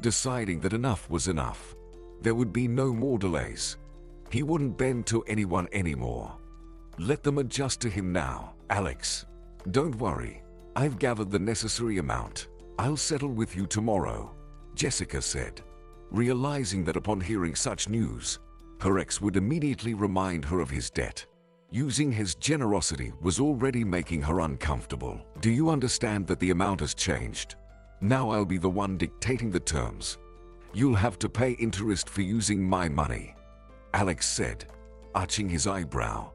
deciding that enough was enough. There would be no more delays. He wouldn't bend to anyone anymore. Let them adjust to him now. "Alex, don't worry. I've gathered the necessary amount. I'll settle with you tomorrow," Jessica said, realizing that upon hearing such news, her ex would immediately remind her of his debt. Using his generosity was already making her uncomfortable. "Do you understand that the amount has changed? Now I'll be the one dictating the terms. You'll have to pay interest for using my money," Alex said, arching his eyebrow,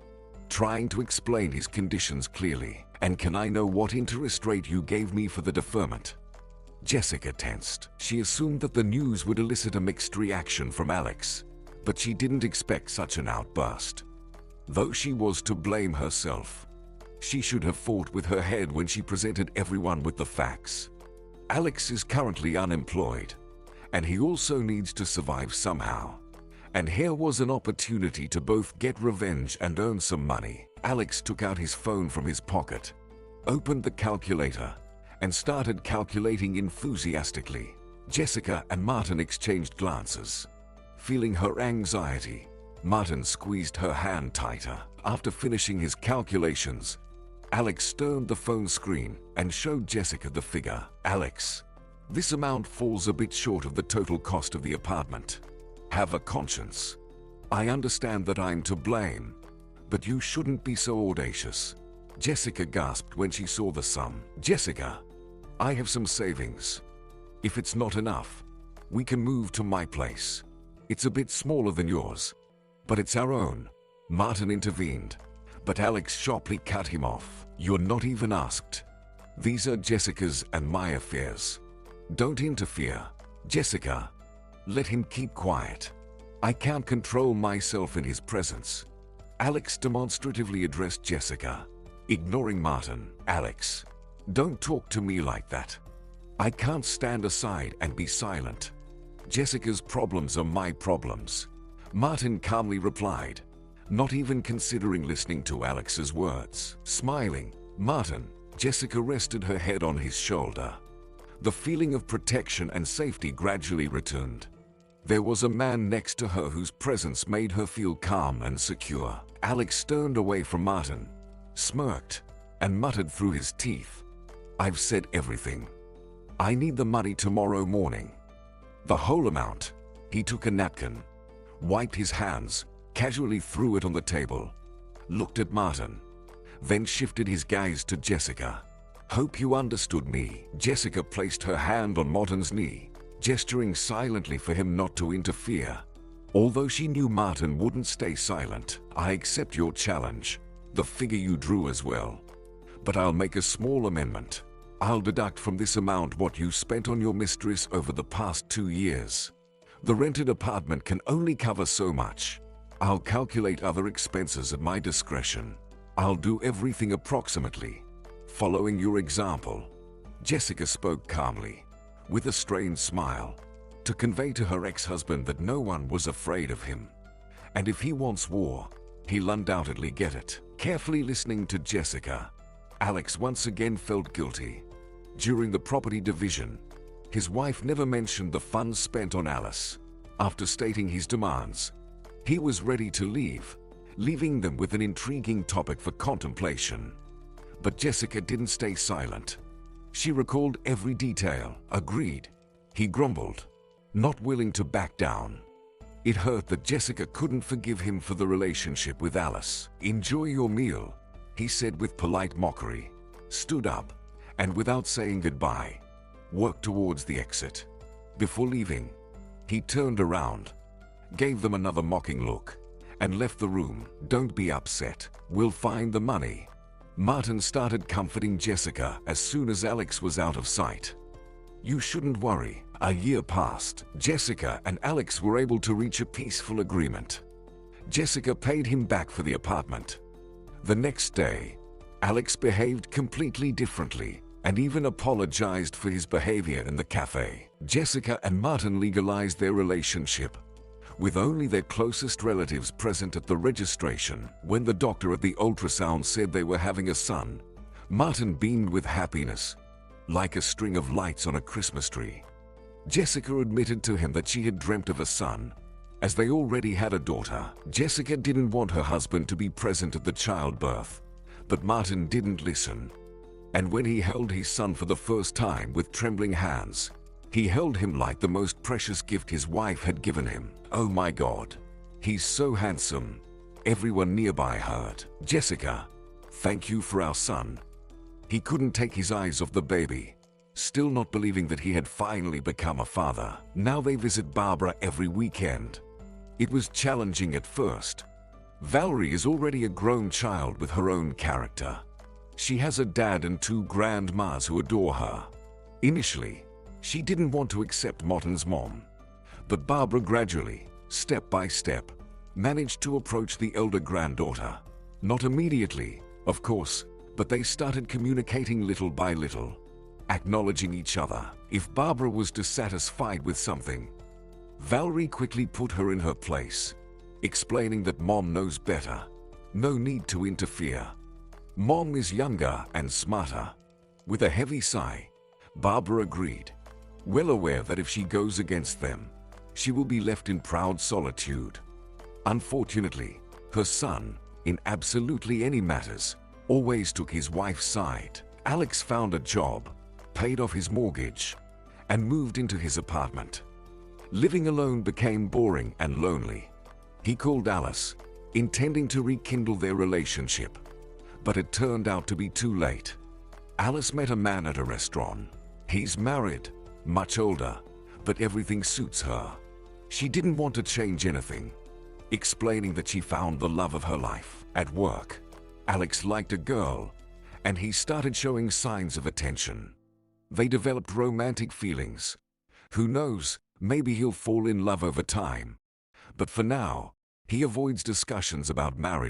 trying to explain his conditions clearly. "And can I know what interest rate you gave me for the deferment?" Jessica tensed. She assumed that the news would elicit a mixed reaction from Alex, but she didn't expect such an outburst. Though she was to blame herself, she should have fought with her head when she presented everyone with the facts. Alex is currently unemployed, and he also needs to survive somehow. And here was an opportunity to both get revenge and earn some money. Alex took out his phone from his pocket, opened the calculator, and started calculating enthusiastically. Jessica and Martin exchanged glances. Feeling her anxiety, Martin squeezed her hand tighter. After finishing his calculations, Alex turned the phone screen and showed Jessica the figure. "Alex, this amount falls a bit short of the total cost of the apartment. Have a conscience. I understand that I'm to blame, but you shouldn't be so audacious." Jessica gasped when she saw the sum. "Jessica, I have some savings. If it's not enough, we can move to my place. It's a bit smaller than yours, but it's our own," Martin intervened, but Alex sharply cut him off. "You're not even asked. These are Jessica's and my affairs. Don't interfere." "Jessica, let him keep quiet. I can't control myself in his presence," Alex demonstratively addressed Jessica, ignoring Martin. "Alex, don't talk to me like that. I can't stand aside and be silent. Jessica's problems are my problems," Martin calmly replied, not even considering listening to Alex's words. Smiling, "Martin," Jessica rested her head on his shoulder. The feeling of protection and safety gradually returned. There was a man next to her whose presence made her feel calm and secure. Alex turned away from Martin, smirked, and muttered through his teeth, "I've said everything. I need the money tomorrow morning. The whole amount." He took a napkin, wiped his hands, casually threw it on the table, looked at Martin, then shifted his gaze to Jessica. "Hope you understood me." Jessica placed her hand on Martin's knee, gesturing silently for him not to interfere. Although she knew Martin wouldn't stay silent. "I accept your challenge, the figure you drew as well. But I'll make a small amendment. I'll deduct from this amount what you spent on your mistress over the past 2 years. The rented apartment can only cover so much. I'll calculate other expenses at my discretion. I'll do everything approximately, following your example." Jessica spoke calmly, with a strained smile, to convey to her ex-husband that no one was afraid of him. And if he wants war, he'll undoubtedly get it. Carefully listening to Jessica, Alex once again felt guilty. During the property division, his wife never mentioned the funds spent on Alice. After stating his demands, he was ready to leave, leaving them with an intriguing topic for contemplation. But Jessica didn't stay silent. She recalled every detail, agreed. He grumbled, not willing to back down. It hurt that Jessica couldn't forgive him for the relationship with Alice. "Enjoy your meal," he said with polite mockery, stood up, and without saying goodbye, worked towards the exit. Before leaving, he turned around, gave them another mocking look, and left the room. "Don't be upset. We'll find the money." Martin started comforting Jessica as soon as Alex was out of sight. "You shouldn't worry." A year passed. Jessica and Alex were able to reach a peaceful agreement. Jessica paid him back for the apartment. The next day, Alex behaved completely differently and even apologized for his behavior in the cafe. Jessica and Martin legalized their relationship, with only their closest relatives present at the registration. When the doctor at the ultrasound said they were having a son, Martin beamed with happiness, like a string of lights on a Christmas tree. Jessica admitted to him that she had dreamt of a son, as they already had a daughter. Jessica didn't want her husband to be present at the childbirth, but Martin didn't listen. And when he held his son for the first time with trembling hands, he held him like the most precious gift his wife had given him. "Oh my God, he's so handsome," everyone nearby heard. "Jessica, thank you for our son." He couldn't take his eyes off the baby, still not believing that he had finally become a father. Now they visit Barbara every weekend. It was challenging at first. Valerie is already a grown child with her own character. She has a dad and two grandmas who adore her. Initially, she didn't want to accept Martin's mom, but Barbara gradually, step by step, managed to approach the elder granddaughter. Not immediately, of course, but they started communicating little by little, acknowledging each other. If Barbara was dissatisfied with something, Valerie quickly put her in her place, explaining that Mom knows better. No need to interfere. Mom is younger and smarter. With a heavy sigh, Barbara agreed, well aware that if she goes against them, she will be left in proud solitude. Unfortunately, her son, in absolutely any matters, always took his wife's side. Alex found a job, paid off his mortgage, and moved into his apartment. Living alone became boring and lonely. He called Alice, intending to rekindle their relationship, but it turned out to be too late. Alice met a man at a restaurant. He's married, much older, but everything suits her. She didn't want to change anything, explaining that she found the love of her life. At work, Alex liked a girl, and he started showing signs of attention. They developed romantic feelings. Who knows, maybe he'll fall in love over time. But for now, he avoids discussions about marriage.